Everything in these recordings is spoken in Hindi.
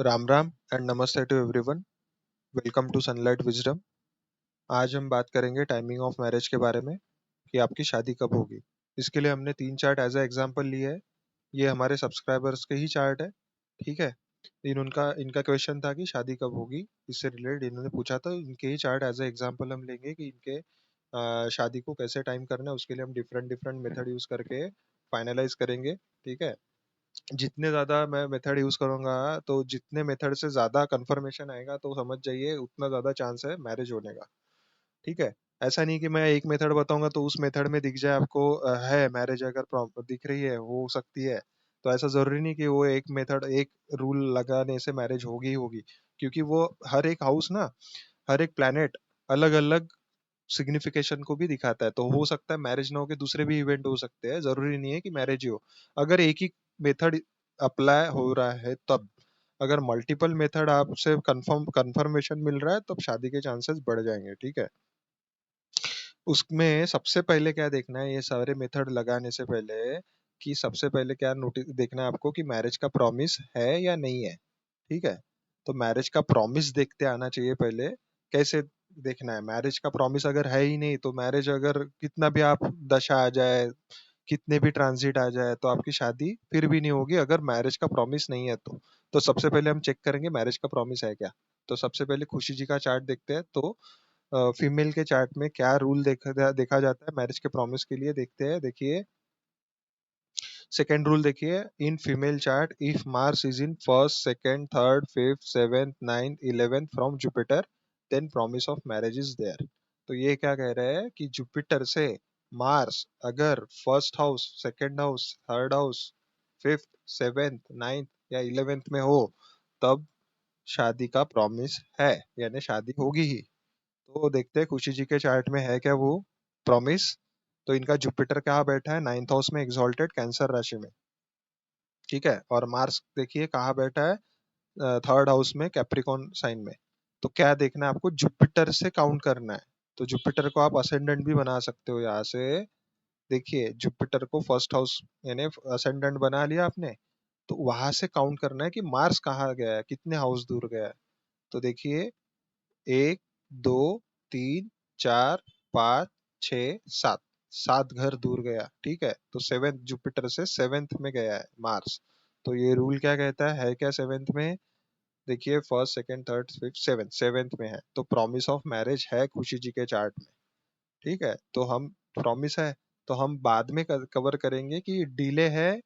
राम राम एंड नमस्ते to everyone. Welcome to Sunlight Wisdom. आज हम बात करेंगे टाइमिंग ऑफ मैरिज के बारे में कि आपकी शादी कब होगी। इसके लिए हमने 3 चार्ट एज अ एग्जांपल लिए है। ये हमारे सब्सक्राइबर्स के ही चार्ट है। ठीक है। इनका इनका क्वेश्चन था कि शादी कब होगी, इससे रिलेटेड इन्होंने पूछा, तो इनके ही चार्ट एज अ एग्जांपल हम लेंगे कि इनके शादी को कैसे टाइम करना है। उसके लिए हम डिफरेंट डिफरेंट मेथड यूज करके फाइनलाइज करेंगे। ठीक है। जितने ज़्यादा मैं मेथड यूज़ करूँगा, तो जितने मेथड से ज़्यादा कंफर्मेशन आएगा तो समझ जाइए उतना ज़्यादा चांस है मैरिज होने का। ठीक है। ऐसा नहीं कि मैं एक मेथड बताऊंगा तो उस मेथड में दिख जाए आपको है मैरिज, अगर दिख रही है हो सकती है, तो ऐसा ज़रूरी नहीं कि वो एक मेथड एक रूल लगाने से मैरिज होगी ही होगी। क्योंकि वो हर एक हाउस ना, हर एक प्लैनेट अलग अलग सिग्निफिकेशन को भी दिखाता है। तो हो सकता है मैरिज ना हो के दूसरे भी इवेंट हो सकते हैं, जरूरी नहीं है कि मैरिज ही हो। अगर एक ही मेथड अप्लाई हो रहा है तब, अगर मल्टीपल मेथड आपसे कंफर्मेशन मिल रहा है तब शादी के चांसेस बढ़ जाएंगे। ठीक है। उसमें सबसे पहले क्या देखना है, ये सारे मेथड लगाने से पहले, कि सबसे पहले क्या नोटिस देखना है आपको कि मैरिज का प्रॉमिस है या नहीं है। ठीक है। तो मैरिज का प्रॉमिस देखते आना चाहिए पहले। कैसे देखना है, मैरिज का प्रॉमिस अगर है ही नहीं तो मैरिज अगर कितना भी आप दशा आ जाए, कितने भी ट्रांजिट आ जाए, तो आपकी शादी फिर भी नहीं होगी अगर मैरिज का प्रॉमिस नहीं है तो सबसे पहले हम चेक करेंगे मैरिज का प्रॉमिस है क्या। तो सबसे पहले खुशी जी का चार्ट देखते हैं। तो फीमेल के चार्ट में क्या रूल देखा जाता है मैरिज के प्रॉमिस के लिए, देखते हैं। देखिए, सेकेंड रूल देखिए, in female chart if Mars is in first second third fifth seventh ninth 11th from Jupiter, then promise of marriage is there. तो ये क्या कह रहे हैं कि जुपिटर से मार्स अगर first house second house third house fifth seventh ninth या 11th में हो, तब शादी का प्रॉमिस है, यानी शादी होगी ही। तो देखते हैं खुशी जी के चार्ट में है क्या वो प्रॉमिस। तो इनका जुपिटर कहाँ बैठा है, 9th हाउस में एग्जॉल्टेड कैंसर राशि में। ठीक है। और मार्स देखिए कहाँ बैठा है, थर्ड हाउस में कैप्रिकॉन साइन में। तो क्या देखना है आपको, जुपिटर से काउंट करना है। तो जुपिटर को आप असेंडेंट भी बना सकते हो यहाँ से। देखिए, जुपिटर को फर्स्ट हाउस यानी असेंडेंट बना लिया आपने, तो वहां से काउंट करना है कि मार्स कहाँ गया है, कितने हाउस दूर गया है। तो देखिए, 1 2 3 4 5 6 7, 7 घर दूर गया। ठीक है। तो सेवेंथ, जुपिटर से सेवेंथ में गया है मार्स। तो ये रूल क्या कहता है क्या सेवेंथ में। देखिए, first second third fifth seventh, seventh में है, तो प्रॉमिस ऑफ मैरिज है खुशी जी के चार्ट में। ठीक है। तो हम प्रॉमिस है, तो हम बाद में कवर करेंगे कि डिले है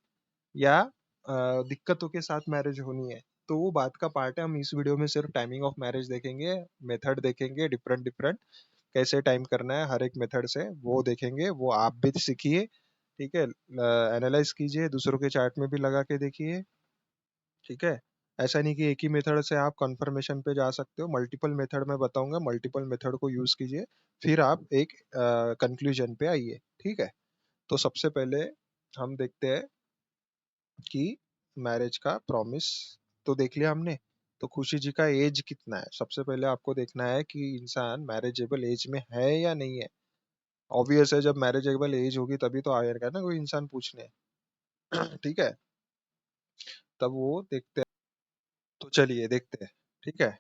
या दिक्कतों के साथ मैरिज होनी है। तो वो बात का पार्ट है। हम इस वीडियो में सिर्फ टाइमिंग ऑफ मैरिज देखेंगे, मेथड देखेंगे डिफरेंट डिफरेंट, कैसे टाइम करना है हर एक मेथड से वो देखेंगे। वो आप भी सीखिए। ठीक है। एनालाइज कीजिए, दूसरों के चार्ट में भी लगा के देखिए। ठीक है। ऐसा नहीं कि एक ही मेथड से आप कंफर्मेशन पे जा सकते हो, मल्टीपल मेथड मैं बताऊंगा, मल्टीपल मेथड को यूज कीजिए, फिर आप एक कंक्लूजन पे आइए। ठीक है। तो सबसे पहले हम देखते हैं कि मैरिज का प्रॉमिस तो देख लिया हमने। तो खुशी जी का एज कितना है, सबसे पहले आपको देखना है कि इंसान मैरिजेबल एज में है या नहीं है। ऑब्वियस है, जब मैरिजेबल एज होगी तभी तो आएगा ना कोई इंसान पूछने। ठीक है। तब वो देखते हैं। तो चलिए देखते हैं। ठीक है।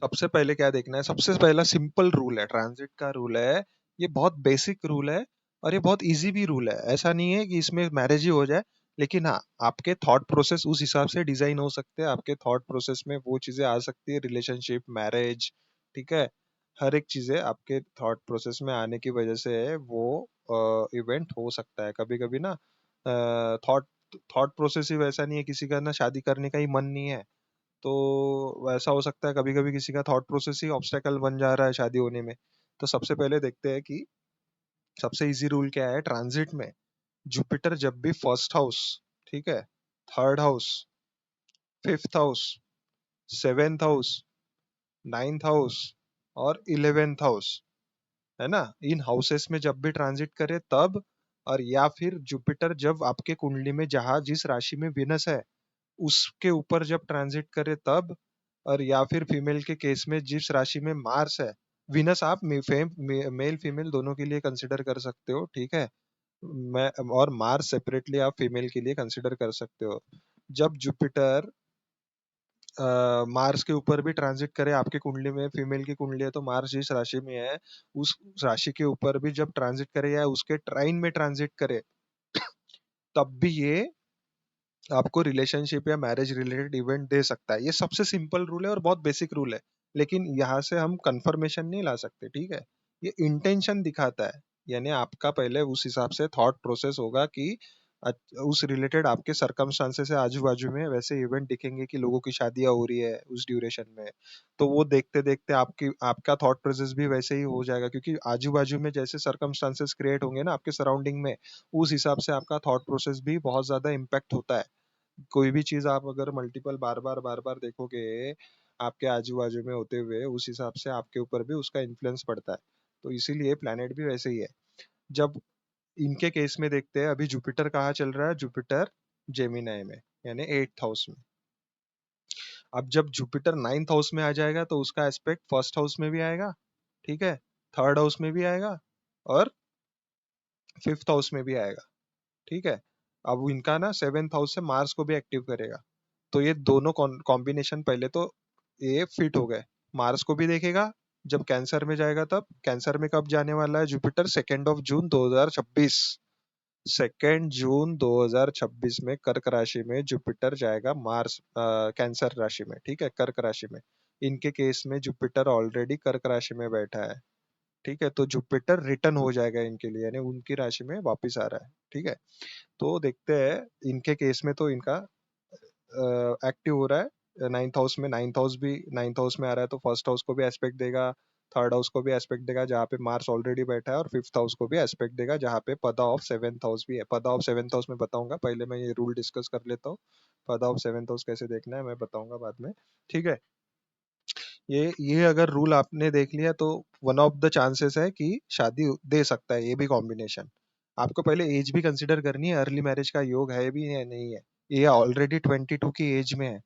सबसे पहले क्या देखना है, सबसे पहला सिंपल रूल है, ट्रांजिट का रूल है। ये बहुत बेसिक रूल है और ये बहुत इजी भी रूल है। ऐसा नहीं है कि इसमें मैरिज ही हो जाए, लेकिन हाँ, आपके थॉट प्रोसेस उस हिसाब से डिजाइन हो सकते हैं। आपके थॉट प्रोसेस में वो चीजें आ सकती है, रिलेशनशिप मैरिज। ठीक है। हर एक चीजें आपके थॉट प्रोसेस में आने की वजह से वो इवेंट हो सकता है। कभी कभी ना थॉट थॉट प्रोसेस ही वैसा नहीं है, किसी का ना शादी करने का ही मन नहीं है, तो वैसा हो सकता है कभी कभी किसी का थॉट प्रोसेस ही ऑब्स्टेकल बन जा रहा है शादी होने में। तो सबसे पहले देखते हैं कि सबसे इजी रूल क्या है ट्रांजिट में। जुपिटर जब भी फर्स्ट हाउस, ठीक है, third house, fifth house, seventh house, ninth house और 11th हाउस, है ना, इन हाउसेस में जब भी ट्रांजिट करे तब, और या फिर जुपिटर जब आपके कुंडली में जहां जिस राशि में विनस है उसके ऊपर जब ट्रांजिट करे तब, और या फिर फीमेल के केस में जिस राशि में मार्स है, विनस आप मेल फीमेल दोनों के लिए कंसिडर कर सकते हो। ठीक है। मैं और मार्स सेपरेटली आप फीमेल के लिए कंसिडर कर सकते हो। जब जुपिटर मार्स के ऊपर भी ट्रांजिट करे, आपकी कुंडली में फीमेल की कुंडली है तो मार्स जिस राशि में है उस राशि के ऊपर भी जब ट्रांजिट करे या उसके ट्राइन में ट्रांजिट करे, तब भी ये आपको रिलेशनशिप या मैरिज रिलेटेड इवेंट दे सकता है। ये सबसे सिंपल रूल है और बहुत बेसिक रूल है, लेकिन यहाँ से हम कंफर्मेशन नहीं ला सकते, ठीक है। ये इंटेंशन दिखाता है, यानी आपका पहले उस हिसाब से थॉट प्रोसेस होगा कि उस रिलेटेड आपके सरकमस्टांसेस है आजू बाजू में वैसे इवेंट दिखेंगे कि लोगों की शादियां हो रही है उस ड्यूरेशन में, तो वो देखते देखते आपकी आपका थॉट प्रोसेस भी वैसे ही हो जाएगा, क्योंकि आजू बाजू में जैसे सरकमस्टांसेस क्रिएट होंगे ना आपके सराउंडिंग में, उस हिसाब से आपका थॉट प्रोसेस भी बहुत ज्यादा इम्पैक्ट होता है। कोई भी चीज आप अगर मल्टीपल बार बार देखोगे आपके आजू बाजू में होते हुए, उस हिसाब से आपके ऊपर भी उसका इन्फ्लुएंस पड़ता है। तो इसीलिए प्लेनेट भी वैसे ही है। जब इनके केस में देखते हैं, अभी जुपिटर कहाँ चल रहा है, जुपिटर जेमिनाई में, यानी 8th हाउस में। अब जब जुपिटर 9th हाउस में आ जाएगा तो उसका एस्पेक्ट फर्स्ट हाउस में भी आएगा, ठीक है, थर्ड हाउस में भी आएगा और 5th हाउस में भी आएगा, ठीक है। अब इनका ना 7th हाउस से मार्स को भी एक्टिव करेगा, तो ये दोनों कॉम्बिनेशन पहले तो ये फिट हो गए। मार्स को भी देखेगा, जब कैंसर में जाएगा तब कैंसर में कब जाने वाला है जुपिटर, 2 जून 2026। 2 जून 2026 में कर्क राशि में जुपिटर जाएगा, मार्स कैंसर राशि में, ठीक है, कर्क राशि में। इनके केस में जुपिटर ऑलरेडी कर्क राशि में बैठा है, ठीक है, तो जुपिटर रिटर्न हो जाएगा इनके लिए, यानी उनकी राशि में वापिस आ रहा है, ठीक है। तो देखते हैं इनके केस में, तो इनका एक्टिव हो रहा है 9th हाउस में। 9th हाउस में आ रहा है तो फर्स्ट हाउस को भी एस्पेक्ट देगा, थर्ड हाउस को भी एस्पेक्ट देगा जहाँ पे मार्स ऑलरेडी बैठा है, और 5th हाउस को भी एस्पेक्ट देगा जहाँ पे पदा ऑफ 7th हाउस भी है। पदा ऑफ 7th हाउस में बताऊंगा, पहले मैं ये रूल डिस्कस कर लेता हूँ। पदा ऑफ 7th हाउस कैसे देखना है मैं बताऊंगा बाद में, ठीक है। ये अगर रूल आपने देख लिया तो वन ऑफ द चांसेस है कि शादी दे सकता है ये भी कॉम्बिनेशन। आपको पहले एज भी कंसिडर करनी है, अर्ली मैरिज का योग है भी या नहीं है। ये ऑलरेडी 22 की एज में है,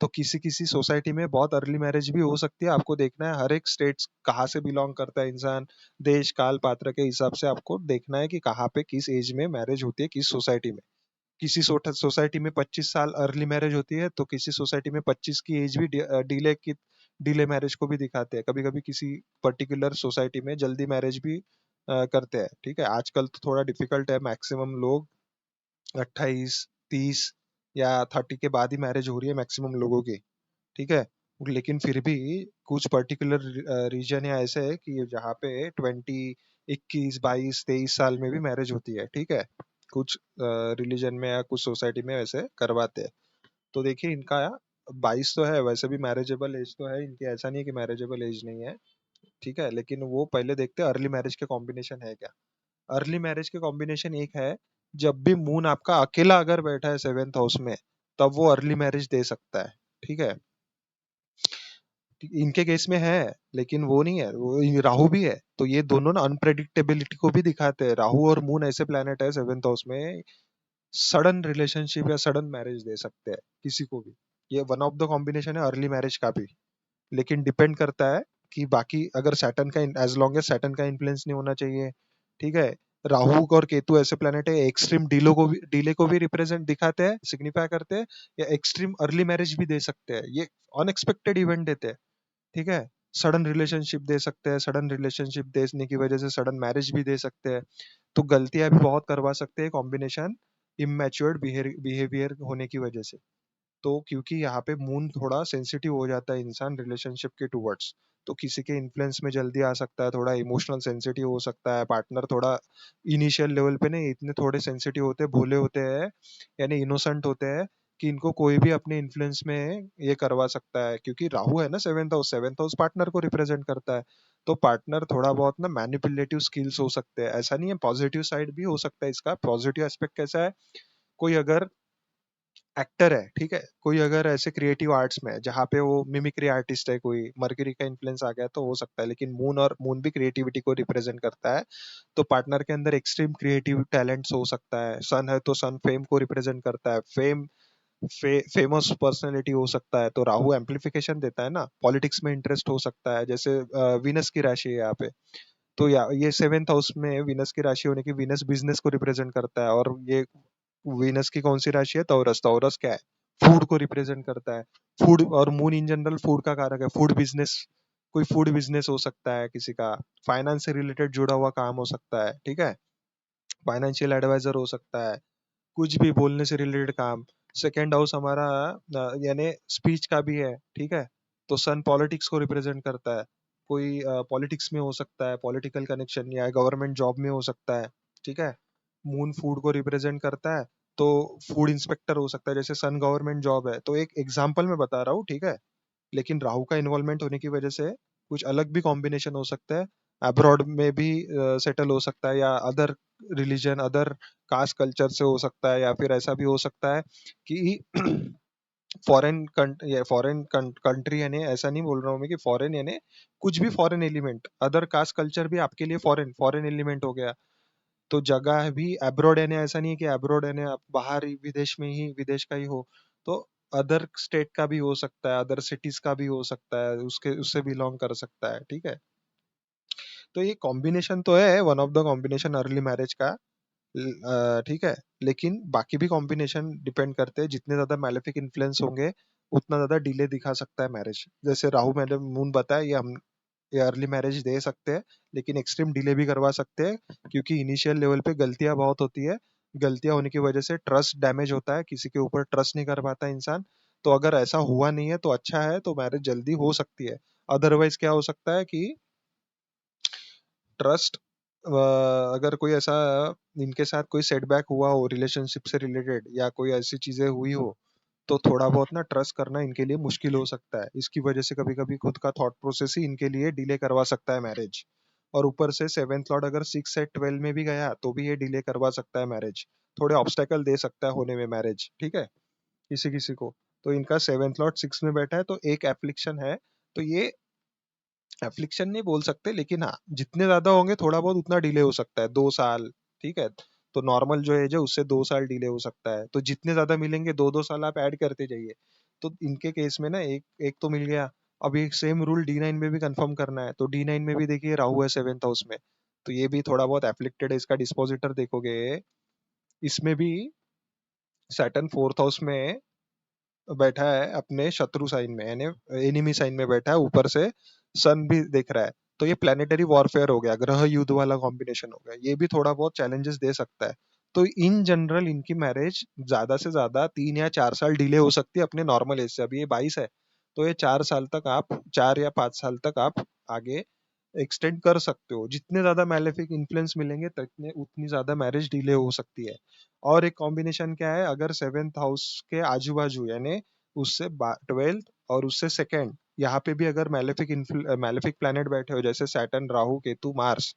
तो किसी किसी सोसाइटी में बहुत अर्ली मैरिज भी हो सकती है। आपको देखना है हर एक स्टेट कहाँ से बिलोंग करता है इंसान, देश काल पात्र के हिसाब से आपको देखना है कि कहाँ पे किस एज में मैरिज होती है किस सोसाइटी में। किसी सोसाइटी में 25 साल अर्ली मैरिज होती है, तो किसी सोसाइटी में 25 की एज भी डिले मैरिज को भी दिखाते हैं। कभी कभी किसी पर्टिकुलर सोसाइटी में जल्दी मैरिज भी करते हैं, ठीक है। आजकल तो थोड़ा डिफिकल्ट है, मैक्सिमम लोग 28 30 या 30 के बाद ही मैरिज हो रही है मैक्सिमम लोगों की, ठीक है। लेकिन फिर भी कुछ पर्टिकुलर रीजन या ऐसे है कि जहाँ पे 21 22 23 साल में भी मैरिज होती है, ठीक है। कुछ रिलीजन में या कुछ सोसाइटी में वैसे करवाते हैं। तो देखिए इनका 22 तो है, वैसे भी मैरिजेबल एज तो है इनकी, ऐसा नहीं है कि मैरिजेबल एज नहीं है, ठीक है। लेकिन वो पहले देखते हैं अर्ली मैरिज के कॉम्बिनेशन है क्या। अर्ली मैरिज के कॉम्बिनेशन एक है, जब भी मून आपका अकेला अगर बैठा है 7th हाउस में, तब वो अर्ली मैरिज दे सकता है, ठीक है। इनके केस में है, लेकिन वो नहीं है, वो राहु भी है, तो ये दोनों ना अनप्रेडिक्टेबिलिटी को भी दिखाते हैं। राहु और मून ऐसे प्लेनेट है 7th हाउस में, सडन रिलेशनशिप या सडन मैरिज दे सकते हैं किसी को भी। ये वन ऑफ द कॉम्बिनेशन है अर्ली मैरिज का भी, लेकिन डिपेंड करता है कि बाकी अगर सैटर्न का, एज लॉन्ग एज सैटर्न का इन्फ्लुएंस नहीं होना चाहिए, ठीक है। राहु और केतु ऐसे प्लेनेट है एक्सट्रीम डीले को भी रिप्रेजेंट दिखाते हैं, सिग्निफाई करते हैं, या एक्सट्रीम अर्ली मैरिज भी दे सकते हैं। ये अनएक्सपेक्टेड इवेंट देते हैं, ठीक है। सडन रिलेशनशिप दे सकते हैं, सडन रिलेशनशिप देने की वजह से सडन मैरिज भी दे सकते हैं। तो गलतियां भी बहुत करवा सकते हैं कॉम्बिनेशन, इमेच्योर्ड बिहेवियर होने की वजह से। तो क्योंकि यहाँ पे मून थोड़ा सेंसिटिव हो जाता है इंसान रिलेशनशिप के टुवर्ड्स, तो किसी के इन्फ्लुएंस में जल्दी आ सकता है, थोड़ा इमोशनल सेंसिटिव हो सकता है पार्टनर, थोड़ा इनिशियल लेवल पे नहीं इतने थोड़े सेंसिटिव होते हैं, भोले होते हैं, यानी इनोसेंट होते हैं, कि इनको कोई भी अपने इन्फ्लुएंस में ये करवा सकता है। क्योंकि राहु है ना 7th house, 7th house partner को रिप्रेजेंट करता है, तो पार्टनर थोड़ा बहुत ना मैनिपुलेटिव स्किल्स हो सकते हैं। ऐसा नहीं है, पॉजिटिव साइड भी हो सकता है इसका। पॉजिटिव एस्पेक्ट कैसा है, कोई अगर एक्टर है, ठीक है, कोई अगर ऐसे क्रिएटिव आर्ट्स में है जहाँ पे वो मिमिक्री आर्टिस्ट है, कोई मर्करी का इन्फ्लुएंस आ गया तो हो सकता है। लेकिन मून भी क्रिएटिविटी को रिप्रेजेंट करता है, तो पार्टनर के अंदर एक्सट्रीम क्रिएटिव टैलेंट्स हो सकता है। सन है तो सन फेम को रिप्रेजेंट करता है, फेमस पर्सनैलिटी हो सकता है, तो राहु एम्पलीफिकेशन देता है ना। पॉलिटिक्स में इंटरेस्ट हो सकता है, जैसे वीनस की राशि है यहाँ पे, तो ये 7th हाउस में वीनस की राशि होने की, वीनस बिजनेस को रिप्रेजेंट करता है। और ये वीनस की कौन सी राशि है, टॉरस। टॉरस क्या है, फूड को रिप्रेजेंट करता है। फूड और मून इन जनरल फूड का कारक है। फूड बिजनेस, कोई फूड बिजनेस हो सकता है किसी का, फाइनेंस से रिलेटेड जुड़ा हुआ काम हो सकता है, ठीक है, फाइनेंशियल एडवाइजर हो सकता है, कुछ भी बोलने से रिलेटेड काम। सेकेंड हाउस हमारा यानी स्पीच का भी है, ठीक है, तो सन पॉलिटिक्स को रिप्रेजेंट करता है, कोई पॉलिटिक्स में हो सकता है, पॉलिटिकल कनेक्शन या गवर्नमेंट जॉब में हो सकता है, ठीक है। मून फूड को रिप्रेजेंट करता है, तो फूड इंस्पेक्टर हो सकता है, जैसे सन गवर्नमेंट जॉब है, तो एक एग्जाम्पल मैं बता रहा हूँ, ठीक है। लेकिन राहु का इन्वॉल्वमेंट होने की वजह से कुछ अलग भी कॉम्बिनेशन हो सकता है, अब्रॉड में भी सेटल हो सकता है, या other religion, other caste culture से हो सकता है, या फिर ऐसा भी हो सकता है कि फॉरेन कंट्री, यानी ऐसा नहीं बोल रहा हूँ मैं कि फॉरेन यानी कुछ भी foreign element, other caste culture भी आपके लिए फॉरेन फॉरेन एलिमेंट हो गया। तो जगह भी अब्रॉड, यानी ऐसा नहीं है कि अब्रॉड यानी आप बाहर ही विदेश में ही विदेश का ही हो, तो अदर स्टेट का भी हो सकता है, अदर सिटीज का भी हो सकता है, उसके उससे बिलोंग कर सकता है, ठीक है। तो ये कॉम्बिनेशन तो है one of the combination early marriage का, ठीक है। लेकिन बाकी भी कॉम्बिनेशन डिपेंड करते हैं, जितने ज्यादा मैलेफिक इन्फ्लुएंस होंगे उतना ज्यादा डिले दिखा सकता है मैरिज। जैसे राहु मैंने मून बताया, ये अर्ली मैरिज दे सकते हैं, लेकिन एक्सट्रीम डिले भी करवा सकते हैं, क्योंकि इनिशियल लेवल पे गलतियां बहुत होती है। गलतियां होने की वजह से ट्रस्ट डैमेज होता है, किसी के ऊपर ट्रस्ट नहीं कर पाता इंसान। तो अगर ऐसा हुआ नहीं है तो अच्छा है, तो मैरिज जल्दी हो सकती है। अदरवाइज क्या हो सकता है कि ट्रस्ट, अगर कोई ऐसा इनके साथ कोई सेटबैक हुआ हो रिलेशनशिप से रिलेटेड, या कोई ऐसी चीजें हुई हो, तो थोड़ा बहुत ना ट्रस्ट करना इनके लिए मुश्किल हो सकता है। इसकी वजह से कभी कभी खुद का थॉट प्रोसेस ही इनके लिए डिले करवा सकता है मैरिज। और ऊपर से सेवेंथ लॉर्ड अगर 6 से 12 में भी गया तो भी ये डिले करवा सकता है मैरिज, थोड़े ऑब्स्टेकल दे सकता है होने में मैरिज, ठीक है, किसी किसी को। तो इनका सेवेंथ लॉर्ड 6 में बैठा है, तो एक एफ्लिक्शन है। तो ये एफ्लिक्शन नहीं बोल सकते, लेकिन हाँ, जितने ज्यादा होंगे थोड़ा बहुत उतना डिले हो सकता है, 2 साल, ठीक है। तो नॉर्मल जो एज है उससे 2 साल डिले हो सकता है, तो जितने ज्यादा मिलेंगे 2-2 साल आप ऐड करते जाइए। तो इनके केस में ना एक एक तो मिल गया। अब एक सेम रूल D9 में भी कंफर्म करना है, तो D9 में भी देखिए राहु है सेवेंथ हाउस में, तो ये भी थोड़ा बहुत एफ्लिक्टेड है। इसका डिस्पोजिटर देखोगे, इसमें भी सैटर्न फोर्थ हाउस में बैठा है अपने शत्रु साइन में, यानी एनिमी साइन में बैठा है, ऊपर से सन भी देख रहा है। तो ये प्लेनेटरी वॉरफेयर हो गया, ग्रह युद्ध वाला कॉम्बिनेशन हो गया, ये भी थोड़ा बहुत चैलेंजेस दे सकता है। तो इन जनरल इनकी मैरिज ज्यादा से ज्यादा 3 या 4 साल डिले हो सकती है अपने नॉर्मल एज से। अभी ये 22 है, तो ये 4 साल तक आप, 4 या 5 साल तक आप आगे एक्सटेंड कर सकते हो। जितने ज्यादा मैलेफिक इन्फ्लुएंस मिलेंगे तितने उतनी ज्यादा मैरिज डिले हो सकती है। और एक कॉम्बिनेशन क्या है, अगर सेवेंथ हाउस के आजू बाजू, यानी उससे 12th और उससे सेकेंड, यहाँ पे भी अगर मैलेफिक प्लैनेट बैठे हो, जैसे सैटर्न, राहु, केतु, मार्स,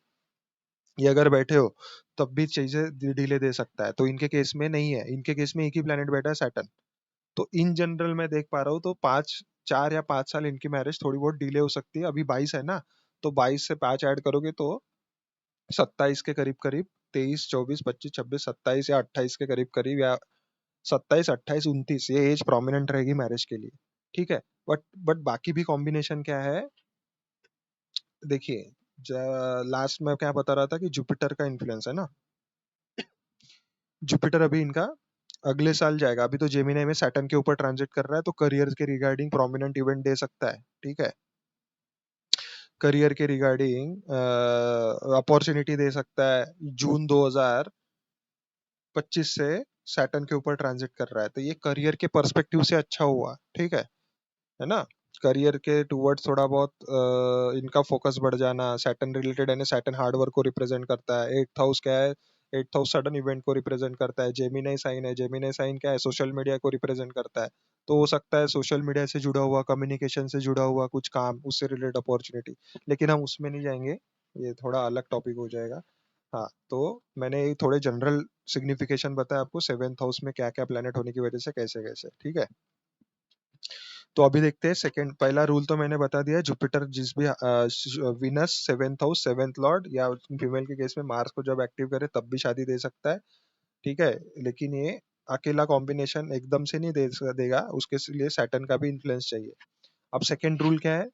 ये अगर बैठे हो, तब भी चीजें डिले दे सकता है। तो इनके केस में नहीं है, इनके केस में एक ही प्लैनेट बैठा है, सैटर्न। तो इन जनरल मैं देख पा रहा हूँ, तो 4 या 5 साल इनकी मैरिज थोड़ी बहुत डिले हो सकती है। अभी 22 है ना, तो 22 से 5 ऐड करोगे तो 27 के करीब करीब, 23, 24, 25, 26, 27 या 28 के करीब करीब, या 27, 28, 29, ये एज प्रोमिनेंट रहेगी मैरिज के लिए, ठीक है। बट बाकी भी कॉम्बिनेशन क्या है, देखिए, लास्ट में क्या बता रहा था कि जुपिटर का इन्फ्लुएंस है ना। जुपिटर अभी इनका अगले साल जाएगा, अभी तो जेमिनी में सैटर्न के ऊपर ट्रांजिट कर रहा है, तो करियर के रिगार्डिंग प्रोमिनेंट इवेंट दे सकता है, ठीक है। करियर के रिगार्डिंग अपॉर्चुनिटी दे सकता है। जून 2025 से सैटर्न के ऊपर ट्रांजिट कर रहा है, तो ये करियर के पर्सपेक्टिव से अच्छा हुआ, ठीक है ना। करियर के टूवर्ड्स थोड़ा बहुत इनका फोकस बढ़ जाना, सैटर्न रिलेटेड है, सैटर्न हार्डवर्क को रिप्रेजेंट करता है। एट्थ हाउस क्या है, एट्थ हाउस सडन इवेंट को रिप्रेजेंट करता है। जेमिनी साइन है, जेमिनी साइन क्या है, सोशल मीडिया को रिप्रेजेंट करता है। तो हो सकता है सोशल मीडिया से जुड़ा हुआ, कम्युनिकेशन से जुड़ा हुआ कुछ काम, उससे रिलेटेड अपॉर्चुनिटी। लेकिन हम उसमें नहीं जाएंगे, ये थोड़ा अलग टॉपिक हो जाएगा। हाँ, तो मैंने ये थोड़े जनरल सिग्निफिकेशन बताया आपको, सेवेंथ हाउस में क्या क्या प्लेनेट होने की वजह से कैसे कैसे, ठीक है। तो अभी देखते हैं सेकंड। पहला रूल तो मैंने बता दिया, जुपिटर जिस भी Venus seventh house seventh Lord, या फीमेल के केस में मार्स को जब एक्टिव करे तब भी शादी दे सकता है, ठीक है। लेकिन ये अकेला कॉम्बिनेशन एकदम से नहीं देगा, उसके लिए सैटर्न का भी इन्फ्लुएंस चाहिए। अब सेकंड रूल क्या है,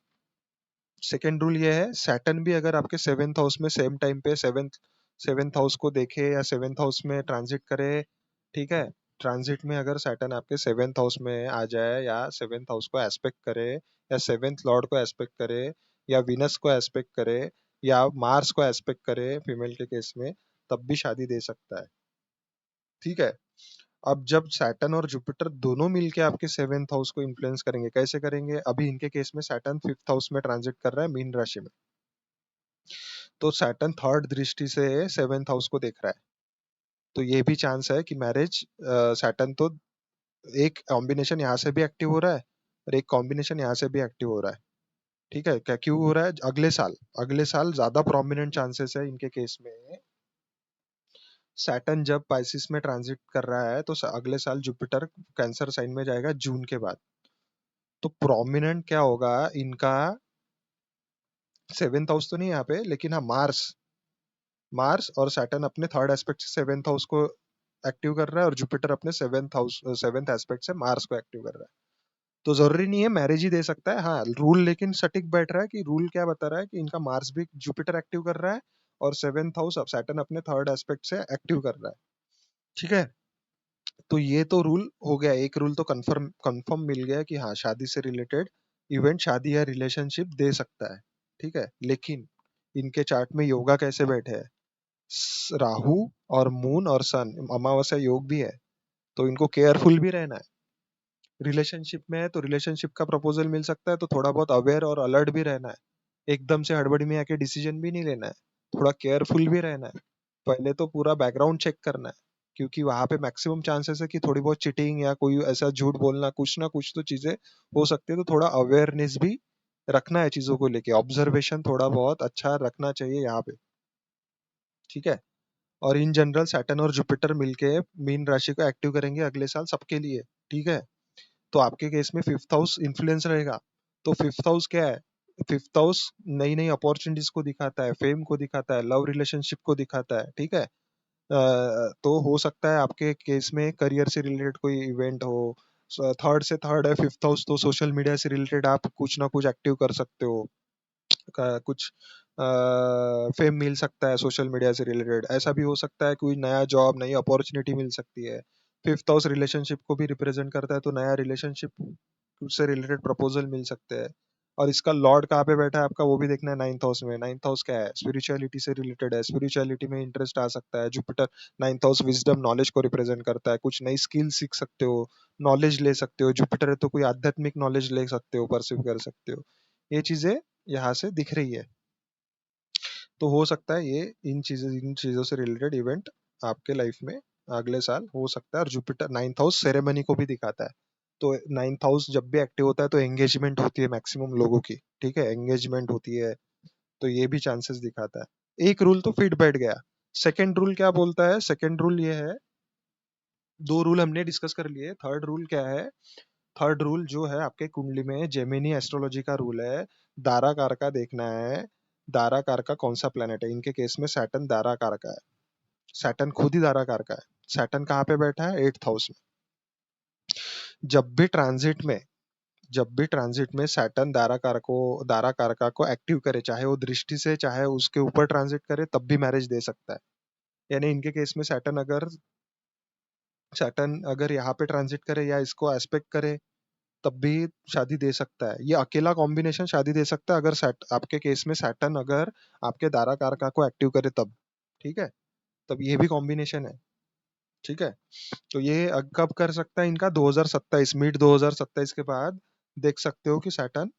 सेकंड रूल ये है, सैटर्न भी अगर आपके सेवेंथ हाउस में सेम टाइम पे सेवेंथ सेवेंथ हाउस को देखे, या सेवेंथ हाउस में ट्रांजिट करे, ठीक है, ट्रांजिट में अगर सैटर्न आपके 7th हाउस में आ जाए या 7th हाउस को एस्पेक्ट करे या 7th लॉर्ड को एस्पेक्ट करे या विनस को एस्पेक्ट करे या मार्स को एस्पेक्ट करे फीमेल के केस में, तब भी शादी दे सकता है। ठीक है। अब जब सैटर्न और जुपिटर दोनों मिलके आपके 7th हाउस को इन्फ्लुएंस करेंगे, कैसे करेंगे? अभी इनके केस में सैटर्न 5th हाउस में ट्रांजिट कर रहा है मीन राशि में, तो सैटर्न थर्ड दृष्टि से 7th हाउस को देख रहा है, तो ये भी चांस है कि मैरिज, सैटर्न तो एक कॉम्बिनेशन यहाँ से भी एक्टिव हो रहा है और एक कॉम्बिनेशन यहाँ से भी एक्टिव हो रहा है। ठीक है, क्या क्यों हो रहा है? अगले साल ज्यादा प्रोमिनेंट चांसेस है इनके केस में। सैटर्न जब पाइसिस में ट्रांजिट कर रहा है तो अगले साल जुपिटर कैंसर साइन में जाएगा जून के बाद। तो प्रोमिनेंट क्या होगा इनका? 7th हाउस तो नहीं यहाँ पे, लेकिन हाँ मार्स, और सैटर्न अपने थर्ड एस्पेक्ट से 7th हाउस को एक्टिव कर रहा है और जुपिटर अपने 7th एस्पेक्ट से मार्स को एक्टिव कर रहा है। तो जरूरी नहीं है मैरिज ही दे सकता है, हाँ रूल लेकिन सटीक बैठ रहा है कि रूल क्या बता रहा है कि इनका मार्स भी जुपिटर एक्टिव कर रहा है और 7th हाउस अब सैटर्न अपने थर्ड एस्पेक्ट से एक्टिव कर रहा है। ठीक है, तो ये तो रूल हो गया, एक रूल तो कंफर्म कंफर्म मिल गया कि हाँ शादी से रिलेटेड इवेंट, शादी या रिलेशनशिप दे सकता है। ठीक है, लेकिन इनके चार्ट में योगा कैसे बैठे हैं? राहु और मून और सन अमावस्या योग भी है, तो इनको केयरफुल भी रहना है। रिलेशनशिप में है तो रिलेशनशिप का प्रपोजल मिल सकता है, तो थोड़ा बहुत अवेयर और अलर्ट भी रहना है। एकदम से हड़बड़ी में आके डिसीजन भी नहीं लेना है, थोड़ा केयरफुल भी रहना है। पहले तो पूरा बैकग्राउंड चेक करना है, क्योंकि वहां पे मैक्सिमम चांसेस है कि थोड़ी बहुत चिटिंग या कोई ऐसा झूठ बोलना, कुछ ना कुछ तो चीजें हो सकती है। तो थोड़ा अवेयरनेस भी रखना है चीजों को लेके, ऑब्जर्वेशन थोड़ा बहुत अच्छा रखना चाहिए यहाँ पे। ठीक है, और इन जनरल सैटर्न और जुपिटर मिलके मीन राशि को एक्टिव करेंगे अगले साल सबके लिए। ठीक है, तो आपके केस में 5th हाउस इन्फ्लुएंस रहेगा। तो 5th हाउस क्या है? 5th हाउस नई नई अपॉर्चुनिटीज को दिखाता है, फेम को दिखाता है, लव रिलेशनशिप को दिखाता है। ठीक है, तो हो सकता है आपके केस में करियर से रिलेटेड कोई इवेंट हो। थर्ड से थर्ड है 5th हाउस, तो सोशल मीडिया से रिलेटेड आप कुछ ना कुछ एक्टिव कर सकते हो, कुछ फेम मिल सकता है सोशल मीडिया से रिलेटेड। ऐसा भी हो सकता है कोई नया जॉब, नई अपॉर्चुनिटी मिल सकती है। 5th हाउस रिलेशनशिप को भी रिप्रेजेंट करता है, तो नया रिलेशनशिप से रिलेटेड प्रपोजल मिल सकते हैं। और इसका लॉर्ड कहाँ पे बैठा है आपका, वो भी देखना है 9th हाउस में। 9th हाउस क्या है? स्पिरिचुअलिटी से रिलेटेड है, स्पिरिचुअलिटी में इंटरेस्ट आ सकता है। Jupiter 9th house wisdom, knowledge को रिप्रेजेंट करता है, कुछ नई स्किल सीख सकते हो, नॉलेज ले सकते हो। जुपिटर है तो कोई आध्यात्मिक नॉलेज ले सकते हो, परसिव कर सकते हो। ये चीजें यहाँ से दिख रही है। तो हो सकता है ये इन चीजों से रिलेटेड इवेंट आपके लाइफ में अगले साल हो सकता है। और जुपिटर 9th हाउस सेरेमनी को भी दिखाता है, तो 9th हाउस जब भी एक्टिव होता है तो एंगेजमेंट होती है मैक्सिमम लोगों की। ठीक है, एंगेजमेंट होती है, तो ये भी चांसेस दिखाता है। एक रूल तो फिट बैठ गया। सेकेंड रूल क्या बोलता है? सेकेंड रूल ये है, दो रूल हमने डिस्कस कर लिए, थर्ड रूल क्या है? थर्ड रूल जो है आपके कुंडली में जेमिनी एस्ट्रोलॉजी का रूल है, दारा कार का देखना है। दारा कार का कौन सा प्लेनेट है? इनके केस में सैटर्न दारा कार का है, सैटर्न खुद ही दारा कार का है। सैटर्न कहाँ पे बैठा है? 8th हाउस में। जब भी ट्रांजिट में जब भी ट्रांजिट में सैटर्न दारा कारका को एक्टिव करे, चाहे वो दृष्टि से चाहे उसके ऊपर ट्रांजिट करे, तब भी मैरिज दे सकता है। यानी इनके केस में सैटर्न अगर यहाँ पे ट्रांजिट करे या इसको एस्पेक्ट करे, तब भी शादी दे सकता है। ये अकेला कॉम्बिनेशन शादी दे सकता है अगर आपके केस में सैटर्न अगर आपके दारा कारका को एक्टिव करे तब। ठीक है, तब ये भी कॉम्बिनेशन है। ठीक है, तो ये कब कर सकता है? इनका 2027, मिड 2027 के बाद देख सकते हो कि सैटर्न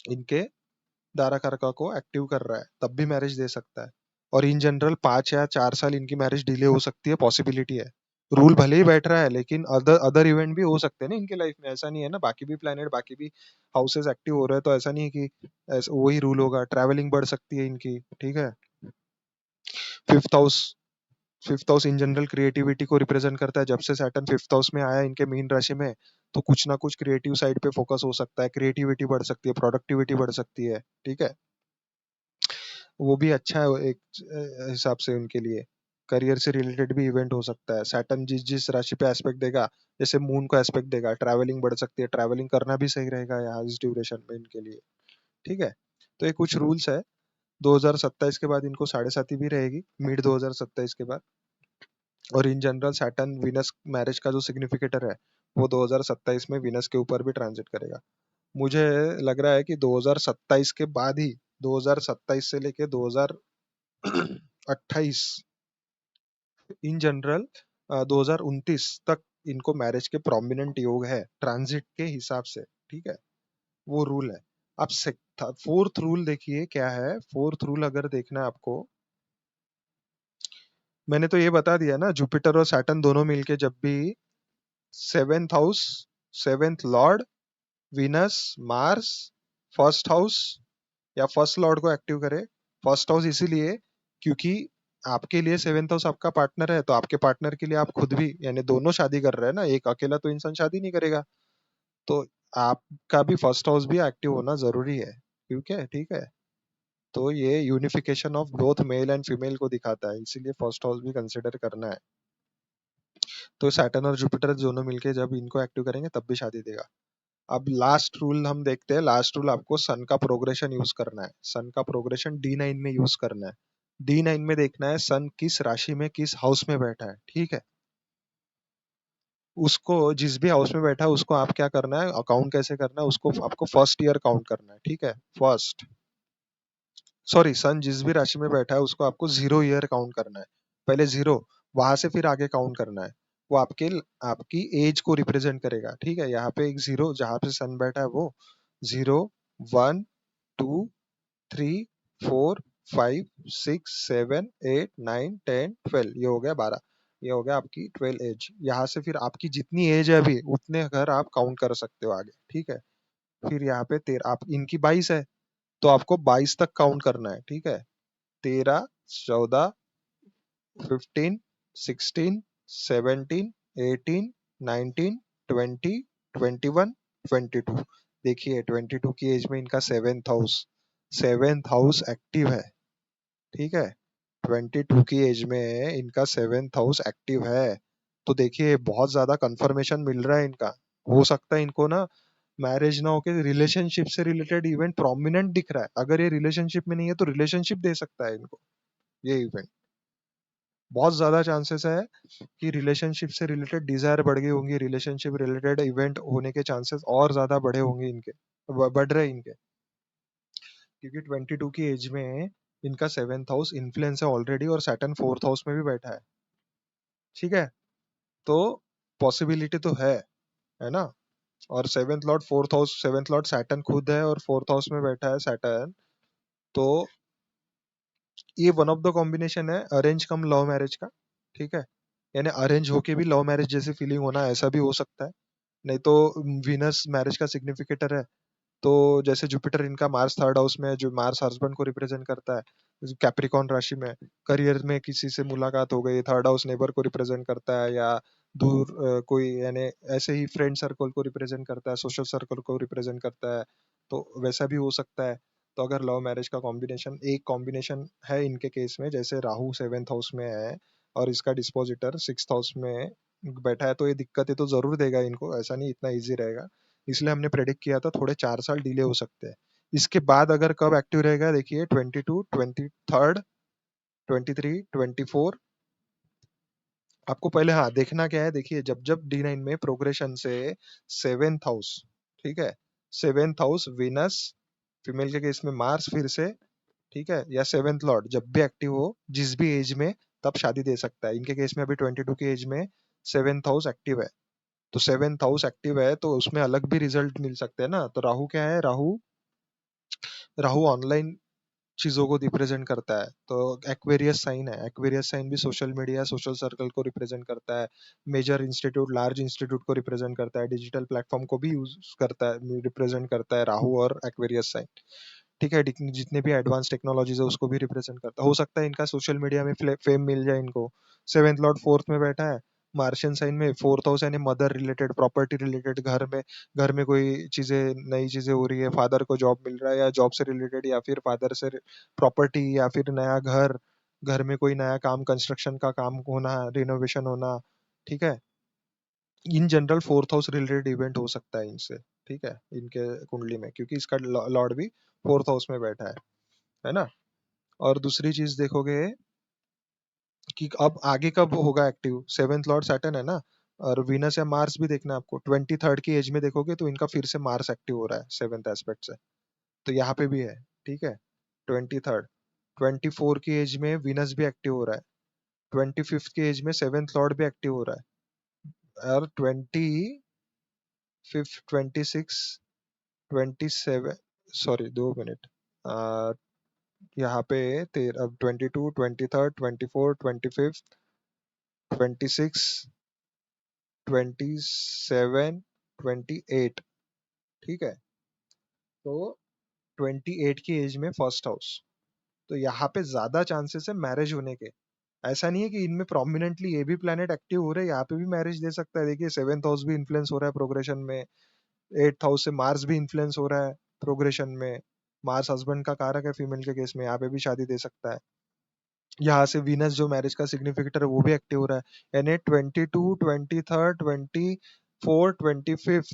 इनके दारा कारका को एक्टिव कर रहा है, तब भी मैरिज दे सकता है। और इन जनरल 5 या 4 साल इनकी मैरिज डिले हो सकती है, पॉसिबिलिटी है। रूल भले ही बैठ रहा है, लेकिन अदर अदर इवेंट भी हो सकते हैं ना इनके लाइफ में। ऐसा नहीं है ना, बाकी भी प्लैनेट, बाकी भी हाउसेस एक्टिव हो रहे हैं, तो ऐसा नहीं है कि वही रूल होगा। ट्रैवलिंग बढ़ सकती है इनकी। ठीक है, fifth house fifth house in general creativity को रिप्रेजेंट करता है। जब से सैटर्न फिफ्थ हाउस में आया इनके मीन राशि में, तो कुछ ना कुछ क्रिएटिव साइड पे फोकस हो सकता है, क्रिएटिविटी बढ़ सकती है, प्रोडक्टिविटी बढ़ सकती है। ठीक है, वो भी अच्छा है एक हिसाब से उनके लिए। करियर से रिलेटेड भी इवेंट हो सकता है। सैटर्न जिस जिस राशि पे एस्पेक्ट देगा, जैसे मून को एस्पेक्ट देगा, ट्रैवलिंग बढ़ सकती है, ट्रैवलिंग करना भी सही रहेगा यहाँ इस ड्यूरेशन में इनके लिए। ठीक है, तो ये कुछ रूल्स है। 2027 के बाद इनको 7.5 भी रहेगी, मिड 2027 के बाद। और in general Saturn Venus marriage का जो सिग्निफिकेटर है वो 2027 में वीनस के ऊपर भी ट्रांजिट करेगा। मुझे लग रहा है कि 2027 के बाद ही 2027 से लेके 2028 इन जनरल 2029 तक इनको मैरिज के प्रोमिनेंट योग है ट्रांजिट के हिसाब से, ठीक है, वो रूल है। अब फोर्थ रूल देखिए क्या है। फोर्थ रूल अगर देखना है आपको, मैंने तो ये बता दिया ना, जुपिटर और सैटर्न दोनों मिलके जब भी seventh house, seventh Lord, Venus, Mars, first house या फर्स्ट लॉर्ड को एक्टिव करे। फर्स्ट हाउस इसीलिए क्योंकि आपके लिए सेवेंथ हाउस आपका पार्टनर है, तो आपके पार्टनर के लिए आप खुद भी, यानी दोनों शादी कर रहे हैं ना, एक अकेला तो इंसान शादी नहीं करेगा, तो आपका भी फर्स्ट हाउस भी एक्टिव होना जरूरी है, ठीक है, ठीक है। तो ये unification of both male and female को दिखाता है, इसीलिए फर्स्ट हाउस भी कंसिडर करना है। तो सैटर्न और जुपिटर दोनों मिलके जब इनको एक्टिव करेंगे तब भी शादी देगा। अब लास्ट रूल हम देखते हैं। लास्ट रूल आपको सन का प्रोग्रेशन यूज करना है। सन का प्रोग्रेशन D9 में यूज करना है। D9 में देखना है सन किस राशि में किस हाउस में बैठा है, ठीक है। उसको जिस भी हाउस में बैठा है उसको आप क्या करना है, अकाउंट कैसे करना है, उसको आपको फर्स्ट ईयर काउंट करना है, ठीक है। फर्स्ट, सॉरी, सन जिस भी राशि में बैठा है उसको आपको 0 ईयर काउंट करना है। पहले 0, वहां से फिर आगे काउंट करना है। वो आपकी एज को रिप्रेजेंट करेगा, ठीक है। यहाँ पे एक 0 जहाँ पे सन बैठा है वो 0, 1, 2, 3, 4, 5, 6, 7, 8, 9, 10, 12, ये हो गया 12। ये हो गया आपकी 12 एज। यहाँ से फिर आपकी जितनी एज है अभी उतने घर आप काउंट कर सकते हो आगे, ठीक है। फिर यहाँ पे 13, आप इनकी 22 है तो आपको 22 तक काउंट करना है, ठीक है। 13, 14, 15, 16, 17, 18, 19, 20, 21, 22। देखिए 22 की एज में इनका सेवेंथ हाउस एक्टिव है, ठीक है। 22 की एज में इनका सेवेंथ हाउस एक्टिव है। तो देखिए बहुत ज्यादा कंफर्मेशन मिल रहा है इनका। हो सकता है इनको ना मैरिज ना होके रिलेशनशिप से रिलेटेड इवेंट प्रोमिनेंट दिख रहा है। अगर ये रिलेशनशिप में नहीं है तो रिलेशनशिप दे सकता है इनको ये इवेंट। बहुत ज्यादा चांसेस है कि रिलेशनशिप से रिलेटेड डिजायर बढ़ गई होंगी, रिलेशनशिप रिलेटेड इवेंट होने के चांसेस और ज्यादा बढ़े होंगे इनके, बढ़ रहे हैं इनके, क्योंकि 22 की एज में इनका सेवेंथ हाउस इन्फ्लुएंस है ऑलरेडी और सैटर्न फोर्थ हाउस में भी बैठा है, ठीक है। तो पॉसिबिलिटी तो है ना। और seventh Lord fourth house, seventh Lord Saturn खुद है और फोर्थ हाउस में बैठा है सैटर्न। तो ये वन ऑफ द कॉम्बिनेशन है अरेंज कम लव मैरिज का, ठीक है। यानी अरेंज होके भी लव मैरिज जैसी फीलिंग होना, ऐसा भी हो सकता है। नहीं तो वीनस मैरिज का सिग्निफिकेटर है, तो जैसे जुपिटर इनका मार्स थर्ड हाउस में है, जो मार्स हस्बैंड को रिप्रेजेंट करता है कैप्रिकॉन राशि में। करियर में किसी से मुलाकात हो गई, थर्ड हाउस नेबर को रिप्रेजेंट करता है, या दूर कोई, यानी ऐसे ही फ्रेंड सर्कल को रिप्रेजेंट करता है, सोशल सर्कल को रिप्रेजेंट करता है, तो वैसा भी हो सकता है। तो अगर लव मैरिज का कॉम्बिनेशन, एक कॉम्बिनेशन है इनके केस में, जैसे राहु सेवेंथ हाउस में है और इसका डिस्पोजिटर सिक्स हाउस में बैठा है, तो ये दिक्कतें तो जरूर देगा इनको, ऐसा नहीं इतना इजी रहेगा। इसलिए हमने प्रेडिक्ट किया था थोड़े 4 साल डिले हो सकते हैं। इसके बाद अगर कब एक्टिव रहेगा देखिए, 22, 23, 24। आपको पहले हाँ देखना क्या है, देखिए जब जब D9 में प्रोग्रेशन से सेवेंथ हाउस, ठीक है, सेवेंथ हाउस विनस, फीमेल के केस में मार्स फिर से, ठीक है, या सेवेंथ लॉर्ड जब भी एक्टिव हो जिस भी एज में, तब शादी दे सकता है। इनके केस में अभी 22 की एज में सेवेंथ हाउस एक्टिव है, तो सेवेंथ हाउस एक्टिव है तो उसमें अलग भी रिजल्ट मिल सकते हैं ना। तो राहु क्या है, राहु राहु ऑनलाइन चीजों को रिप्रेजेंट करता है, तो एक्वेरियस साइन है। एक्वेरियस साइन भी सोशल मीडिया, सोशल सर्कल को रिप्रेजेंट करता है, मेजर इंस्टीट्यूट, लार्ज इंस्टीट्यूट को रिप्रेजेंट करता है, डिजिटल प्लेटफॉर्म को भी यूज करता है, रिप्रेजेंट करता है राहु और एक्वेरियस साइन, ठीक है। जितने भी एडवांस टेक्नोलॉजीज है उसको भी रिप्रेजेंट करता है। हो सकता है इनका सोशल मीडिया में फेम मिल जाए इनको। सेवेंथ लॉर्ड फोर्थ में बैठा है, मार्शियन साइन में, फोर्थ हाउस यानी मदर रिलेटेड, प्रॉपर्टी रिलेटेड, घर में कोई चीजें, नई चीजें हो रही है, फादर को जॉब मिल रहा है या जॉब से रिलेटेड, या फिर फादर से प्रॉपर्टी, या फिर नया घर, घर में कोई नया काम, कंस्ट्रक्शन का काम होना, रिनोवेशन होना, ठीक है। In general fourth house related event हो सकता है इनसे, ठीक है, इनके कुंडली में, क्योंकि इसका लॉर्ड भी फोर्थ हाउस में बैठा है ना। और दूसरी चीज देखोगे, कि अब आगे कब होगा एक्टिव। सेवेंथ लॉर्ड सैटर्न है ना, और वीनस या मार्स भी देखना है आपको। 23rd की एज में देखोगे तो इनका फिर से मार्स एक्टिव हो रहा है सेवेंथ एस्पेक्ट से, तो यहाँ पे भी है। ठीक है, 23rd। 24 की एज में वीनस भी एक्टिव हो रहा है। 25th की एज में सेवेंथ लॉर्ड भी एक्टिव हो रहा है। और 25th, 26, 27, सॉरी 2 मिनट, यहाँ पे अब 22, 23rd, 24, 25th, 26, 27, 28। ठीक है, तो 28 की एज में फर्स्ट हाउस, तो यहाँ पे ज्यादा चांसेस है मैरिज होने के। ऐसा नहीं है कि इनमें प्रोमिनेंटली ये भी प्लेनेट एक्टिव हो रहे हैं, यहाँ पे भी मैरिज दे सकता है। देखिए सेवेंथ हाउस भी इन्फ्लुएंस हो रहा है प्रोग्रेशन में, एट्थ हाउस से मार्स भी इन्फ्लुएंस हो रहा है प्रोग्रेशन में। मार्स हस्बैंड का कारक है फीमेल के केस में, यहाँ पे भी शादी दे सकता है। यहाँ से वीनस जो मैरिज का सिग्निफिकेटर है वो भी एक्टिव हो रहा है। यानी 22, 23rd, 24, 25th,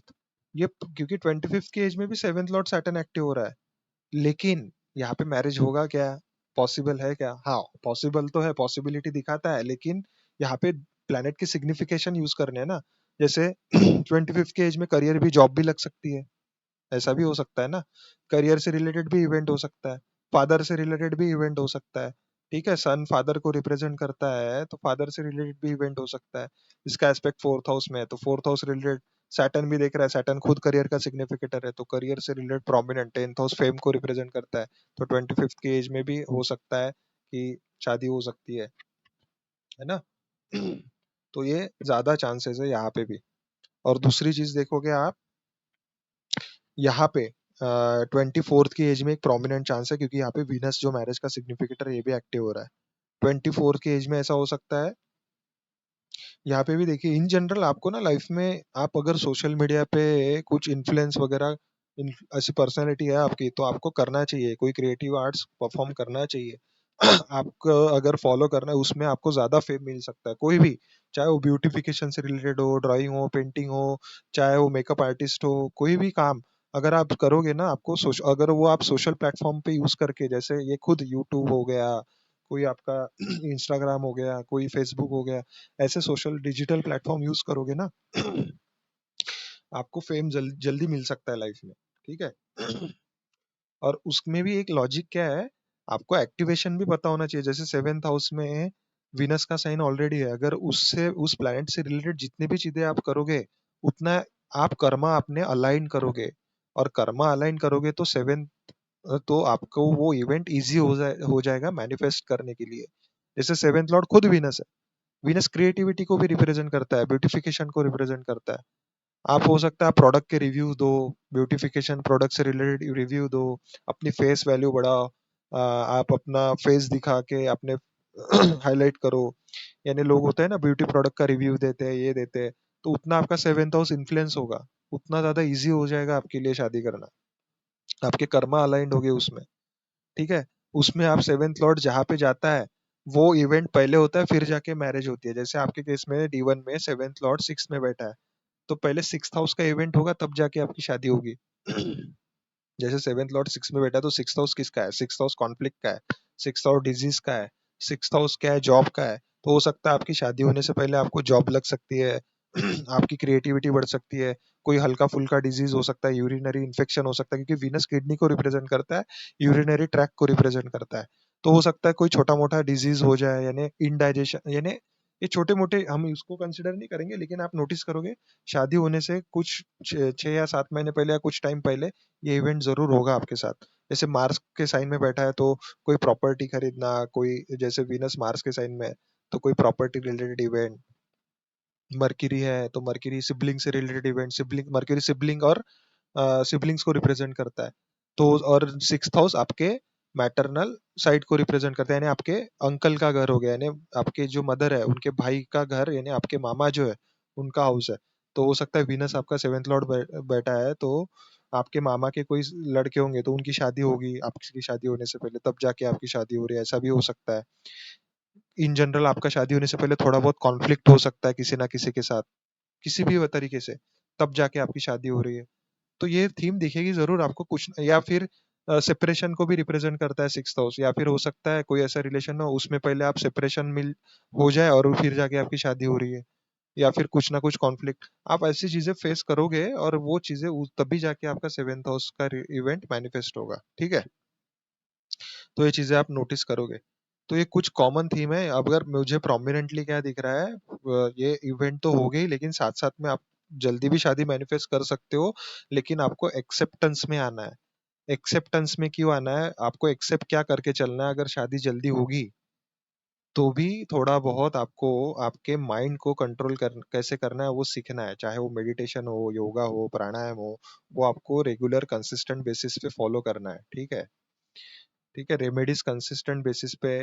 ये क्योंकि 25th की एज में भी सेवेंथ लॉर्ड सैटर्न एक्टिव हो रहा है। लेकिन यहाँ पे मैरिज होगा क्या, पॉसिबल है क्या? हाँ पॉसिबल तो है, पॉसिबिलिटी दिखाता है, लेकिन यहाँ पे प्लैनेट के सिग्निफिकेशन यूज करने हैं ना। जैसे 25th के एज में करियर भी, जॉब भी लग सकती है, ऐसा भी हो सकता है ना। करियर से रिलेटेड भी इवेंट हो सकता है, फादर से रिलेटेड भी इवेंट हो सकता है। ठीक है, सन फादर को रिप्रेजेंट करता है, तो फादर से रिलेटेड भी इवेंट हो सकता है। इसका एस्पेक्ट फोर्थ हाउस में है, तो फोर्थ हाउस रिलेटेड सैटर्न भी देख रहा है। सैटर्न खुद करियर का सिग्निफिकेटर है, तो करियर से related prominent. 10th house fame को रिप्रेजेंट करता है, तो 25th की एज में भी हो सकता है कि शादी हो सकती है ना। तो ये ज्यादा चांसेस है यहाँ पे भी। और दूसरी चीज देखोगे आप यहाँ पे, 24th की एज में एक प्रोमिनेंट चांस है, क्योंकि यहाँ पे वीनस जो मैरिज का सिग्निफिकेटर है ये भी एक्टिव हो रहा है। 24 की एज में ऐसा हो सकता है। यहाँ पे भी देखिए, इन जनरल आपको ना लाइफ में, आप अगर सोशल मीडिया पे कुछ इन्फ्लुएंस वगैरह, ऐसी पर्सनैलिटी है आपकी, तो आपको करना चाहिए, कोई क्रिएटिव आर्ट्स परफॉर्म करना चाहिए। आपको अगर फॉलो करना है, उसमें आपको ज्यादा फेम मिल सकता है। कोई भी, चाहे वो ब्यूटिफिकेशन से रिलेटेड हो, ड्राइंग हो, पेंटिंग हो, चाहे वो मेकअप आर्टिस्ट हो, कोई भी काम अगर आप करोगे ना, आपको अगर वो आप सोशल प्लेटफॉर्म पे यूज करके, जैसे ये खुद यूट्यूब हो गया, कोई आपका इंस्टाग्राम हो गया, कोई फेसबुक हो गया, ऐसे सोशल डिजिटल प्लेटफॉर्म यूज करोगे ना, आपको फेम जल्दी मिल सकता है लाइफ में। ठीक है। और उसमें भी एक लॉजिक क्या है, आपको एक्टिवेशन भी पता होना चाहिए। जैसे सेवेंथ हाउस में विनस का साइन ऑलरेडी है, अगर उससे, उस प्लैनेट से रिलेटेड जितनी भी चीजें आप करोगे, उतना आप कर्मा अपने अलाइन करोगे। और कर्मा अलाइन करोगे तो सेवेंथ, तो आपको वो इवेंट इजी हो जाएगा मैनिफेस्ट करने के लिए। जैसे सेवेंथ लॉर्ड खुद विनस है। विनस क्रिएटिविटी को भी रिप्रेजेंट करता है, ब्यूटिफिकेशन को रिप्रेजेंट करता है। आप हो सकता है आप प्रोडक्ट के रिव्यू दो, ब्यूटिफिकेशन प्रोडक्ट से रिलेटेड रिव्यू दो, अपनी फेस वैल्यू बढ़ाओ, आप अपना फेस दिखा के अपने हाईलाइट करो। यानी लोग होते हैं ना ब्यूटी प्रोडक्ट का रिव्यू देते हैं, ये देते हैं, तो उतना आपका सेवेंथ हाउस इन्फ्लुएंस होगा, उतना ज्यादा इजी हो जाएगा आपके लिए शादी करना। आपके कर्मा अलाइंड होंगे उसमें। ठीक है, उसमें आप सेवेंथ लॉर्ड जहाँ पे जाता है, वो इवेंट पहले होता है, फिर जाके मैरिज होती है। जैसे आपके केस में D1 में सेवेंथ लॉर्ड सिक्स में बैठा है, तो पहले सिक्स हाउस का इवेंट होगा, तब जाके आपकी शादी होगी। जैसे सेवेंथ लॉर्ड सिक्स में बैठा है, तो सिक्स हाउस किसका है? सिक्स हाउस कॉन्फ्लिक्ट का है, सिक्स हाउस डिजीज का है, सिक्स हाउस क्या है? जॉब का है। तो हो सकता है आपकी शादी होने से पहले आपको जॉब लग सकती है, आपकी क्रिएटिविटी बढ़ सकती है, कोई हल्का फुल्का डिजीज हो सकता है, यूरिनरी इन्फेक्शन हो सकता है, क्योंकि वीनस किडनी को रिप्रेजेंट करता है, यूरिनरी ट्रैक को रिप्रेजेंट करता है। तो हो सकता है कोई छोटा मोटा डिजीज हो जाए, यानी इनडाइजेशन, यानी ये छोटे मोटे हम इसको कंसिडर नहीं करेंगे, लेकिन आप नोटिस करोगे शादी होने से कुछ 6 या 7 महीने पहले या कुछ टाइम पहले ये इवेंट जरूर होगा आपके साथ। जैसे मार्स के साइन में बैठा है, तो कोई प्रॉपर्टी खरीदना, कोई जैसे वीनस मार्स के साइन में है, तो कोई प्रॉपर्टी रिलेटेड इवेंट। मर्क्यूरी है तो मर्क्यूरी सिबलिंग से related event, sibling, mercury sibling और सिबलिंग्स को रिप्रेजेंट करता है। तो और सिक्स्थ हाउस आपके मैटरनल साइड को रिप्रेजेंट करता है, यानी आपके अंकल का घर हो गया, यानी आपके जो मदर है उनके भाई का घर, यानी आपके मामा जो है उनका हाउस है। तो हो सकता है वीनस आपका सेवेंथ लॉर्ड बैठा है, तो आपके मामा के कोई लड़के होंगे, तो उनकी शादी होगी आपकी शादी होने से पहले, तब जाके आपकी शादी हो रही है, ऐसा भी हो सकता है। इन जनरल आपका शादी होने से पहले थोड़ा बहुत कॉन्फ्लिक्ट हो सकता है किसी ना किसी के साथ, किसी भी तरीके से, तब जाके आपकी शादी हो रही है। तो ये थीम दिखेगी जरूर आपको कुछ, या फिर सेपरेशन को भी रिप्रेजेंट करता है सिक्स हाउस, या फिर हो सकता है कोई ऐसा रिलेशन हो उसमें पहले आप सेपरेशन मिल हो जाए और फिर जाके आपकी शादी हो रही है, या फिर कुछ ना कुछ कॉन्फ्लिक्ट, आप ऐसी चीजें फेस करोगे और वो चीजें तभी जाके आपका सेवेंथ हाउस का इवेंट मैनिफेस्ट होगा, ठीक है। तो ये चीजें आप नोटिस करोगे। तो ये कुछ कॉमन थीम है। अब अगर मुझे प्रोमिनेंटली क्या दिख रहा है, ये इवेंट तो हो गई, लेकिन साथ साथ में आप जल्दी भी शादी मैनिफेस्ट कर सकते हो, लेकिन आपको एक्सेप्टेंस में आना है। एक्सेप्टेंस में क्यों आना है, आपको एक्सेप्ट क्या करके चलना है। अगर शादी जल्दी होगी तो भी थोड़ा बहुत आपको आपके माइंड को कंट्रोल कर कैसे करना है वो सीखना है, चाहे वो मेडिटेशन हो, योगा हो, प्राणायाम हो, वो आपको रेगुलर कंसिस्टेंट बेसिस पे फॉलो करना है, ठीक है। ठीक है, रेमेडीज कंसिस्टेंट बेसिस पे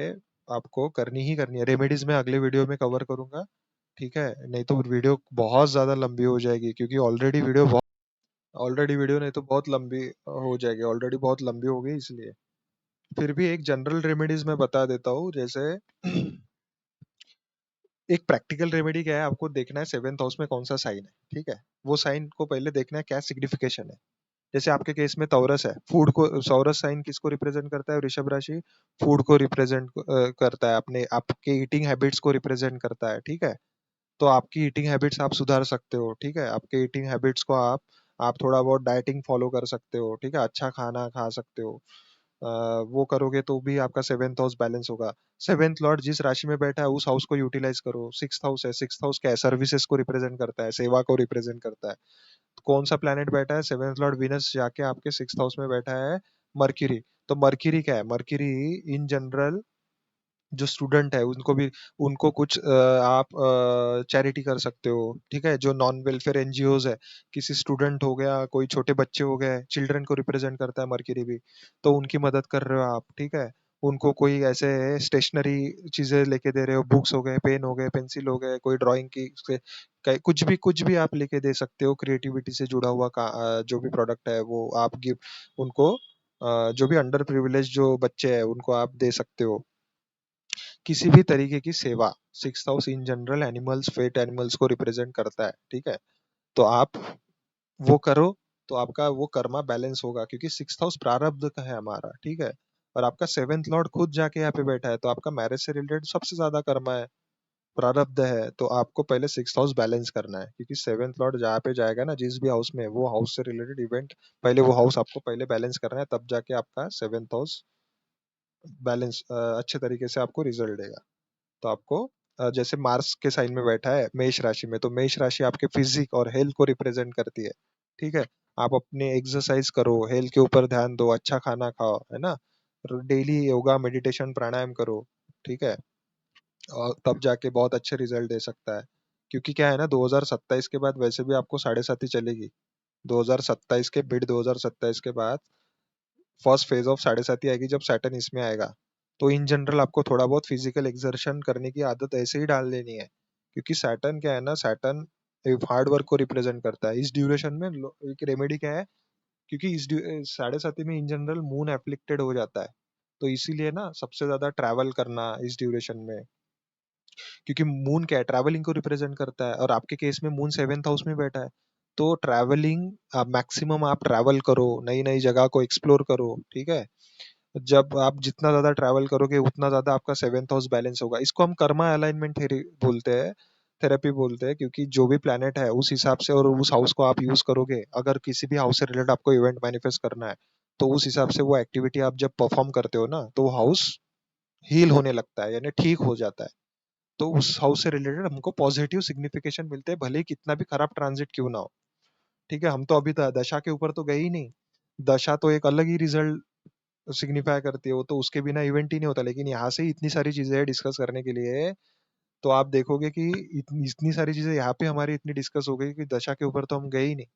आपको करनी ही करनी है। रेमेडीज मैं अगले वीडियो में कवर करूंगा, ठीक है, नहीं तो वीडियो बहुत ज्यादा लंबी हो जाएगी, क्योंकि ऑलरेडी वीडियो नहीं तो बहुत लंबी हो जाएगी, ऑलरेडी बहुत लंबी हो गई इसलिए। फिर भी एक जनरल रेमेडीज मैं बता देता हूँ, जैसे एक प्रैक्टिकल रेमेडी क्या है, आपको देखना है सेवेंथ हाउस में कौन सा साइन है, ठीक है। वो साइन को पहले देखना है क्या सिग्निफिकेशन है। जैसे आपके केस में तौरस है, फूड को, सौरस साइन किसको रिप्रेजेंट करता है, ऋषभ राशि फूड को रिप्रेजेंट करता है, अपने आपके ईटिंग हैबिट्स को रिप्रेजेंट करता है, ठीक है। तो आपकी ईटिंग हैबिट्स आप सुधार सकते हो, ठीक है, आपके ईटिंग हैबिट्स को आप थोड़ा बहुत डाइटिंग फॉलो कर सकते हो, ठीक है, अच्छा खाना खा सकते हो। वो करोगे तो भी आपका सेवेंथ हाउस बैलेंस होगा। सेवेंथ लॉर्ड जिस राशि में बैठा है उस हाउस को यूटिलाइज करो। सिक्स हाउस है, सिक्स हाउस क्या है, सर्विसेज को रिप्रेजेंट करता है, सेवा को रिप्रेजेंट करता है। कौन सा प्लेनेट बैठा है, सेवेंथ लॉर्ड विनस जाके आपके सिक्स हाउस में बैठा है, मर्क्यूरी। तो मर्क्यूरी क्या है, मर्क्यूरी इन जनरल जो स्टूडेंट है उनको भी, उनको कुछ आप चैरिटी कर सकते हो, ठीक है, जो नॉन वेलफेयर एनजीओज है, किसी स्टूडेंट हो गया, कोई छोटे बच्चे हो गए, चिल्ड्रन को रिप्रेजेंट करता है मर्क्यूरी भी, तो उनकी मदद कर रहे हो आप, ठीक है। उनको कोई ऐसे स्टेशनरी चीजें लेके दे रहे हो, बुक्स हो गए, पेन हो गए, पेंसिल हो गए, कोई ड्राइंग की कुछ भी आप लेके दे सकते हो, क्रिएटिविटी से जुड़ा हुआ जो भी प्रोडक्ट है वो आप गिव उनको, जो भी अंडर प्रिविलेज जो बच्चे हैं उनको आप दे सकते हो। किसी भी तरीके की सेवा, six house in general animals, pet animals को रिप्रेजेंट करता है, ठीक है। तो आप वो करो तो आपका वो कर्मा बैलेंस होगा, क्योंकि सिक्स हाउस प्रारब्ध का है हमारा, ठीक है। और आपका सेवेंथ लॉर्ड खुद जाके यहाँ पे बैठा है, तो आपका मैरिज से रिलेटेड सबसे ज्यादा कर्मा है, प्रारब्ध है। तो आपको पहले सिक्स हाउस बैलेंस करना है, क्योंकि सेवेंथ लॉर्ड जहाँ पे जाएगा ना, जिस भी हाउस में, वो हाउस से रिलेटेड इवेंट, पहले वो हाउस आपको पहले बैलेंस करना है, तब जाके आपका सेवेंथ हाउस बैलेंस अच्छे तरीके से आपको रिजल्ट देगा। तो आपको जैसे मार्स के साइन में बैठा है मेष राशि में, तो मेष राशि आपके फिजिक और हेल्थ को रिप्रेजेंट करती है, ठीक है। आप अपने एक्सरसाइज करो, हेल्थ के ऊपर ध्यान दो, अच्छा खाना खाओ, है ना, डेली योगा मेडिटेशन प्राणायाम करो, ठीक है। और तब जाके बहुत अच्छे रिजल्ट दे सकता है। क्योंकि क्या है ना, 2027 के बाद वैसे भी आपको साढ़े साथी चलेगी। 2027 के मिड 2027 के बाद फर्स्ट फेज ऑफ साढ़े साथी आएगी, जब सैटर्न इसमें आएगा। तो इन जनरल आपको थोड़ा बहुत फिजिकल एक्सर्शन करने की आदत ऐसे ही डाल लेनी है, क्योंकि सैटर्न क्या है ना, सैटर्न हार्ड वर्क को रिप्रेजेंट करता है। इस ड्यूरेशन में एक रेमेडी क्या है, क्योंकि साढ़े साथी में इन जनरल मून एफ्लिक्टेड हो जाता है, तो इसीलिए ना सबसे ज्यादा ट्रैवल करना इस ड्यूरेशन में, क्योंकि मून क्या है, ट्रैवलिंग को रिप्रेजेंट करता है, और आपके केस में मून सेवेंथ हाउस में बैठा है। तो ट्रैवलिंग मैक्सिमम आप ट्रैवल करो, नई नई जगह को एक्सप्लोर करो, ठीक है। जब आप जितना ज्यादा ट्रैवल करोगे उतना ज्यादा आपका सेवेंथ हाउस बैलेंस होगा। इसको हम कर्मा अलाइनमेंट थेरी बोलते हैं, थेरेपी बोलते हैं, क्योंकि जो भी प्लेनेट है उस हिसाब से और उस हाउस को आप यूज करोगे। अगर किसी भी हाउस से रिलेटेड आपको इवेंट मैनिफेस्ट करना है, तो उस हिसाब से वो एक्टिविटी आप जब परफॉर्म करते हो ना, तो वो हाउस हील होने लगता है, यानी ठीक हो जाता है। तो उस हाउस से रिलेटेड हमको पॉजिटिव सिग्निफिकेशन मिलते हैं, भले ही कितना भी खराब ट्रांजिट क्यों ना हो, ठीक है। हम तो अभी दशा के ऊपर तो गए ही नहीं, दशा तो एक अलग ही रिजल्ट सिग्निफाई करती है, वो तो उसके बिना इवेंट ही नहीं होता। लेकिन यहाँ से ही इतनी सारी चीजें हैं डिस्कस करने के लिए, तो आप देखोगे कि इतनी सारी चीजें यहाँ पे हमारी इतनी डिस्कस हो गई कि दशा के ऊपर तो हम गए ही नहीं।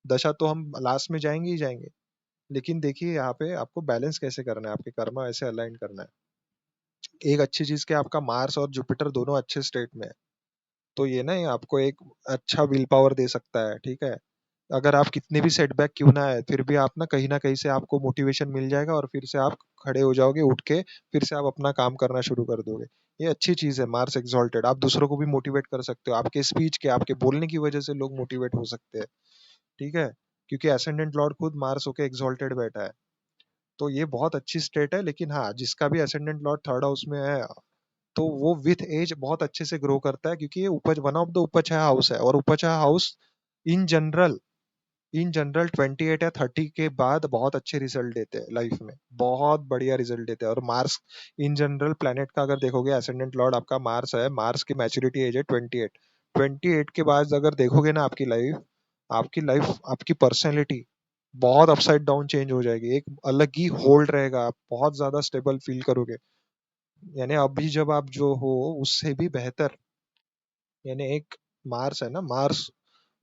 दशा तो हम लास्ट में जाएंगे ही जाएंगे। लेकिन देखिए यहाँ पे आपको बैलेंस कैसे करना है, आपके कर्मा ऐसे अलाइन करना है। एक अच्छी चीज क्या, आपका मार्स और जुपिटर दोनों अच्छे स्टेट में है, तो ये ना, ये आपको एक अच्छा विल पावर दे सकता है, ठीक है। अगर आप कितने भी सेटबैक क्यों ना है, फिर भी आप ना कहीं से आपको मोटिवेशन मिल जाएगा, और फिर से आप खड़े हो जाओगे उठ के, फिर से आप अपना काम करना शुरू कर दोगे। ये अच्छी चीज है मार्स एक्सॉल्टेड, आप दूसरों को भी मोटिवेट कर सकते हो, आपके स्पीच के, आपके बोलने की वजह से लोग मोटिवेट हो सकते हैं, ठीक है। क्योंकि एसेंडेंट लॉर्ड खुद मार्स होके एक्सॉल्टेड बैठा है। तो ये बहुत अच्छी स्टेट है, लेकिन हाँ, जिसका भी असेंडेंट लॉर्ड थर्ड हाउस में है, तो वो विथ एज बहुत अच्छे से ग्रो करता है, क्योंकि ये उपज वन ऑफ द उपज हाउस है, और उपज house in general in general 28 या 30 के बाद बहुत अच्छे रिजल्ट देते हैं लाइफ में, बहुत बढ़िया रिजल्ट देते हैं। और मार्स इन जनरल प्लेनेट का अगर देखोगे, असेंडेंट लॉर्ड आपका मार्स है, मार्स की मैच्योरिटी एज है 28। 28 के बाद अगर देखोगे ना आपकी लाइफ आपकी पर्सनैलिटी बहुत अपसाइड डाउन चेंज हो जाएगी, एक अलग ही होल्ड रहेगा, आप बहुत ज्यादा स्टेबल फील करोगे। यानी अभी जब आप जो हो उससे भी बेहतर, यानी एक मार्स है ना, मार्स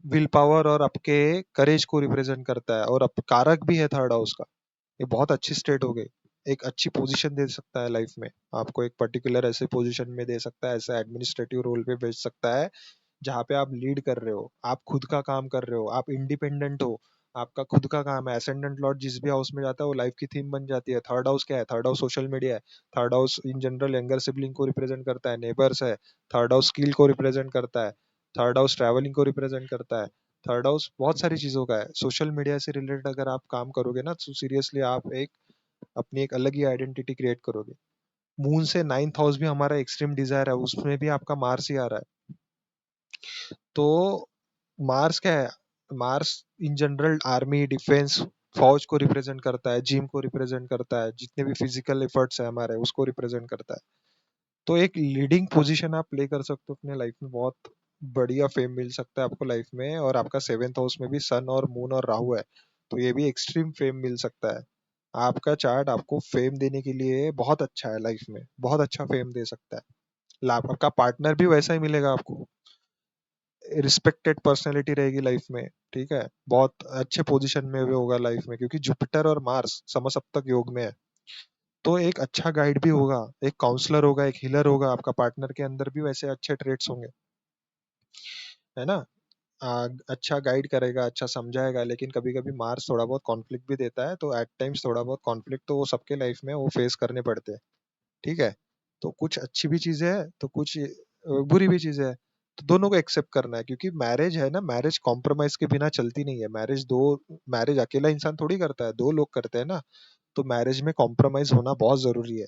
विल पावर और आपके करेज को रिप्रेजेंट करता है, और अब कारक भी है थर्ड हाउस का। ये बहुत अच्छी स्टेट हो गई, एक अच्छी पोजीशन दे सकता है लाइफ में आपको, एक पर्टिकुलर ऐसे पोजीशन में दे सकता है, ऐसे एडमिनिस्ट्रेटिव रोल पे भेज सकता है जहाँ पे आप लीड कर रहे हो, आप खुद का काम कर रहे हो, आप इंडिपेंडेंट हो, आपका खुद का काम है। एसेंडेंट लॉर्ड जिस भी हाउस में जाता है वो लाइफ की थीम बन जाती है। थर्ड हाउस क्या है? थर्ड हाउस सोशल मीडिया है। Third house in general younger sibling को रिप्रेजेंट करता है, नेबर्स है। थर्ड हाउस स्किल को रिप्रेजेंट करता है। थर्ड हाउस ट्रैवलिंग को रिप्रेजेंट करता है। थर्ड हाउस बहुत सारी चीजों का है। सोशल मीडिया से रिलेटेड अगर आप काम करोगे ना, तो सीरियसली आप एक अपनी एक अलग ही आइडेंटिटी क्रिएट करोगे। मून से नाइन्थ हाउस भी हमारा एक्सट्रीम डिजायर है, उसमें भी आपका मार्स ही आ रहा है। तो मार्स क्या है? Mars in general army, defence, फौज को रिप्रेजेंट करता है, जिम को रिप्रेजेंट करता है, जितने भी फिजिकल एफर्ट्स है हमारे उसको रिप्रेजेंट करता है। तो एक लीडिंग पोजीशन आप प्ले कर सकते हो अपने लाइफ में, बहुत बढ़िया फेम मिल सकता है आपको लाइफ में। और आपका सेवेंथ हाउस में भी सन और मून और राहु है, तो ये भी एक्सट्रीम फेम मिल सकता है। आपका चार्ट आपको फेम देने के लिए बहुत अच्छा है, लाइफ में बहुत अच्छा फेम दे सकता है। लाभ आपका पार्टनर भी वैसा ही मिलेगा आपको, रिस्पेक्टेड पर्सनैलिटी रहेगी लाइफ में, ठीक है, बहुत अच्छे पोजीशन में भी होगा लाइफ में, क्योंकि जुपिटर और मार्स समसप्तक योग में है। तो एक अच्छा गाइड भी होगा, एक काउंसलर होगा, एक हीलर होगा, आपका पार्टनर के अंदर भी वैसे अच्छे ट्रेट्स होंगे, है ना। अच्छा गाइड करेगा, अच्छा समझाएगा, लेकिन कभी कभी मार्स थोड़ा बहुत कॉन्फ्लिक्ट भी देता है, तो एट टाइम्स थोड़ा बहुत कॉन्फ्लिक्ट तो वो सबके लाइफ में वो फेस करने पड़ते हैं, ठीक है। तो कुछ अच्छी भी चीजें है, तो कुछ बुरी भी चीजें है, तो दोनों को एक्सेप्ट करना है, क्योंकि मैरिज है ना, मैरिज कॉम्प्रोमाइज के बिना चलती नहीं है। मैरिज अकेला इंसान थोड़ी करता है, दो लोग करते हैं ना। तो मैरिज में कॉम्प्रोमाइज होना बहुत जरूरी है।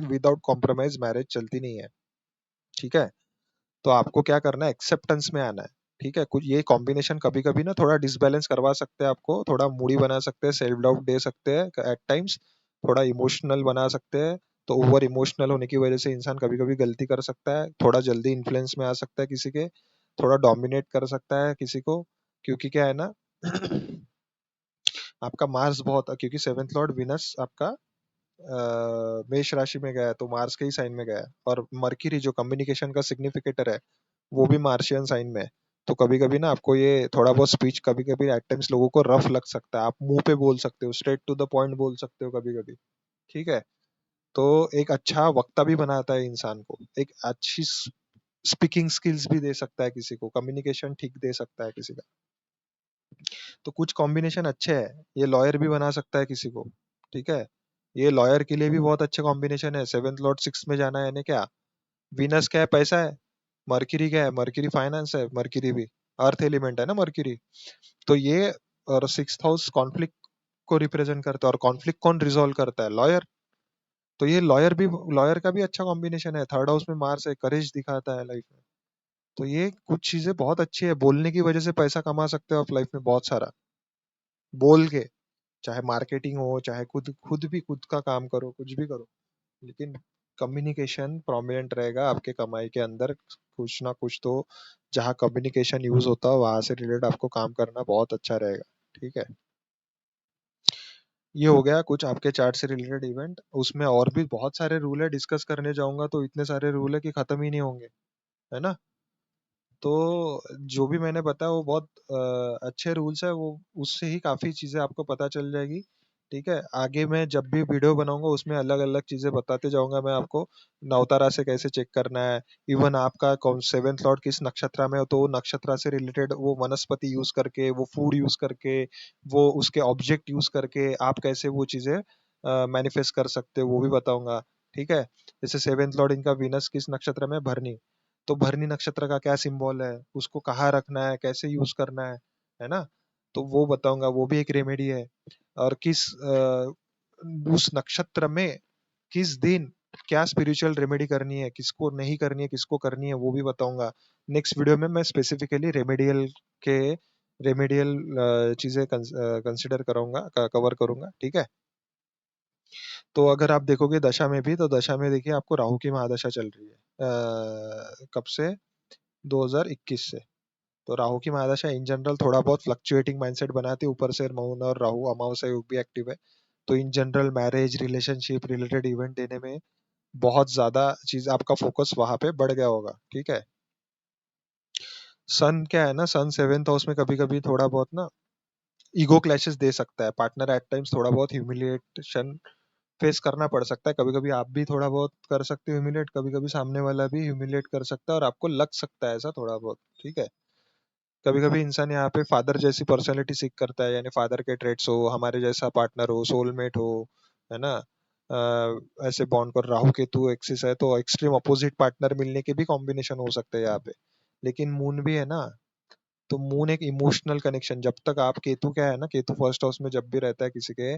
विदाउट कॉम्प्रोमाइज मैरिज चलती नहीं है, ठीक है। तो आपको क्या करना है? एक्सेप्टेंस में आना है, ठीक है। कुछ ये कॉम्बिनेशन कभी कभी ना थोड़ा डिसबैलेंस करवा सकते हैं, आपको थोड़ा मूडी बना सकते हैं, सेल्फ डाउट दे सकते हैं एट टाइम्स, थोड़ा इमोशनल बना सकते हैं। तो ओवर इमोशनल होने की वजह से इंसान कभी कभी गलती कर सकता है, थोड़ा जल्दी इन्फ्लुएंस में आ सकता है किसी के, थोड़ा डोमिनेट कर सकता है किसी को। क्योंकि क्या है ना, आपका मार्स बहुत, क्योंकि सेवेंथ लॉर्ड विनस आपका मेष राशि में गया है, तो मार्स के ही साइन में गया है। और मर्क्यूरी जो कम्युनिकेशन का सिग्निफिकेटर है, वो भी मार्शियन साइन में है। तो कभी कभी ना आपको ये थोड़ा बहुत स्पीच कभी कभी एट टाइम्स लोगों को रफ लग सकता है, आप मुंह पे बोल सकते हो, स्ट्रेट टू द पॉइंट बोल सकते हो कभी कभी, ठीक है। तो एक अच्छा वक्ता भी बनाता है इंसान को, एक अच्छी स्पीकिंग स्किल्स भी दे सकता है किसी को, कम्युनिकेशन ठीक दे सकता है किसी का। तो कुछ कॉम्बिनेशन अच्छे हैं, ये लॉयर भी बना सकता है किसी को, ठीक है। ये लॉयर के लिए भी बहुत अच्छे कॉम्बिनेशन है। सेवेंथ लॉर्ड सिक्स में जाना है, यानी क्या, विनस क्या है? पैसा है। मर्क्यूरी क्या है? मर्क्यूरी फाइनेंस है, मर्क्यूरी भी अर्थ एलिमेंट है ना, मर्क्यूरी। तो ये, और सिक्स हाउस कॉन्फ्लिक्ट को रिप्रेजेंट करता है, और कॉन्फ्लिक्ट कौन रिजोल्व करता है? लॉयर। तो ये लॉयर का भी अच्छा कॉम्बिनेशन है। थर्ड हाउस में मार्स है, करेज दिखाता है लाइफ में। तो ये कुछ चीजें बहुत अच्छी है, बोलने की वजह से पैसा कमा सकते हो आप लाइफ में बहुत सारा, बोल के, चाहे मार्केटिंग हो, चाहे खुद खुद भी खुद का काम करो, कुछ भी करो, लेकिन कम्युनिकेशन प्रोमिनेंट रहेगा आपके कमाई के अंदर, कुछ ना कुछ तो। जहाँ कम्युनिकेशन यूज होता है वहां से रिलेटेड आपको काम करना बहुत अच्छा रहेगा, ठीक है। ये हो गया कुछ आपके चार्ट से रिलेटेड इवेंट। उसमें और भी बहुत सारे रूल है, डिस्कस करने जाऊंगा तो इतने सारे रूल है कि खत्म ही नहीं होंगे, है ना। तो जो भी मैंने बताया वो बहुत अच्छे रूल्स है, वो उससे ही काफी चीजें आपको पता चल जाएगी, ठीक है। आगे मैं जब भी वीडियो बनाऊंगा उसमें अलग अलग चीजें बताते जाऊंगा मैं आपको, नवतारा से कैसे चेक करना है, इवन आपका कौन सेवेंथ लॉर्ड किस नक्षत्र में हो, तो वो नक्षत्र से रिलेटेड वो वनस्पति यूज करके, वो फूड यूज करके, वो उसके ऑब्जेक्ट यूज करके आप कैसे वो चीजें मैनिफेस्ट कर सकते हो, वो भी बताऊंगा, ठीक है। जैसे सेवेंथ लॉर्ड इनका वीनस किस नक्षत्र में? भरनी। तो भरनी नक्षत्र का क्या सिंबल है, उसको कहाँ रखना है, कैसे यूज करना है ना। तो वो बताऊंगा, वो भी एक रेमेडी है। और किस उस नक्षत्र में किस दिन क्या स्पिरिचुअल रेमेडी करनी है, किसको नहीं करनी है, किसको करनी है, वो भी बताऊंगा। नेक्स्ट वीडियो में मैं स्पेसिफिकली के रेमेडियल चीजें कंसिडर करूंगा, कवर करूंगा, ठीक है। तो अगर आप देखोगे दशा में भी, तो दशा में देखिए आपको राहु की महादशा चल रही है कब से, 2021 से। तो राहु की महादशा इन जनरल थोड़ा बहुत फ्लक्चुएटिंग माइंडसेट बनाती है, ऊपर से मौन और राहु अमावस्या योग भी एक्टिव है। तो in general marriage relationship related event देने में बहुत ज्यादा चीज, आपका फोकस वहां पे बढ़ गया होगा, ठीक है। सन क्या है ना, सन सेवेंथ हाउस में कभी कभी थोड़ा बहुत ना ईगो क्लैशेस दे सकता है, पार्टनर एट टाइम्स थोड़ा बहुत ह्यूमिलिएशन फेस करना पड़ सकता है, कभी कभी आप भी थोड़ा बहुत कर सकते हो ह्यूमिलेट, कभी कभी सामने वाला भी ह्यूमिलेट कर सकता है, और आपको लग सकता है ऐसा थोड़ा बहुत, ठीक है। कभी कभी इंसान यहाँ पे फादर जैसी पर्सनैलिटी सीख करता है, यानी फादर के ट्रेट्स हो, हमारे जैसा पार्टनर हो, सोलमेट हो, है ना। ऐसे बॉन्ड पर राहु केतु एक्सिस है, तो एक्सट्रीम अपोजिट पार्टनर मिलने के भी कॉम्बिनेशन हो सकते हैं यहाँ पे। लेकिन मून भी है ना, तो मून एक इमोशनल कनेक्शन, जब तक आप केतु क्या है ना, केतु फर्स्ट हाउस में जब भी रहता है किसी के,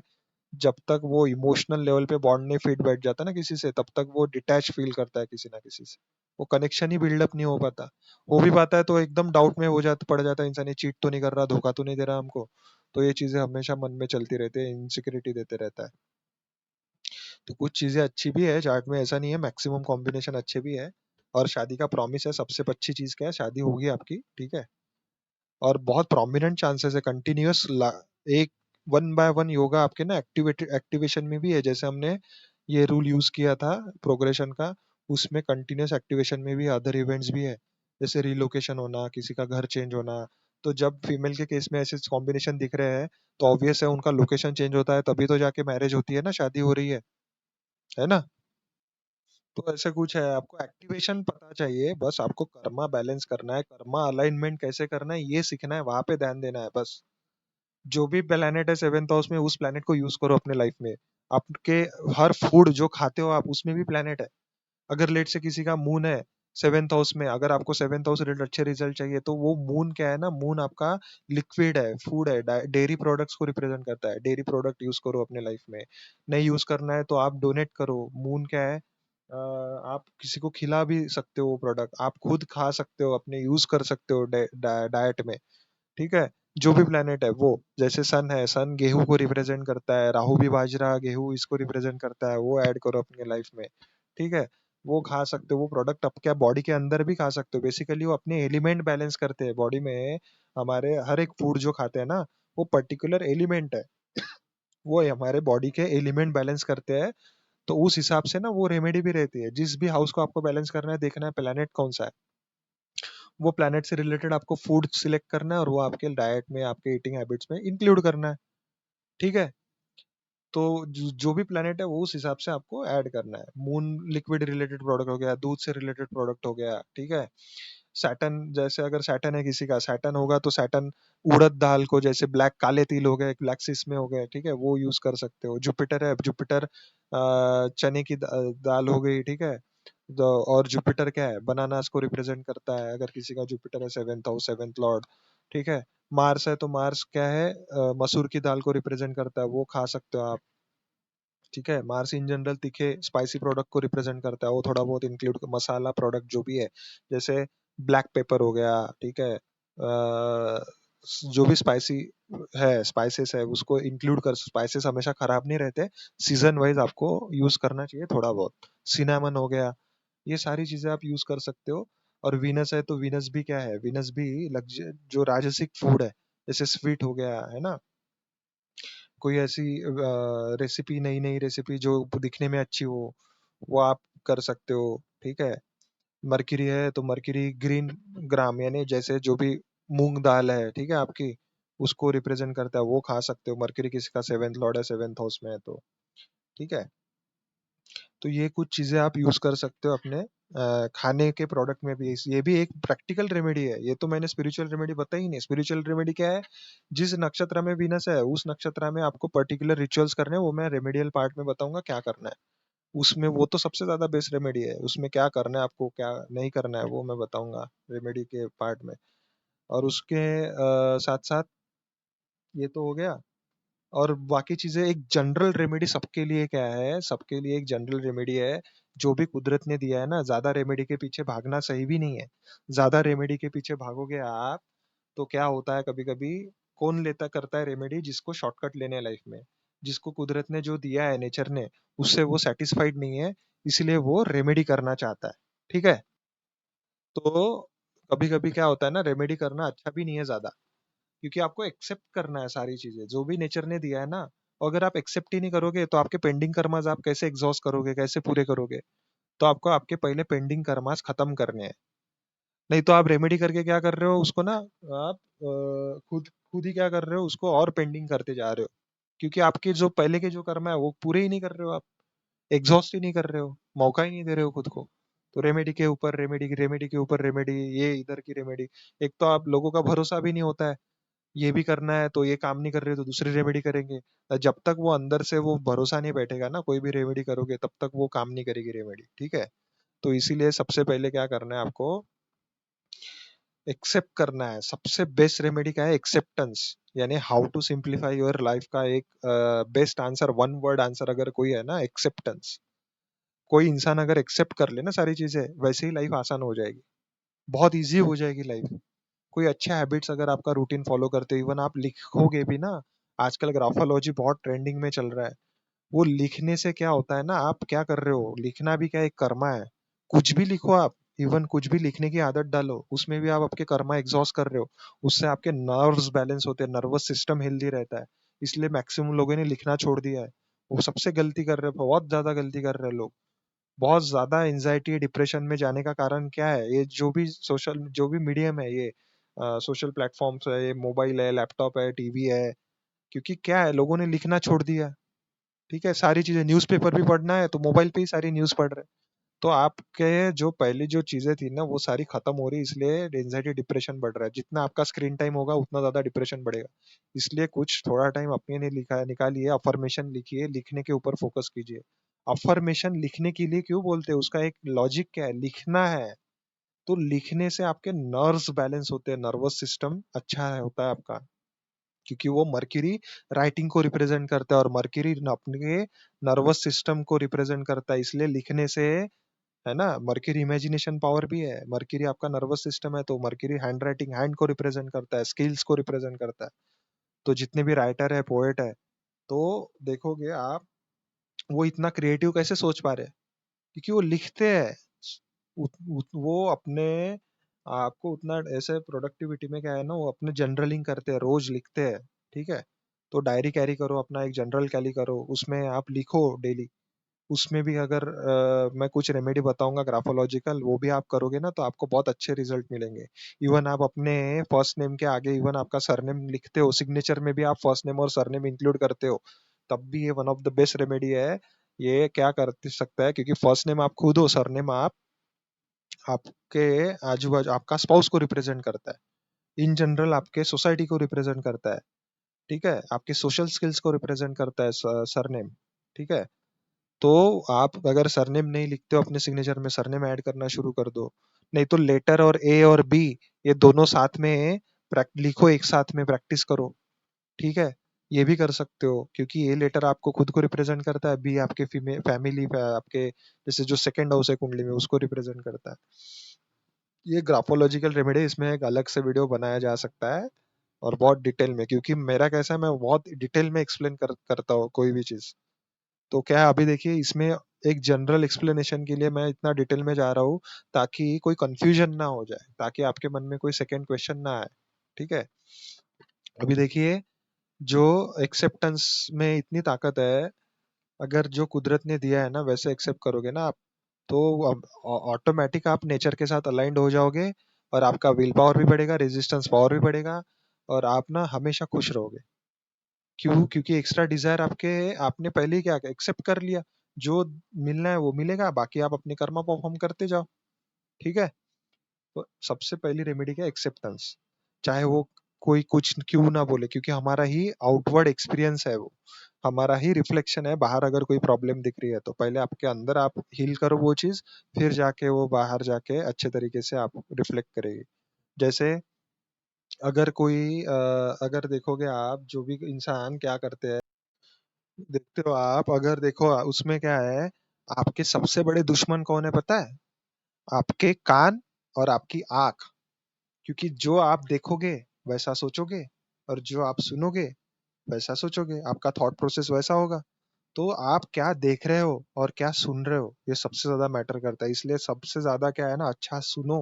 जब तक वो इमोशनल लेवल पे बॉन्ड नहीं फिट बैठ जाता ना किसी से, तब तक वो डिटैच फील करता है किसी ना किसी से, वो कनेक्शन ही बिल्डअप नहीं हो पाता। हो भी पाता है तो एकदम डाउट में हो जाता, पड़ जाता है इंसान, ये चीट तो नहीं कर रहा, धोखा तो नहीं दे रहा हमको। तो ये चीजें हमेशा मन में चलती रहती है, इनसिक्योरिटी देते रहता है। तो कुछ चीजें अच्छी भी है चार्ट में, ऐसा नहीं है, मैक्सिमम कॉम्बिनेशन अच्छे भी है। और शादी का प्रॉमिस है, सबसे अच्छी चीज क्या है, शादी होगी आपकी, ठीक है। और बहुत प्रोमिनेंट चांसेस है कंटिन्यूअस, एक वन बाय वन योगा आपके ना एक्टिवेशन में भी है, जैसे हमने ये रूल यूज किया था प्रोग्रेशन का, उसमें कंटिन्यूअस एक्टिवेशन में भी अदर इवेंट्स भी है, जैसे रिलोकेशन होना, किसी का घर चेंज होना। तो जब फीमेल के केस में ऐसे कॉम्बिनेशन दिख रहे हैं, तो ऑब्वियस है उनका लोकेशन चेंज होता है, तभी तो जाके मैरिज होती है ना, शादी हो रही है ना। तो ऐसा कुछ है, आपको एक्टिवेशन पता चाहिए, बस आपको कर्मा बैलेंस करना है, कर्मा अलाइनमेंट कैसे करना है ये सीखना है, वहां पे ध्यान देना है बस। जो भी प्लेनेट है सेवेंथ हाउस में, उस प्लेनेट को यूज करो अपने लाइफ में। आपके हर फूड जो खाते हो आप, उसमें भी प्लेनेट है। अगर लेट से किसी का मून है सेवेंथ हाउस में, अगर आपको सेवेंथ हाउस रिलेटेड अच्छे रिजल्ट चाहिए, तो वो मून क्या है ना, मून आपका लिक्विड है, फूड है, डेयरी प्रोडक्ट्स को रिप्रेजेंट करता है। डेयरी प्रोडक्ट यूज करो अपने लाइफ में, नहीं यूज करना है तो आप डोनेट करो। मून क्या है, आप किसी को खिला भी सकते हो वो प्रोडक्ट, आप खुद खा सकते हो, अपने यूज कर सकते हो डाइट में, ठीक है। जो भी प्लेनेट है वो, जैसे सन है, सन गेहूं को रिप्रेजेंट करता है, राहु भी बाजरा गेहूं इसको रिप्रेजेंट करता है, वो ऐड करो अपने लाइफ में, ठीक है। वो खा सकते हो, वो प्रोडक्ट आप क्या बॉडी के अंदर भी खा सकते हो, बेसिकली वो अपने एलिमेंट बैलेंस करते हैं बॉडी में। हमारे हर एक फूड जो खाते हैं ना, वो पर्टिकुलर एलिमेंट है, वो हमारे बॉडी के एलिमेंट बैलेंस करते हैं। तो उस हिसाब से ना वो रेमेडी भी रहती है, जिस भी हाउस को आपको बैलेंस करना है, देखना है प्लेनेट कौन सा है, वो प्लेनेट से रिलेटेड आपको फूड सिलेक्ट करना है, और वो आपके डाइट में, आपके ईटिंग हैबिट्स में इंक्लूड करना है, ठीक है। तो जो भी प्लेनेट है वो उस हिसाब से आपको ऐड करना है। मून लिक्विड रिलेटेड प्रोडक्ट हो गया, दूध से रिलेटेड प्रोडक्ट हो गया, ठीक है। सैटर्न, जैसे अगर सैटर्न है किसी का, सैटर्न होगा तो सैटर्न उड़द दाल को, जैसे ब्लैक काले तिल हो गए, ब्लैक सिसमे हो गए, ठीक है, वो यूज कर सकते हो। जुपिटर है, जुपिटर चने की दाल हो गई, ठीक है। और जुपिटर क्या है, बनानास को रिप्रेजेंट करता है, अगर किसी का जुपिटर है सेवेंथ हाउस, सेवेंथ लॉर्ड, ठीक है। मार्स है तो मार्स क्या है, मसूर की दाल को रिप्रेजेंट करता है, वो खा सकते हो आप, ठीक है। मार्स इन जनरल तीखे स्पाइसी प्रोडक्ट को रिप्रेजेंट करता है, वो थोड़ा बहुत इंक्लूड, मसाला प्रोडक्ट जो भी है, जैसे ब्लैक पेपर हो गया, ठीक है। जो भी स्पाइसी है, स्पाइसेस है, उसको इंक्लूड कर, स्पाइसेस हमेशा खराब नहीं रहते, सीजन वाइज आपको यूज करना चाहिए थोड़ा बहुत। सिनेमन हो गया, ये सारी चीजें आप यूज कर सकते हो। और वीनस है तो वीनस भी क्या है, वीनस भी जो राजसिक फूड है, जैसे स्वीट हो गया, है ना। कोई ऐसी रेसिपी, नई नई रेसिपी जो दिखने में अच्छी हो, वो आप कर सकते हो, ठीक है। मरकरी है तो मरकरी ग्रीन ग्राम, यानी जैसे जो भी मूंग दाल है, ठीक है आपकी, उसको रिप्रेजेंट करता है, वो खा सकते हो। मरकरी किसी का सेवेंथ लॉर्ड है, सेवेंथ हाउस में है तो, ठीक है। तो ये कुछ चीजें आप यूज कर सकते हो अपने खाने के प्रोडक्ट में भी। ये भी एक प्रैक्टिकल रेमेडी है, ये तो मैंने स्पिरिचुअल रेमेडी बताई ही नहीं। स्पिरिचुअल रेमेडी क्या है, जिस नक्षत्र में वीनस है उस नक्षत्र में आपको पर्टिकुलर रिचुअल्स करने हैं, वो मैं रेमेडियल पार्ट में बताऊंगा क्या करना है उसमें। वो तो सबसे ज्यादा बेस्ट रेमेडी है, उसमें क्या करना है आपको, क्या नहीं करना है, वो मैं बताऊंगा रेमेडी के पार्ट में। और उसके साथ साथ ये तो हो गया, और बाकी चीजें एक जनरल रेमेडी सबके लिए क्या है, सबके लिए एक जनरल रेमेडी है जो भी कुदरत ने दिया है ना। ज्यादा रेमेडी के पीछे भागना सही भी नहीं है। ज्यादा रेमेडी के पीछे भागोगे आप तो क्या होता है, कभी कभी कौन लेता करता है रेमेडी, जिसको शॉर्टकट लेने हैं लाइफ में, जिसको कुदरत ने जो दिया है, नेचर ने, उससे वो सेटिस्फाइड नहीं है, इसलिए वो रेमेडी करना चाहता है। ठीक है। तो कभी कभी क्या होता है ना, रेमेडी करना अच्छा भी नहीं है ज्यादा, क्योंकि आपको एक्सेप्ट करना है सारी चीजें जो भी नेचर ने दिया है ना। और अगर आप एक्सेप्ट ही नहीं करोगे तो आपके पेंडिंग कर्मास आप कैसे एग्जॉस्ट करोगे, कैसे पूरे करोगे। तो आपको आपके पहले पेंडिंग कर्मास खत्म करने हैं। नहीं तो आप रेमेडी करके क्या कर रहे हो उसको ना, आप खुद खुद ही क्या कर रहे हो, उसको और पेंडिंग करते जा रहे हो। क्योंकि आपके जो पहले के जो कर्म है वो पूरे ही नहीं कर रहे हो आप, एग्जॉस्ट ही नहीं कर रहे हो, मौका ही नहीं दे रहे हो खुद को। तो रेमेडी के ऊपर रेमेडी, रेमेडी के ऊपर रेमेडी, ये इधर की रेमेडी। एक तो आप लोगों का भरोसा भी नहीं होता है, ये भी करना है तो ये काम नहीं कर रहे तो दूसरी रेमेडी करेंगे। जब तक वो अंदर से वो भरोसा नहीं बैठेगा ना, कोई भी रेमेडी करोगे तब तक वो काम नहीं करेगी रेमेडी। ठीक है। तो इसीलिए सबसे पहले क्या करना है आपको, एक्सेप्ट करना है। सबसे बेस्ट रेमेडी क्या है, एक्सेप्टेंस। यानी how to simplify your life का एक best answer, one word answer अगर कोई है ना, एक्सेप्टेंस। कोई इंसान अगर एक्सेप्ट कर ले ना सारी चीजें, वैसे ही लाइफ आसान हो जाएगी, बहुत इजी हो जाएगी लाइफ। कोई अच्छे हैबिट्स अगर आपका रूटीन फॉलो करते हो, इवन आप लिखोगे भी ना, आजकल ग्राफोलॉजी बहुत ट्रेंडिंग में चल रहा है। वो लिखने से क्या होता है ना, आप क्या कर रहे हो, लिखना भी क्या एक कर्मा है। कुछ भी लिखो आप, इवन कुछ भी लिखने की आदत डालो, उसमें भी आप आपके कर्मा एग्जॉस्ट कर रहे हो। उससे आपके नर्व्स बैलेंस होते हैं, नर्वस सिस्टम हेल्दी रहता है। इसलिए मैक्सिमम लोगों ने लिखना छोड़ दिया है। वो सबसे गलती कर रहे हैं, बहुत ज्यादा गलती कर रहे हैं लोग। बहुत ज्यादा एंजाइटी डिप्रेशन में जाने का कारण क्या है, ये जो भी सोशल, जो भी मीडियम है, ये सोशल प्लेटफॉर्म्स है, ये मोबाइल है, लैपटॉप है, टीवी है। क्योंकि क्या है, लोगों ने लिखना छोड़ दिया। ठीक है। सारी चीजें, न्यूज़पेपर भी पढ़ना है तो मोबाइल पे ही सारी न्यूज़ पढ़ रहे हैं। तो आपके जो पहले जो चीजें थी ना वो सारी खत्म हो रही, इसलिए एंजाइटी डिप्रेशन बढ़ रहा है। जितना आपका स्क्रीन टाइम होगा उतना ज्यादा डिप्रेशन बढ़ेगा। इसलिए कुछ थोड़ा टाइम अपने लिए लिखा निकालिए, अफर्मेशन लिखिए, लिखने के ऊपर फोकस कीजिए। अफर्मेशन लिखने के लिए क्यों बोलते हैं, उसका एक लॉजिक क्या है, लिखना है। तो लिखने से आपके नर्व्स बैलेंस होते हैं, नर्वस सिस्टम अच्छा होता है आपका। क्योंकि वो मर्क्यूरी राइटिंग को रिप्रेजेंट करता है, और मर्क्यूरी अपने नर्वस सिस्टम को रिप्रेजेंट करता है। इसलिए लिखने से, है ना, मर्क्यूरी इमेजिनेशन पावर भी है, मर्क्यूरी आपका नर्वस सिस्टम है, तो मर्क्यूरी हैंड राइटिंग, हैंड को रिप्रेजेंट करता है, स्किल्स को रिप्रेजेंट करता है। तो जितने भी राइटर है, पोएट है, तो देखोगे आप, वो इतना क्रिएटिव कैसे सोच पा रहे हैं, क्योंकि वो लिखते हैं। वो अपने आपको उतना ऐसे प्रोडक्टिविटी में क्या है ना, वो अपने जर्नलिंग करते हैं, रोज लिखते हैं। ठीक है। तो डायरी कैरी करो, अपना एक जनरल कैरी करो, उसमें आप लिखो डेली। उसमें भी अगर मैं कुछ रेमेडी बताऊंगा ग्राफोलॉजिकल, वो भी आप करोगे ना तो आपको बहुत अच्छे रिजल्ट मिलेंगे। इवन आप अपने फर्स्ट नेम के आगे इवन आपका सरनेम लिखते हो, सिग्नेचर में भी आप फर्स्ट नेम और सरनेम इंक्लूड करते हो, तब भी ये one of the best remedy है। ये क्या कर सकता है, क्योंकि फर्स्ट नेम आप खुद हो, सरनेम आप आपके आजू बाजू आपका स्पाउस को रिप्रेजेंट करता है, इन जनरल आपके सोसाइटी को रिप्रेजेंट करता है। ठीक है। आपके सोशल स्किल्स को रिप्रेजेंट करता है सरनेम। ठीक है। तो आप अगर सरनेम नहीं लिखते हो अपने सिग्नेचर में, सरनेम ऐड करना शुरू कर दो। नहीं तो लेटर और ए और बी, ये दोनों साथ में लिखो, एक साथ में प्रैक्टिस करो। ठीक है। ये भी कर सकते हो, क्योंकि ए लेटर आपको खुद को रिप्रेजेंट करता है, बी आपके फैमिली, आपके जैसे जो सेकंड हाउस है कुंडली में, उसको रिप्रेजेंट करता है। ये ग्राफोलॉजिकल रेमेडी, इसमें एक अलग से वीडियो बनाया जा सकता है, और बहुत डिटेल में, क्योंकि मेरा कैसा है, मैं बहुत डिटेल में एक्सप्लेन करता हूँ कोई भी चीज। तो क्या है, अभी देखिए इसमें एक जनरल एक्सप्लेनेशन के लिए मैं इतना डिटेल में जा रहा हूँ, ताकि कोई कंफ्यूजन ना हो जाए, ताकि आपके मन में कोई सेकंड क्वेश्चन ना आए। ठीक है। अभी देखिए, जो एक्सेप्टेंस में इतनी ताकत है, अगर जो कुदरत ने दिया है ना वैसे एक्सेप्ट करोगे ना आप, तो ऑटोमेटिक आप नेचर के साथ अलाइंड हो जाओगे, और आपका विल पावर भी बढ़ेगा, रेजिस्टेंस पावर भी बढ़ेगा, और आप ना हमेशा खुश रहोगे। क्यों? क्योंकि एक्स्ट्रा डिजायर आपके, आपने पहले ही क्या एक्सेप्ट कर लिया, जो मिलना है वो मिलेगा, बाकी आप अपने कर्मा परफॉर्म करते जाओ। ठीक है। तो सबसे पहली रेमेडी क्या, एक्सेप्टेंस। चाहे वो कोई कुछ क्यों ना बोले, क्योंकि हमारा ही आउटवर्ड एक्सपीरियंस है वो, हमारा ही रिफ्लेक्शन है। बाहर अगर कोई प्रॉब्लम दिख रही है तो पहले आपके अंदर आप हील करो वो चीज, फिर जाके वो बाहर जाके अच्छे तरीके से आप रिफ्लेक्ट करेगी। जैसे अगर कोई अगर देखोगे आप, जो भी इंसान क्या करते हैं, देखते हो आप, अगर देखो उसमें क्या है, आपके सबसे बड़े दुश्मन कौन है पता है? आपके कान और आपकी आंख। क्योंकि जो आप देखोगे वैसा सोचोगे, और जो आप सुनोगे वैसा सोचोगे, आपका थॉट प्रोसेस वैसा होगा। तो आप क्या देख रहे हो और क्या सुन रहे हो, ये सबसे ज्यादा मैटर करता है। इसलिए सबसे ज्यादा क्या है ना, अच्छा सुनो,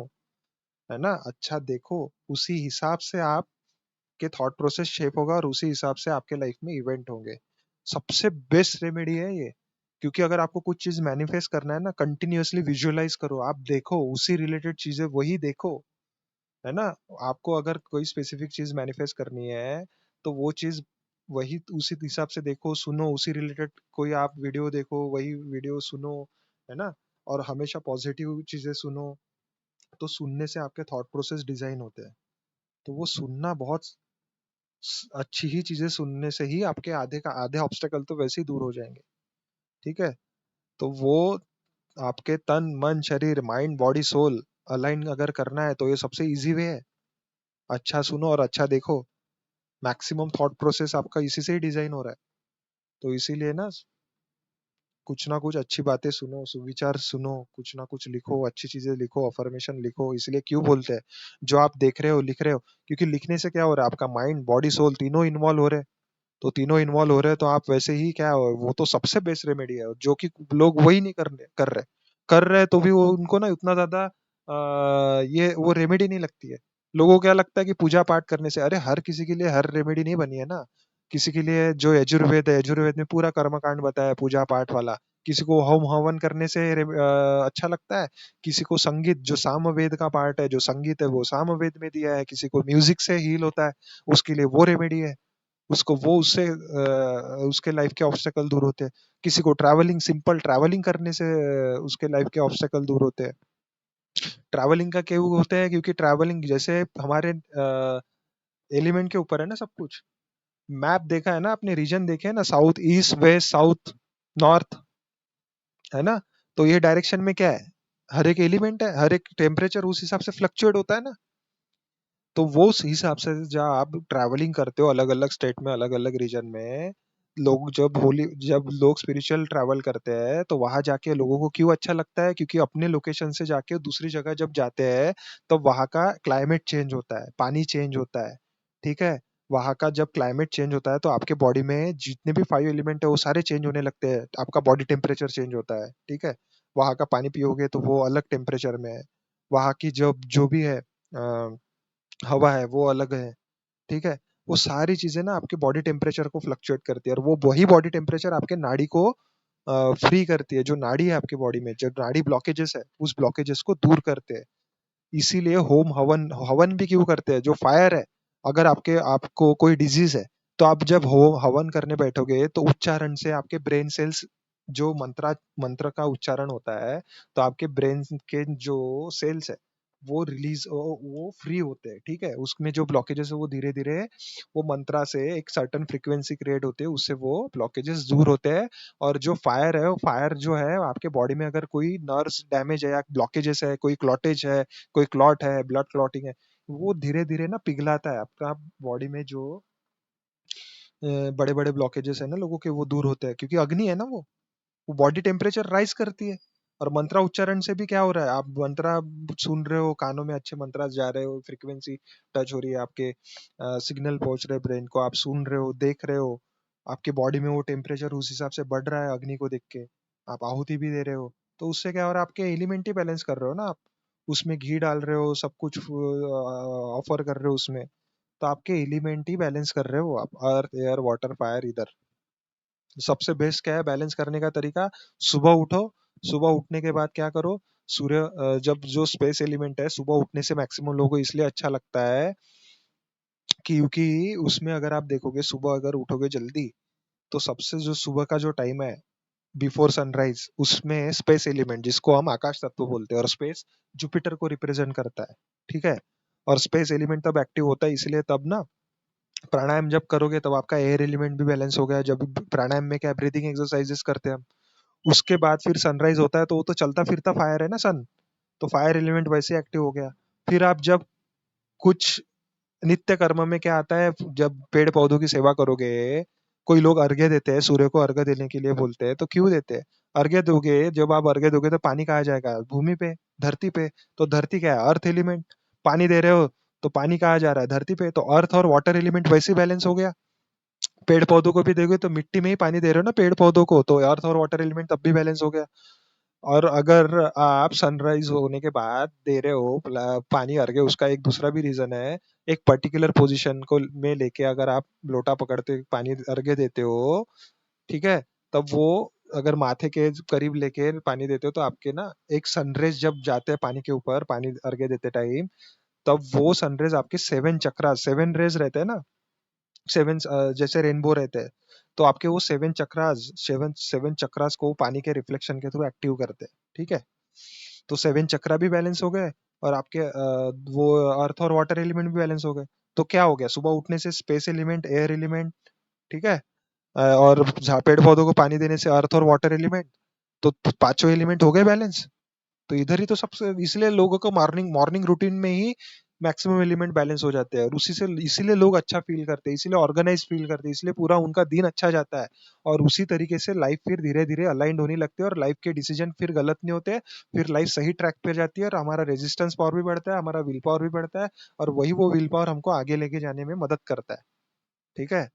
है ना, अच्छा देखो, उसी हिसाब से आपके थॉट प्रोसेस शेप होगा और उसी हिसाब से आपके लाइफ में इवेंट होंगे। सबसे बेस्ट रेमेडी है ये। क्योंकि अगर आपको कुछ चीज मैनिफेस्ट करना है ना, कंटिन्यूअसली विजुअलाइज करो, आप देखो उसी रिलेटेड चीजें, वही देखो, है ना। आपको अगर कोई स्पेसिफिक चीज मैनिफेस्ट करनी है, तो वो चीज वही उसी हिसाब से देखो, सुनो उसी रिलेटेड, कोई आप वीडियो देखो, वही वीडियो सुनो, है ना। और हमेशा पॉजिटिव चीजें सुनो। तो सुनने से आपके थॉट प्रोसेस डिजाइन होते हैं। तो वो सुनना बहुत अच्छी ही चीजें, सुनने से ही आपके आधे ऑब्स्टेकल तो वैसे ही दूर हो जाएंगे। ठीक है। तो वो आपके तन मन शरीर माइंड बॉडी सोल अलाइन अगर करना है, तो ये सबसे इजी वे है। अच्छा सुनो और अच्छा देखो। मैक्सिमम थॉट प्रोसेस आपका इसी से ही डिजाइन हो रहा है। तो इसीलिए ना, कुछ ना कुछ अच्छी बातें सुनो, सुविचार सुनो, कुछ ना कुछ लिखो, अच्छी चीजें लिखो, अफर्मेशन लिखो। इसलिए क्यों बोलते हैं, जो आप देख रहे हो लिख रहे हो, क्योंकि लिखने से क्या हो रहा है, आपका माइंड बॉडी सोल तीनों इन्वॉल्व हो रहे हैं। तो तीनों इन्वॉल्व हो रहे हैं, तो आप वैसे ही क्या हो, वो तो सबसे बेस्ट रेमेडी है, जो कि लोग वही नहीं कर रहे तो भी वो उनको ना उतना ज्यादा ये वो रेमेडी नहीं लगती है। लोगों को क्या लगता है कि पूजा पाठ करने से, अरे हर किसी के लिए हर रेमेडी नहीं बनी है ना। किसी के लिए जो यजुर्वेद है, यजुर्वेद में पूरा कर्मकांड बताया है पूजा पाठ वाला। किसी को होम हवन करने से अच्छा लगता है। किसी को संगीत, जो सामवेद का पार्ट है, जो संगीत है, वो सामवेद में दिया है। किसी को म्यूजिक से हील होता है, उसके लिए वो रेमेडी है। उसको वो उससे उसके लाइफ के ऑब्स्टेकल दूर होते हैं। किसी को ट्रैवलिंग, सिंपल ट्रैवलिंग करने से उसके लाइफ के ऑब्स्टेकल दूर होते हैं। ट्रैवलिंग का क्यों होता है? क्योंकि ट्रैवलिंग जैसे हमारे एलिमेंट के ऊपर है ना सब कुछ। मैप देखा है ना, अपने रीजन देखे हैं ना, south east west south north, है ना। तो ये डायरेक्शन में क्या है, हर एक एलिमेंट है, हर एक टेम्परेचर उस हिसाब से फ्लक्चुएट होता है ना। तो वो उस हिसाब से जब आप ट्रैवलिंग करते हो अलग अलग स्टेट में, अलग अलग रीजन में, जब लोग स्पिरिचुअल ट्रैवल करते हैं, तो वहां जाके लोगों को क्यों अच्छा लगता है? क्योंकि अपने लोकेशन से जाके दूसरी जगह जब जाते हैं, तो वहां का क्लाइमेट चेंज होता है, पानी चेंज होता है। ठीक है। वहां का जब क्लाइमेट चेंज होता है, तो आपके बॉडी में जितने भी 5 एलिमेंट है वो सारे चेंज होने लगते हैं, आपका बॉडी टेम्परेचर चेंज होता है। ठीक है। वहां का पानी पियोगे तो वो अलग टेम्परेचर में है। वहां की जो जो भी है हवा है वो अलग है। ठीक है। वो सारी चीजें ना आपके बॉडी टेम्परेचर को फ्लक्चुएट करती है, और वो वही बॉडी टेम्परेचर आपके नाड़ी को फ्री करती है। जो नाड़ी है आपके बॉडी में, जो नाड़ी ब्लॉकेजेस है, उस ब्लॉकेजेस को दूर करते हैं। इसीलिए होम हवन, हवन भी क्यों करते हैं? जो फायर है, अगर आपको कोई डिजीज है, तो आप जब हो हवन करने बैठोगे, तो उच्चारण से आपके ब्रेन सेल्स, जो मंत्र का उच्चारण होता है, तो आपके ब्रेन के जो सेल्स है, वो फ्री होते हैं। ठीक है। उसमें जो ब्लॉकेजेस है वो धीरे धीरे, वो मंत्रा से एक सर्टन फ्रीक्वेंसी क्रिएट होती है, उससे वो ब्लॉकेजेस दूर होते हैं। और जो फायर है, वो फायर जो है आपके बॉडी में, अगर कोई नर्व्स डैमेज है या ब्लॉकेजेस है, कोई क्लॉटेज है, कोई क्लॉट है, ब्लड क्लॉटिंग है, वो धीरे धीरे ना पिघलाता है आपका बॉडी में। जो बड़े बड़े ब्लॉकेजेस है ना लोगों के, वो दूर होते हैं, क्योंकि अग्नि है ना वो बॉडी टेम्परेचर राइज करती है। और मंत्रा उच्चारण से भी क्या हो रहा है, आप मंत्रा सुन रहे हो, कानों में अच्छे मंत्रा जा रहे हो, फ्रीक्वेंसी टच हो रही है, आपके सिग्नल पहुंच रहे ब्रेन को, आप सुन रहे हो, देख रहे हो, आपके बॉडी में वो टेम्परेचर उस हिसाब से बढ़ रहा है अग्नि को देख के। आप आहुति भी दे रहे हो, तो उससे क्या हो रहा है, आपके एलिमेंट ही बैलेंस कर रहे हो ना आप। उसमें घी डाल रहे हो, सब कुछ ऑफर कर रहे हो उसमें। तो आपके एलिमेंट ही बैलेंस कर रहे हो आप, अर्थ एयर वाटर फायर इधर। सबसे बेस्ट क्या है बैलेंस करने का तरीका? सुबह उठो। सुबह उठने के बाद क्या करो? जब जो स्पेस एलिमेंट है, सुबह उठने से मैक्सिमम लोगों को इसलिए अच्छा लगता है, क्योंकि उसमें अगर आप देखोगे, सुबह अगर उठोगे जल्दी, तो सबसे जो सुबह का जो टाइम है, बिफोर सनराइज, उसमें स्पेस एलिमेंट, जिसको हम आकाश तत्व बोलते हैं, और स्पेस जुपिटर को रिप्रेजेंट करता है। ठीक है। और स्पेस एलिमेंट तब एक्टिव होता है, इसलिए तब ना प्राणायाम जब करोगे, तब आपका एयर एलिमेंट भी बैलेंस हो गया। जब प्राणायाम में क्या, ब्रीदिंग एक्सरसाइजेस करते हैं हम, उसके बाद फिर सनराइज होता है, तो वो तो चलता फिरता फायर है ना सन। तो फायर एलिमेंट वैसे एक्टिव हो गया। फिर आप जब कुछ नित्य कर्म में क्या आता है, जब पेड़ पौधों की सेवा करोगे, कोई लोग अर्घ्य देते हैं, सूर्य को अर्घ्य देने के लिए बोलते हैं, तो क्यों देते हैं? अर्घ्य दोगे, जब आप अर्घ्य दोगे तो पानी कहाँ जाएगा? भूमि पे, धरती पे। तो धरती क्या है? Earth element. पानी दे रहे हो तो पानी कहाँ जा रहा है? धरती पे। तो अर्थ और वाटर एलिमेंट वैसे बैलेंस हो गया। पेड़ पौधों को भी दोगे तो मिट्टी में ही पानी दे रहे हो ना पेड़ पौधों को, तो अर्थ और वाटर एलिमेंट तब भी बैलेंस हो गया। और अगर आप सनराइज होने के बाद दे रहे हो पानी अर्घ्य, उसका एक दूसरा भी रीजन है। एक पर्टिकुलर पोजीशन को में लेके अगर आप लोटा पकड़ते हुए पानी अर्घ्य देते हो, ठीक है, तब वो अगर माथे के करीब लेके पानी देते हो तो आपके ना एक सनरेज जब जाते हैं पानी के ऊपर, पानी अर्घ्य देते टाइम, तब वो सनरेज आपके सेवन चक्रा, सेवन रेज रहते हैं ना, सेवन, जैसे रेनबो रहते हैं, तो आपके वो seven chakras, seven seven chakras को पानी के रिफ्लेक्शन के थ्रू एक्टिव करते हैं। ठीक है, तो सेवन चक्रा भी बैलेंस हो गए, और आपके वो अर्थ और वाटर एलिमेंट भी बैलेंस हो गए। तो क्या हो गया, सुबह उठने से स्पेस एलिमेंट, एयर एलिमेंट, ठीक है, और पेड़ पौधों को पानी देने से अर्थ और वाटर एलिमेंट, तो पांचों एलिमेंट हो गए बैलेंस। तो इधर ही तो सबसे, इसलिए लोगों को मॉर्निंग मॉर्निंग रूटीन में ही मैक्सिमम एलिमेंट बैलेंस हो जाते हैं, और उसी से इसीलिए लोग अच्छा फील करते हैं, इसीलिए ऑर्गेनाइज फील करते हैं, इसलिए पूरा उनका दिन अच्छा जाता है। और उसी तरीके से लाइफ फिर धीरे धीरे अलाइंड होने लगती है, और लाइफ के डिसीजन फिर गलत नहीं होते, फिर लाइफ सही ट्रैक पे जाती है, और हमारा रेजिस्टेंस पावर भी बढ़ता है, हमारा विल पावर भी बढ़ता है, और वही वो विल पावर हमको आगे लेके जाने में मदद करता है। ठीक है,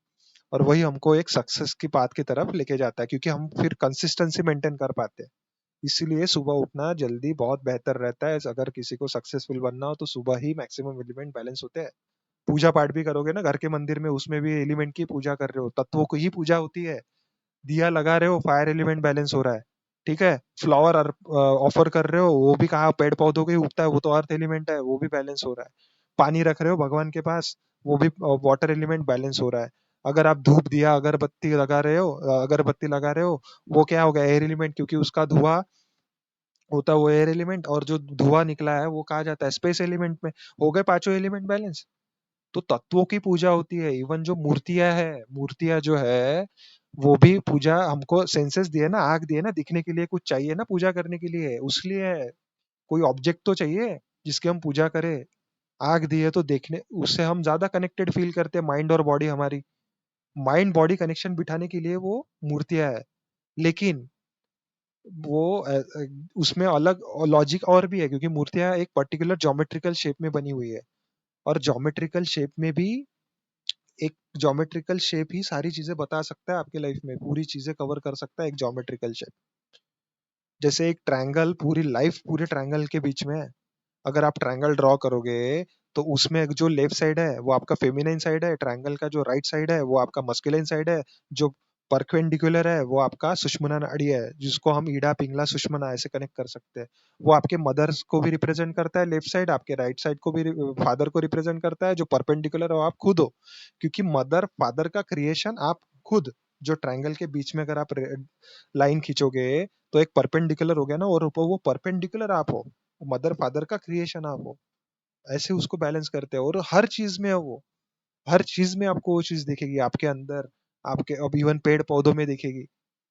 और वही हमको एक सक्सेस की पाथ की तरफ लेके जाता है, क्योंकि हम फिर कंसिस्टेंसी मेंटेन कर पाते हैं। इसीलिए सुबह उठना जल्दी बहुत बेहतर रहता है। अगर किसी को सक्सेसफुल बनना हो तो सुबह ही मैक्सिमम एलिमेंट बैलेंस होते हैं। पूजा पाठ भी करोगे ना घर के मंदिर में, उसमें भी एलिमेंट की पूजा कर रहे हो, तत्वों की ही पूजा होती है। दिया लगा रहे हो, फायर एलिमेंट बैलेंस हो रहा है। ठीक है, फ्लावर ऑफर कर रहे हो, वो भी कहाँ पेड़ पौधों के ही उगता है, वो तो अर्थ एलिमेंट है, वो भी बैलेंस हो रहा है। पानी रख रहे हो भगवान के पास, वो भी वाटर एलिमेंट बैलेंस हो रहा है। अगर आप धूप दिया अगरबत्ती लगा रहे हो, अगरबत्ती लगा रहे हो, वो क्या हो गया, एयर एलिमेंट, क्योंकि उसका धुआं होता है वो एयर एलिमेंट, और जो धुआं निकला है वो कहा जाता है स्पेस एलिमेंट में। हो गए पांचों एलिमेंट बैलेंस। तो तत्वों की पूजा होती है। इवन जो मूर्तियां है, मूर्तियां जो है, वो भी पूजा, हमको सेंसेस दिए ना, आंख दिए ना, दिखने के लिए कुछ चाहिए ना पूजा करने के लिए, उसलिए है। कोई ऑब्जेक्ट तो चाहिए जिसकी हम पूजा करें। आंख दी है तो देखने, उससे हम ज्यादा कनेक्टेड फील करते हैं, माइंड और बॉडी हमारी, माइंड बॉडी कनेक्शन बिठाने के लिए वो मूर्तियां है। लेकिन वो उसमें अलग लॉजिक और भी है, क्योंकि मूर्तियां एक पर्टिकुलर ज्योमेट्रिकल शेप में बनी हुई है, और ज्योमेट्रिकल शेप में भी एक ज्योमेट्रिकल शेप ही सारी चीजें बता सकता है, आपके लाइफ में पूरी चीजें कवर कर सकता है एक ज्योमेट्रिकल शेप। जैसे एक ट्रायंगल, पूरी लाइफ पूरे ट्रायंगल के बीच में है। अगर आप ट्रायंगल ड्रॉ करोगे, तो उसमें जो लेफ्ट साइड है वो आपका फेमिनाइन साइड है, ट्रायंगल का जो राइट साइड है वो आपका मस्कुलिन साइड है, जो परपेंडिकुलर है वो आपका सुषुम्ना नाड़ी है, जिसको हम ईडा पिंगला सुषुम्ना ऐसे कनेक्ट कर सकते हैं। वो आपके मदर्स को भी रिप्रेजेंट करता है लेफ्ट साइड, आपके राइट साइड को भी फादर को रिप्रेजेंट करता है, जो परपेंडिकुलर हो आप खुद हो, क्योंकि मदर फादर का क्रिएशन आप खुद, जो ट्रायंगल के बीच में अगर आप लाइन खींचोगे तो एक परपेंडिकुलर हो गया ना, और वो परपेंडिकुलर आप हो, मदर फादर का क्रिएशन आप हो। ऐसे उसको बैलेंस करते हैं, और हर चीज में है वो, हर चीज में आपको वो चीज दिखेगी आपके अंदर, आपके अब इवन पेड़ पौधों में दिखेगी।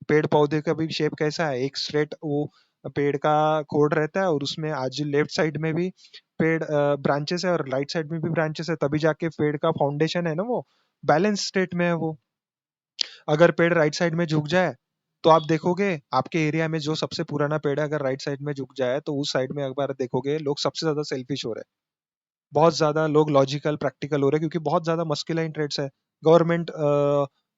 पेड़ पौधे का भी शेप कैसा है, एक स्ट्रेट वो पेड़ का खोड रहता है, और उसमें आज लेफ्ट साइड में भी पेड़ ब्रांचेस है, और राइट साइड में भी ब्रांचेस है, तभी जाके पेड़ का फाउंडेशन है ना, वो बैलेंस स्टेट में है वो। अगर पेड़ राइट साइड में झुक जाए, तो आप देखोगे आपके एरिया में जो सबसे पुराना पेड़ है, अगर राइट साइड में झुक जाए, तो उस साइड में एक बार देखोगे लोग सबसे ज्यादा सेल्फिश हो रहे हैं। बहुत ज्यादा लोग लॉजिकल प्रैक्टिकल हो रहे हैं, क्योंकि बहुत ज्यादा मस्कुलाइन ट्रेड्स है। गवर्नमेंट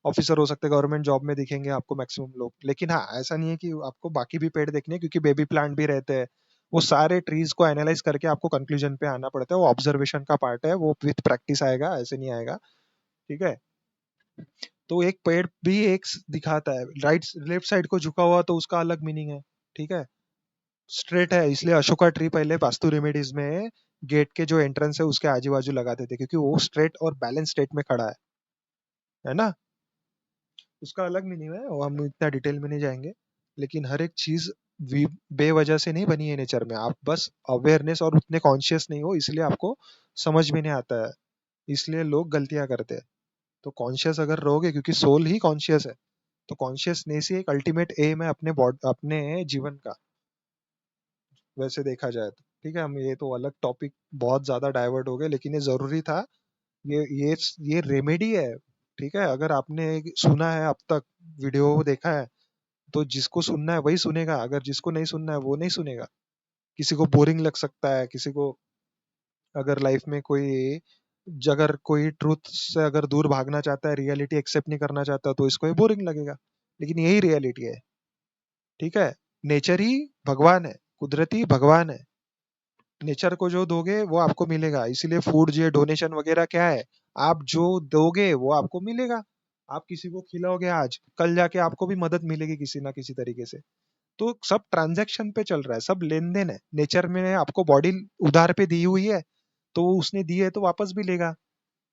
ऑफिसर हो सकते हैं, गवर्नमेंट जॉब में दिखेंगे आपको मैक्सिमम लोग, लेकिन हाँ, ऐसा नहीं है कि आपको बाकी भी पेड़ देखने हैं, क्योंकि बेबी प्लांट भी रहते हैं। वो सारे ट्रीज को एनालाइज करके आपको कंक्लूजन पे आना पड़ता है, वो ऑब्जर्वेशन का पार्ट है, वो विथ प्रैक्टिस आएगा, ऐसे नहीं आएगा। ठीक है, तो एक पेड़ भी एक दिखाता है, राइट लेफ्ट साइड को झुका हुआ तो उसका अलग मीनिंग है। ठीक है, स्ट्रेट है, इसलिए अशोका ट्री पहले वास्तु रेमेडीज में गेट के जो एंट्रेंस है उसके आजू बाजू लगाते थे, क्योंकि वो स्ट्रेट और बैलेंस स्टेट में खड़ा है ना। उसका अलग मीनिंग है, वो हम इतना डिटेल में नहीं जाएंगे। लेकिन हर एक चीज बेवजह से नहीं बनी है नेचर में, आप बस अवेयरनेस और उतने कॉन्शियस नहीं हो, इसलिए आपको समझ में नहीं आता है, इसलिए लोग गलतियां करते हैं। तो कॉन्शियस अगर रहोगे, क्योंकि सोल ही कॉन्शियस है, तो कॉन्शियसनेस ही एक अल्टीमेट एम है अपने अपने जीवन का, वैसे देखा जाए तो। ठीक है, हम ये तो अलग टॉपिक, बहुत ज्यादा डाइवर्ट हो गए, लेकिन ये जरूरी था ये ये रेमेडी है। ठीक है, अगर आपने सुना है अब तक, वीडियो देखा है, तो जिसको सुनना है वही सुनेगा, अगर जिसको नहीं सुनना है वो नहीं सुनेगा। किसी को बोरिंग लग सकता है, किसी को अगर लाइफ में कोई अगर कोई ट्रूथ से अगर दूर भागना चाहता है, रियलिटी एक्सेप्ट नहीं करना चाहता, तो इसको ये बोरिंग लगेगा। लेकिन यही रियलिटी है। ठीक है, नेचर ही भगवान है, कुदरती भगवान है। नेचर को जो दोगे वो आपको मिलेगा। इसीलिए फूड, ये डोनेशन वगैरह क्या है, आप जो दोगे वो आपको मिलेगा। आप किसी को खिलाओगे आज, कल जाके आपको भी मदद मिलेगी किसी ना किसी तरीके से। तो सब ट्रांजैक्शन पे चल रहा है, सब लेन देन है। नेचर में आपको बॉडी उधार पे दी हुई है, तो वो उसने दी है तो वापस भी लेगा।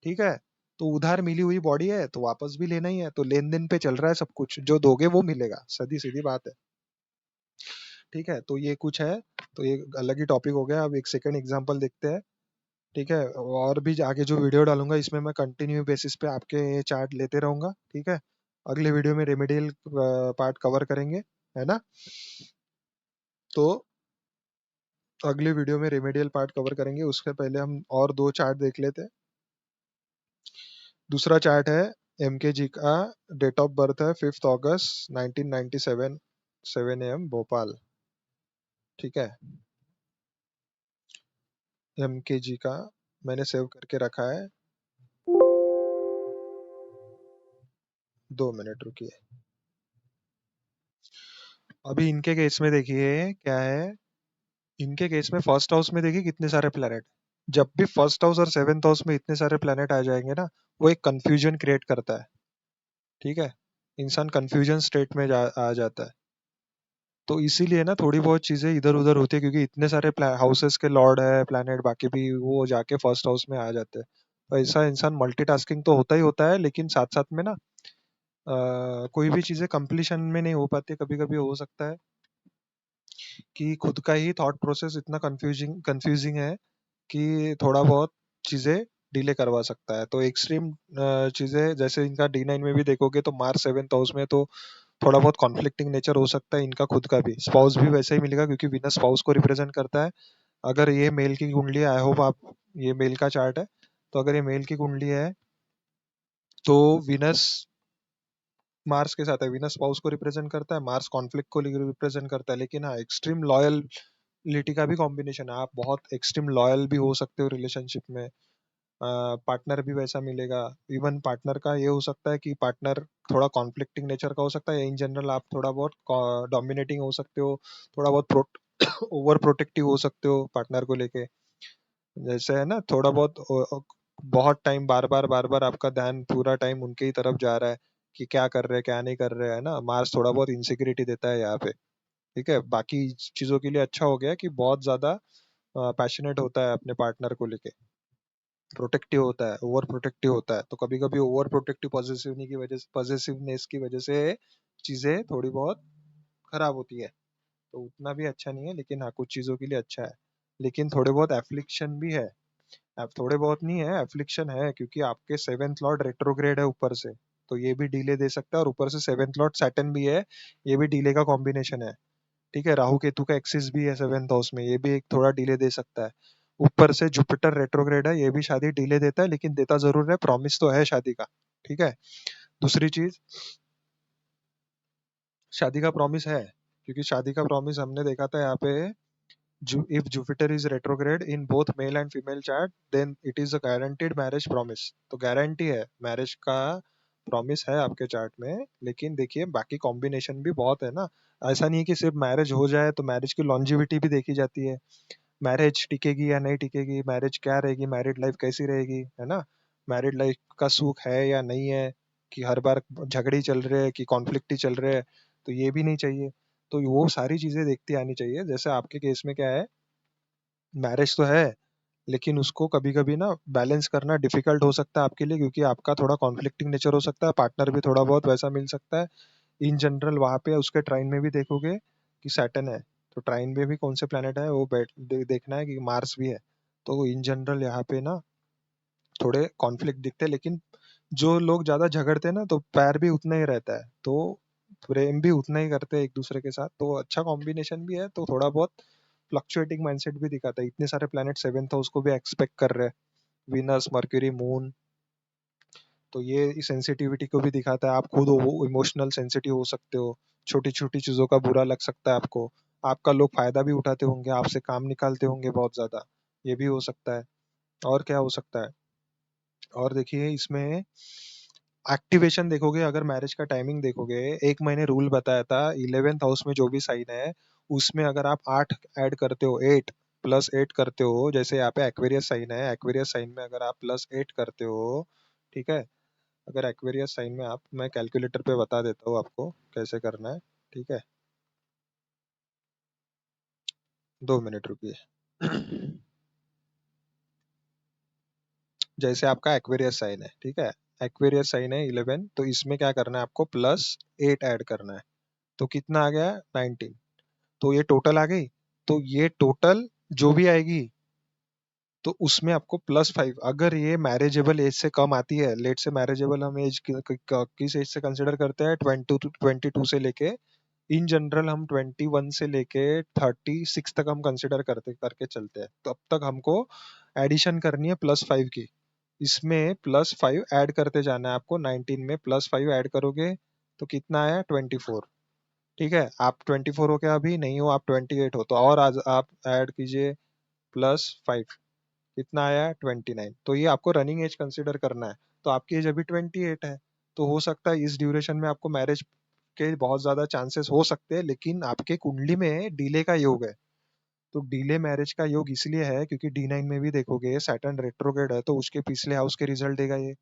ठीक है, तो उधार मिली हुई बॉडी है तो वापस भी लेना ही है, तो लेन देन पे चल रहा है सब कुछ। जो दोगे वो मिलेगा, सीधी सीधी बात है। ठीक है, तो ये कुछ है। तो ये अलग ही टॉपिक हो गया। अब एक सेकंड एग्जांपल देखते हैं। ठीक है, और भी आगे जो वीडियो डालूंगा इसमें मैं कंटिन्यू बेसिस पे आपके ये चार्ट लेते रहूंगा। ठीक है, अगले वीडियो में रेमेडियल पार्ट कवर करेंगे, है ना। तो अगले वीडियो में रेमेडियल पार्ट कवर करेंगे, उसके पहले हम और दो चार्ट देख लेते हैं। दूसरा चार्ट है एमके जी का। डेट ऑफ बर्थ है 5 अगस्त 1997, 7 AM भोपाल। ठीक है, एमके जी का मैंने सेव करके रखा है। 2 मिनट रुकिए। अभी इनके केस में देखिए क्या है। इनके केस में फर्स्ट हाउस में देखिए कितने सारे प्लैनेट। जब भी फर्स्ट हाउस और सेवेंथ हाउस में इतने सारे प्लैनेट आ जाएंगे ना, वो एक कंफ्यूजन क्रिएट करता है। ठीक है, इंसान कंफ्यूजन स्टेट में आ जाता है। तो इसीलिए ना थोड़ी बहुत चीजें इधर उधर होती है, क्योंकि इतने सारे हाउसेस के लॉर्ड है प्लैनेट, बाकी भी वो जाके फर्स्ट हाउस में आ जाते हैं। तो ऐसा इंसान मल्टीटास्किंग तो होता ही होता है, लेकिन साथ साथ में ना कोई भी चीजें कंप्लीशन में नहीं हो पाती। कभी कभी हो सकता है कि खुद का ही थॉट प्रोसेस इतना कंफ्यूजिंग कंफ्यूजिंग है कि थोड़ा बहुत चीजें डिले करवा सकता है। तो एक्सट्रीम चीजें जैसे इनका D9 में भी देखोगे तो मार्स 7th हाउस में, तो थोड़ा बहुत कॉन्फ्लिक्टिंग नेचर हो सकता है इनका खुद का भी। स्पाउस भी वैसे ही मिलेगा, क्योंकि विनस स्पाउस को रिप्रेजेंट करता है। अगर ये मेल की कुंडली है, आई होप आप, ये मेल का चार्ट है, तो अगर ये मेल की कुंडली है तो विनस मार्स के साथ है। विनस स्पाउस को रिप्रेजेंट करता है, मार्स कॉन्फ्लिक्ट को रिप्रेजेंट करता है। लेकिन हाँ, एक्सट्रीम लॉयलिटी का भी कॉम्बिनेशन है। आप बहुत एक्सट्रीम लॉयल भी हो सकते हो रिलेशनशिप में। पार्टनर भी वैसा मिलेगा। इवन पार्टनर का ये हो सकता है कि पार्टनर थोड़ा कॉन्फ्लिक्टिंग नेचर का हो सकता है। इन जनरल आप थोड़ा बहुत डोमिनेटिंग हो सकते हो, थोड़ा बहुत ओवर प्रोटेक्टिव हो सकते हो पार्टनर को लेके। जैसे है ना, थोड़ा बहुत बहुत टाइम बार बार आपका ध्यान पूरा टाइम उनके ही तरफ जा रहा है कि क्या कर रहे हैं क्या नहीं कर रहे हैं ना। मार्स थोड़ा बहुत इनसिक्योरिटी देता है यहाँ पे। ठीक है, बाकी चीजों के लिए अच्छा हो गया कि बहुत ज्यादा पैशनेट होता है अपने पार्टनर को लेके, प्रोटेक्टिव होता है, ओवर प्रोटेक्टिव होता है। तो कभी कभी ओवर प्रोटेक्टिव पॉजिटिवनेस की वजह से चीजें थोड़ी बहुत खराब होती है। तो उतना भी अच्छा नहीं है, लेकिन हाँ कुछ चीजों के लिए अच्छा है। लेकिन थोड़े बहुत एफ्लिक्शन भी है। अब थोड़े बहुत नहीं है, एफ्लिक्शन है, क्योंकि आपके 7th लॉर्ड रेट्रोग्रेड है ऊपर से। तो ये भी डिले दे सकता है, और ऊपर से 7th लॉर्ड सैटर्न भी है। ये भी डिले का कॉम्बिनेशन है। ठीक है, राहु केतु का एक्सिस भी है 7th हाउस में, ये भी एक थोड़ा डिले दे सकता है। ऊपर से जुपिटर रेट्रोग्रेड है, ये भी शादी डिले देता है, लेकिन देता जरूर है, प्रॉमिस तो है शादी का। ठीक है, दूसरी चीज, शादी का प्रॉमिस है, क्योंकि शादी का प्रॉमिस हमने देखा था यहाँ पे। If Jupiter is retrograde in both male and female chart, then it is a guaranteed marriage promise। तो गारंटी है मैरिज का, प्रॉमिस है आपके चार्ट में। लेकिन देखिए बाकी कॉम्बिनेशन भी बहुत है ना। ऐसा नहीं है कि सिर्फ मैरिज हो जाए, तो मैरिज की लॉन्जिविटी भी देखी जाती है। मैरिज टिकेगी या नहीं टिकेगी, मैरिज क्या रहेगी, मैरिड लाइफ कैसी रहेगी, है ना। मैरिड लाइफ का सुख है या नहीं है, कि हर बार झगड़े ही चल रहे हैं कि कॉन्फ्लिक्ट ही चल रहे हैं, तो ये भी नहीं चाहिए। तो वो सारी चीजें देखती आनी चाहिए। जैसे आपके केस में क्या है, मैरिज तो है, लेकिन उसको कभी कभी ना बैलेंस करना डिफिकल्ट हो सकता है आपके लिए, क्योंकि आपका थोड़ा कॉन्फ्लिक्टिंग नेचर हो सकता है, पार्टनर भी थोड़ा बहुत वैसा मिल सकता है। इन जनरल वहां पे उसके ट्राइन में भी देखोगे कि सैटर्न है, तो ट्राइन में भी कौन से प्लेनेट है वो देखना है, कि मार्स भी है। तो इन जनरल यहाँ पे ना थोड़े कॉन्फ्लिक्ट दिखते हैं। लेकिन जो लोग ज्यादा झगड़ते हैं ना, तो प्यार भी उतना ही रहता है, तो प्रेम भी उतना ही करते हैं एक दूसरे के साथ। तो अच्छा कॉम्बिनेशन भी है, तो थोड़ा बहुत फ्लक्चुएटिंग माइंडसेट भी दिखाता है। इतने सारे प्लैनेट 7th हाउस को भी एक्सपेक्ट कर रहे हैं, वीनस, मर्क्यूरी, मून। तो ये सेंसिटिविटी को भी दिखाता है, आप खुद इमोशनल सेंसिटिव हो सकते हो, छोटी छोटी चीजों का बुरा लग सकता है आपको, आपका लोग फायदा भी उठाते होंगे, आपसे काम निकालते होंगे बहुत ज्यादा, ये भी हो सकता है। और क्या हो सकता है? और देखिए इसमें एक्टिवेशन देखोगे, अगर मैरिज का टाइमिंग देखोगे, एक मैंने रूल बताया था, 11th हाउस में जो भी साइन है उसमें अगर आप 8 ऐड करते हो, 8 + 8 करते हो, जैसे यहाँ पे एक्वेरियस साइन है, एक्वेरियस साइन में अगर आप +8 करते हो, ठीक है, अगर एक्वेरियस साइन में आप, मैं कैलकुलेटर पे बता देता हूँ आपको कैसे करना है, ठीक है, 2 मिनट रुकिए। जैसे आपका एक्वेरियस साइन है, ठीक है, एक्वेरियस साइन है 11, तो इसमें क्या करना है आपको, +8 ऐड करना है, तो कितना आ गया, 19। तो ये टोटल आ गई, तो ये टोटल जो भी आएगी, तो उसमें आपको +5, अगर ये मैरिजेबल एज से कम आती है, लेट से मैरिजेबल हम एज किस एज से कंसिडर करते हैं, 22 से लेके, इन जनरल हम 21 से लेके 36 तक हम कंसिडर करते करके चलते हैं, तो अब तक हमको एडिशन करनी है +5 की, इसमें +5 ऐड करते जाना है आपको, 19 में +5 ऐड करोगे तो कितना आया, 24। ठीक है, आप 24 हो, क्या अभी नहीं हो, आप 28 हो, तो और आज आप ऐड कीजिए +5, कितना आया, 29। तो ये आपको रनिंग एज कंसिडर करना है, तो आपकी एज अभी 28 है, तो हो सकता है इस ड्यूरेशन में आपको मैरिज के बहुत ज्यादा चांसेस हो सकते हैं, लेकिन आपके कुंडली में डिले का योग है, तो डिले मैरिज का योग इसलिए है क्योंकि D9 में भी देखोगे सैटर्न रेट्रोग्रेड है, तो उसके पिछले हाउस के रिजल्ट देगा, ये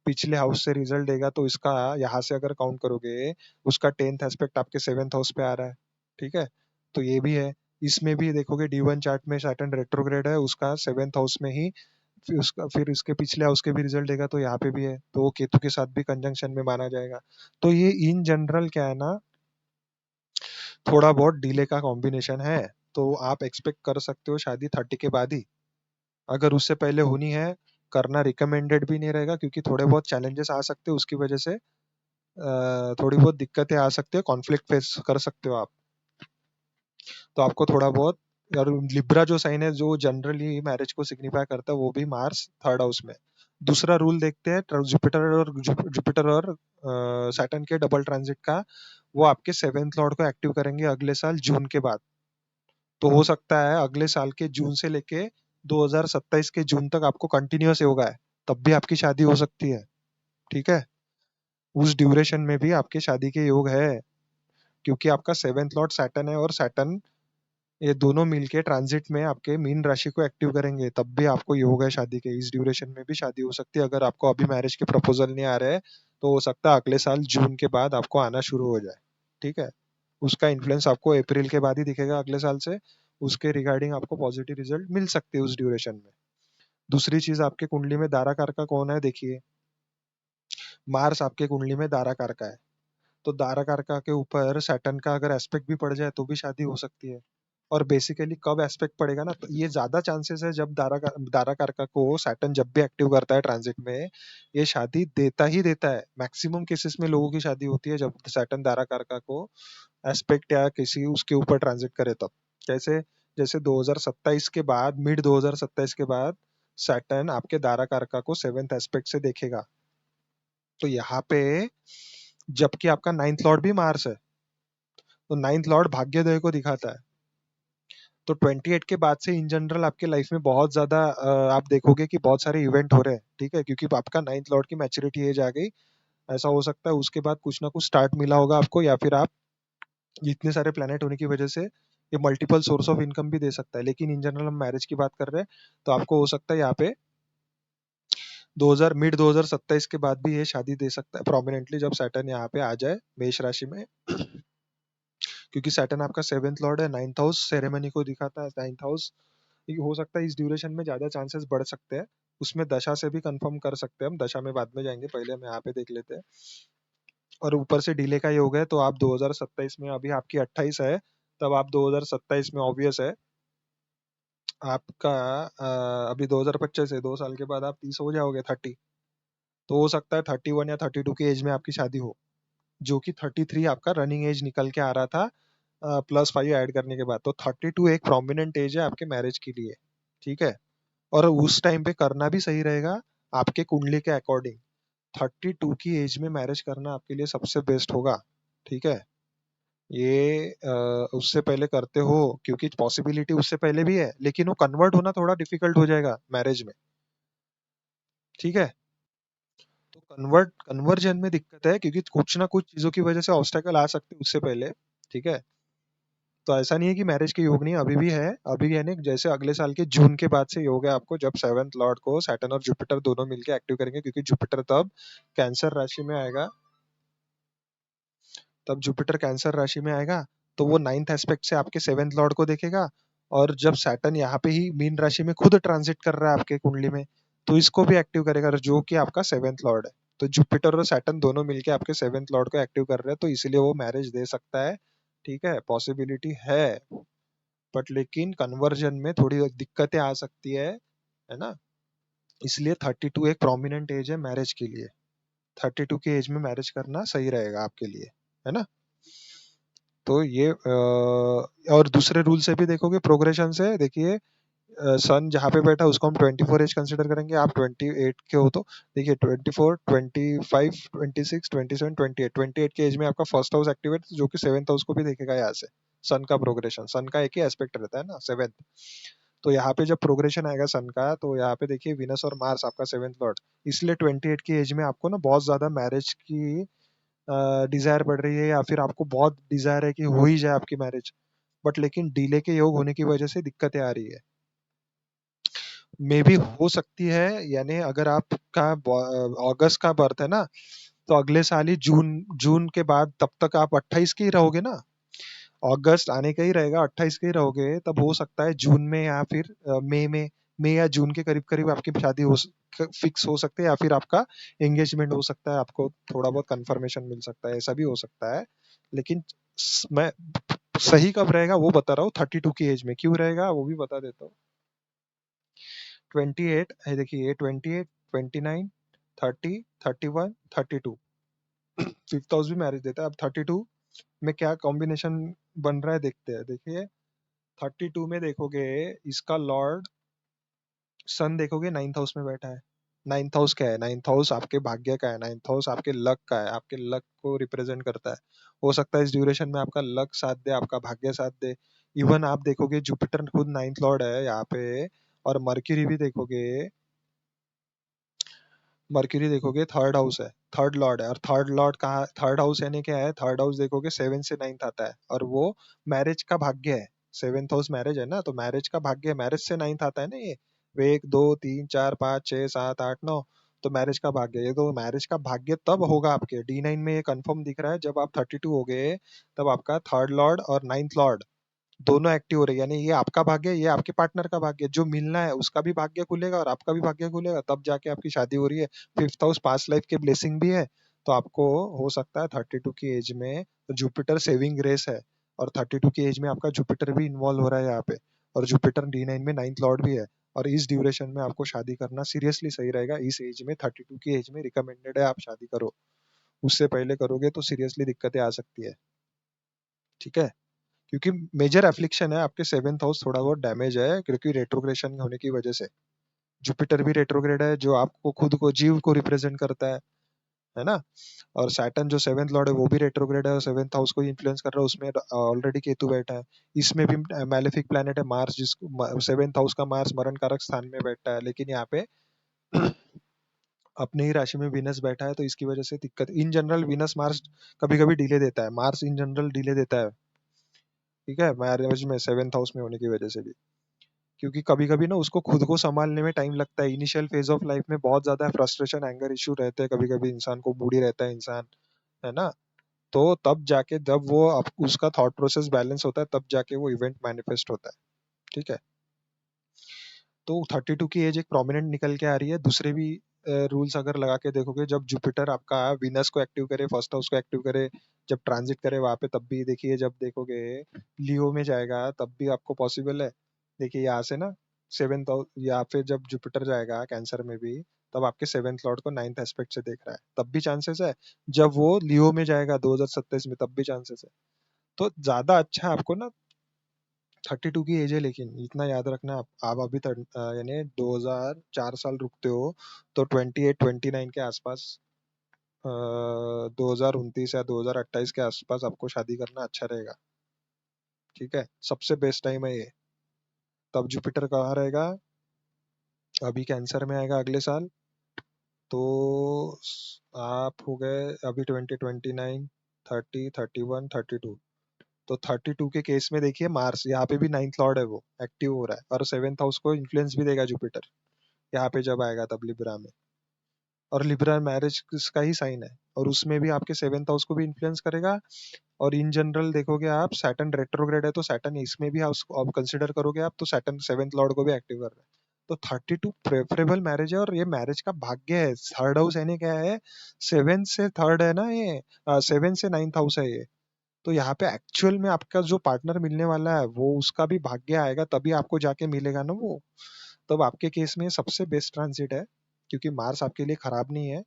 पिछले हाउस से रिजल्ट देगा, तो इसका यहाँ से अगर काउंट करोगे, उसका 10th एस्पेक्ट आपके 7th हाउस पे आ रहा है, ठीक है, तो ये भी है। इसमें भी देखोगे D1 चार्ट में सैटर्न रेट्रोग्रेड है, उसका 7th हाउस में ही, फिर इसके पिछले हाउस के भी रिजल्ट देगा, तो यहाँ पे भी है, तो वो केतु के साथ भी कंजंक्शन में माना जाएगा। तो ये इन जनरल क्या है ना, थोड़ा बहुत डिले का कॉम्बिनेशन है, तो आप एक्सपेक्ट कर सकते हो शादी 30 के बाद ही, अगर उससे पहले होनी है, करना रिकमेंडेड भी नहीं रहेगा, क्योंकि थोड़े बहुत चैलेंजेस आ सकते हैं उसकी वजह से, थोड़ी बहुत दिक्कतें आ सकती है, कॉन्फ्लिक्ट फेस कर सकते हो आप, तो आपको थोड़ा बहुत। और लिब्रा जो साइन है जो जनरली मैरिज को सिग्निफाई करता है, वो भी मार्स 3rd हाउस में। दूसरा रूल देखते हैं जुपिटर और सैटर्न के डबल ट्रांजिट का, वो आपके 7th लॉर्ड को एक्टिव करेंगे अगले साल जून के बाद, तो हो सकता है अगले साल के जून से लेके 2027 के जून तक आपको कंटिन्यूअस योगा है, तब भी आपकी शादी हो सकती है, ठीक है, उस ड्यूरेशन में भी आपके शादी के योग है, क्योंकि आपका 7th लॉर्ड सैटर्न है, और सैटर्न, ये दोनों मिलके ट्रांजिट में आपके मीन राशि को एक्टिव करेंगे, तब भी आपको योग है शादी के, इस ड्यूरेशन में भी शादी हो सकती है, अगर आपको अभी मैरिज के प्रपोजल नहीं आ रहे हैं, तो हो सकता है अगले साल जून के बाद आपको आना शुरू हो जाए, ठीक है, उसका इन्फ्लुएंस आपको अप्रैल के बाद ही दिखेगा अगले साल से, उसके रिगार्डिंग आपको पॉजिटिव रिजल्ट मिल सकते हैं उस ड्यूरेशन में। दूसरी चीज, आपके कुंडली में दारा कारका कौन है, देखिए मार्स आपके कुंडली में दारा कारका है, तो दारा कारका के ऊपर सैटर्न का अगर एस्पेक्ट भी पड़ जाए तो भी शादी हो सकती है। और बेसिकली कब एस्पेक्ट पड़ेगा ना, तो ये ज्यादा चांसेस है जब दारा कारका को सैटर्न जब भी एक्टिव करता है ट्रांजिट में, ये शादी देता ही देता है, मैक्सिमम केसेस में लोगों की शादी होती है जब सैटर्न दारा कारका को एस्पेक्ट या किसी उसके ऊपर ट्रांजिट करे तब। कैसे, जैसे 2027 के बाद, मिड 2027 के बाद सैटर्न आपके दारा कारका को 7th एस्पेक्ट से देखेगा, तो यहाँ पे जबकि आपका 9th लॉर्ड भी मार्स है, तो 9th लॉर्ड भाग्योदय को दिखाता है, तो 28 के बाद से इन जनरल आपके लाइफ में बहुत ज्यादा आप देखोगे कि बहुत सारे इवेंट हो रहे हैं, ठीक है, क्योंकि आपका 9th लॉर्ड की मैच्योरिटी एज आ गई, ऐसा हो सकता है उसके बाद कुछ ना कुछ स्टार्ट मिला होगा आपको, या फिर आप इतने सारे प्लेनेट होने की वजह से ये मल्टीपल सोर्स ऑफ इनकम भी दे सकता है, लेकिन इन जनरल हम मैरिज की बात कर रहे हैं, तो आपको हो सकता है यहाँ पे 2027 के बाद भी ये शादी दे सकता है प्रोमिनेंटली, जब सैटर्न यहाँ पे आ जाए मेष राशि में, क्योंकि सैटर्न आपका 7th लॉर्ड है, 9th हाउस सेरेमनी को दिखाता है, 9th हाउस, हो सकता है इस ड्यूरेशन में ज्यादा चांसेस बढ़ सकते हैं, उसमें दशा से भी कंफर्म कर सकते हैं हम, दशा में बाद में जाएंगे, पहले हम यहाँ पे देख लेते हैं। और ऊपर से डिले का योग है, तो आप 2027 में, अभी आपकी 28 है, तब आप 2027 में ऑब्वियस है आपका, अभी 2025 है, 2 साल के बाद आप 30 हो जाओगे, 30, तो हो सकता है 31 या 32 की एज में आपकी शादी हो, जो कि 33 आपका रनिंग एज निकल के आ रहा था +5 ऐड करने के बाद, तो 32 एक प्रोमिनेंट एज है आपके मैरिज के लिए, ठीक है, और उस टाइम पे करना भी सही रहेगा आपके कुंडली के अकॉर्डिंग। 32 की एज में मैरिज करना आपके लिए सबसे बेस्ट होगा। ठीक है, ये उससे पहले करते हो क्योंकि पॉसिबिलिटी उससे पहले भी है, लेकिन वो कन्वर्ट होना थोड़ा डिफिकल्ट हो जाएगा मैरिज में। ठीक है, तो कन्वर्जन में दिक्कत है क्योंकि कुछ ना कुछ चीजों की वजह से ऑब्स्टेकल आ सकते हैं उससे पहले। ठीक है, तो ऐसा नहीं है कि मैरिज के योग नहीं, अभी भी है। अभी यानी जैसे अगले साल के जून के बाद से योग है आपको, जब सेवंथ लॉर्ड को सैटर्न और जुपिटर दोनों मिलके एक्टिव करेंगे, क्योंकि जुपिटर तब कैंसर राशि में आएगा। तब जुपिटर कैंसर राशि में आएगा, तो वो नाइन्थ एस्पेक्ट से आपके सेवेंथ लॉर्ड को देखेगा। और जब सैटर्न यहाँ पे ही मीन राशि में खुद ट्रांजिट कर रहा है आपके कुंडली में, तो इसको भी एक्टिव करेगा, जो कि आपका सेवेंथ लॉर्ड है। तो जुपिटर और सैटर्न दोनों मिलके आपके सेवेंथ लॉर्ड को एक्टिव कर रहे हैं, तो इसीलिए वो मैरिज दे सकता है। ठीक है, पॉसिबिलिटी है, बट लेकिन कन्वर्जन में थोड़ी दिक्कतें आ सकती है ना। इसलिए 32 एक प्रोमिनेंट एज है मैरिज के लिए। 32 की एज में मैरिज करना सही रहेगा आपके लिए, है ना। तो ये और दूसरे रूल से भी देखोगे, प्रोग्रेशन से देखिए, सन जहाँ पे बैठा उसको हम 24 एज कंसिडर करेंगे। आप 28 के हो तो देखिए 24, 25, 26, 27, 28, 28 के एज में आपका फर्स्ट हाउस एक्टिवेट, जो कि सेवेंथ हाउस को भी देखेगा यहाँ से। सन का प्रोग्रेशन, सन का एक ही एस्पेक्ट रहता है ना, सेवेंथ। तो यहाँ पे जब प्रोग्रेशन आएगा सन का, तो यहाँ पे देखिए विनस और मार्स आपका सेवेंथ लॉर्ड। इसलिए 28 की एज में आपको ना बहुत ज्यादा मैरिज की डिजायर बढ़ रही है, या फिर आपको बहुत डिजायर है कि हो ही जाए आपकी मैरिज, बट लेकिन डिले के योग होने की वजह से दिक्कतें आ रही है। मे भी हो सकती है, यानी अगर आपका अगस्त का बर्थ है ना, तो अगले साल ही जून, जून के बाद तब तक आप 28 के ही रहोगे ना। अगस्त आने का ही रहेगा, 28 के ही रहोगे, तब हो सकता है जून में या फिर मई में, मई या जून के करीब करीब आपकी शादी हो फिक्स हो सकती है, या फिर आपका एंगेजमेंट हो सकता है, आपको थोड़ा बहुत कंफर्मेशन मिल सकता है, ऐसा भी हो सकता है। लेकिन मैं सही कब रहेगा वो बता रहा हूँ, 32 की एज में क्यों रहेगा वो भी बता देता हूँ। 28 है, देखिए 28, 29, 30, 31, 32, फिफ्थ हाउस भी मैरिज देता है। अब 32 में क्या कॉम्बिनेशन बन रहा है देखते हैं। देखिए 32 में देखोगे, इसका लॉर्ड सन देखोगे नाइन्थ हाउस में बैठा है। नाइन्थ हाउस क्या है? नाइन्थ हाउस आपके भाग्य का है, नाइन्थ हाउस आपके लक का है, आपके लक को रिप्रेजेंट करता है। हो सकता है इस ड्यूरेशन में आपका लक साथ दे, आपका भाग्य साथ दे। इवन आप देखोगे जुपिटर खुद नाइन्थ लॉर्ड है यहाँ पे, और मर्क्यूरी भी देखोगे, मर्क्यूरी देखोगे थर्ड हाउस है, थर्ड लॉर्ड है। और थर्ड लॉर्ड कहाँ, थर्ड हाउस यानी क्या है? थर्ड हाउस देखोगे सेवन से नाइन्थ आता है, और वो मैरिज का भाग्य है। सेवेंथ हाउस मैरिज है ना, तो मैरिज का भाग्य है, मैरिज से नाइन्थ आता है ना ये। एक दो तीन चार पाँच छह सात आठ नौ, तो मैरिज का भाग्य, ये तो मैरिज का भाग्य तब होगा आपके D9 में, ये कंफर्म दिख रहा है जब आप 32 हो गए, तब आपका थर्ड लॉर्ड और नाइन्थ लॉर्ड दोनों एक्टिव हो रहे हैं। यानी ये आपका भाग्य, ये आपके पार्टनर का भाग्य, जो मिलना है उसका भी भाग्य खुलेगा और आपका भी भाग्य खुलेगा, तब जाके आपकी शादी हो रही है। फिफ्थ हाउस पास्ट लाइफ के ब्लेसिंग भी है। तो आपको हो सकता है 32 की एज में, जुपिटर सेविंग ग्रेस है, और 32 की एज में आपका जुपिटर भी इन्वॉल्व हो रहा है यहाँ पे, और जुपिटर D9 में नाइन्थ लॉर्ड भी है। और इस ड्यूरेशन में आपको शादी करना सीरियसली सही रहेगा। इस एज में 32 की एज में रिकमेंडेड है आप शादी करो। उससे पहले करोगे तो सीरियसली दिक्कतें आ सकती है। ठीक है, क्योंकि मेजर एफ्लिक्शन है, आपके सेवेंथ हाउस थोड़ा बहुत डैमेज है, क्योंकि रेट्रोग्रेशन होने की वजह से। जुपिटर भी रेट्रोग्रेड है, जो आपको खुद को, जीव को रिप्रेजेंट करता है ना। और सैटर्न जो सेवेंथ लॉर्ड है वो भी रेट्रोग्रेड है, और सेवेंथ हाउस को इन्फ्लुएंस कर रहा है, उसमें ऑलरेडी केतु बैठा है। इसमें भी मैलेफिक प्लैनेट है मार्स, जिसको सेवेंथ हाउस का मार्स मरण कारक स्थान में बैठा है, लेकिन यहाँ पे अपने ही राशि में विनस बैठा है, तो इसकी वजह से दिक्कत। इन जनरल विनस मार्स कभी कभी डिले देता है, मार्स इन जनरल डिले देता है। ठीक है, मैरिज में सेवेंथ हाउस में होने की वजह से भी, क्योंकि कभी कभी ना उसको खुद को संभालने में टाइम लगता है। इनिशियल फेज ऑफ लाइफ में बहुत ज्यादा फ्रस्ट्रेशन एंगर इश्यू रहते हैं, कभी कभी इंसान को, मूडी रहता है इंसान, है ना। तो तब जाके जब वो उसका थॉट प्रोसेस बैलेंस होता है, तब जाके वो इवेंट मैनिफेस्ट होता है। ठीक है, तो 32 की एज एक प्रोमिनेंट निकल के आ रही है। दूसरे भी रूल्स अगर लगा के देखोगे, जब जुपिटर आपका विनस को एक्टिव करे, फर्स्ट हाउस को एक्टिव करे, जब ट्रांजिट करे वहां पे, तब भी देखिए, जब देखोगे लियो में जाएगा तब भी आपको पॉसिबल है। देखिए यहाँ से ना, सेवेंथ, या फिर जब जुपिटर जाएगा कैंसर में भी, तब आपके सेवेंथ लॉर्ड को नाइन्थ एस्पेक्ट से देख रहा है, तब भी चांसेस है। जब वो लियो में जाएगा 2027 में, तब भी चांसेस है। तो ज्यादा अच्छा आपको ना 32 की एज है, लेकिन इतना याद रखना, आप अभी तक यानी 2004 साल रुकते हो, तो 28-29 के आसपास, 2029 या 2028 के आसपास आपको शादी करना अच्छा रहेगा। ठीक है, सबसे बेस्ट टाइम है ये। तब जुपिटर कहाँ रहेगा? अभी कैंसर में आएगा अगले साल। तो आप हो गए अभी 20, 29, 30, 31, 32। तो 32 के केस में देखिए, मार्स यहाँ पे भी नाइन्थ लॉर्ड है, वो एक्टिव हो रहा है, और सेवेंथ हाउस को इन्फ्लुएंस भी देगा जुपिटर यहाँ पे जब आएगा तब लिब्रा में। और लिब्रा मैरिज का ही साइन है, और उसमें भी आपके सेवेंथ हाउस को भी इन्फ्लुएंस करेगा। और इन जनरल देखोगे आप, सैटर्न रेट्रोग्रेड है, तो सैटर्न इसमें भी आप कंसिडर करोगे आप, तो सैटर्न सेवेंथ लॉर्ड को भी एक्टिव कर रहा है। तो 32 प्रेफरेबल मैरिज है, और ये मैरिज का भाग्य है। थर्ड हाउस यानी क्या है? सेवेंथ से थर्ड है ना ये, सेवेंथ से नाइन्थ हाउस है ये। तो यहाँ पे एक्चुअल में आपका जो पार्टनर मिलने वाला है, वो उसका भी भाग्य आएगा, तभी आपको जाके मिलेगा ना वो। तब आपके केस में सबसे बेस्ट ट्रांजिट है, क्योंकि मार्स आपके लिए खराब नहीं है।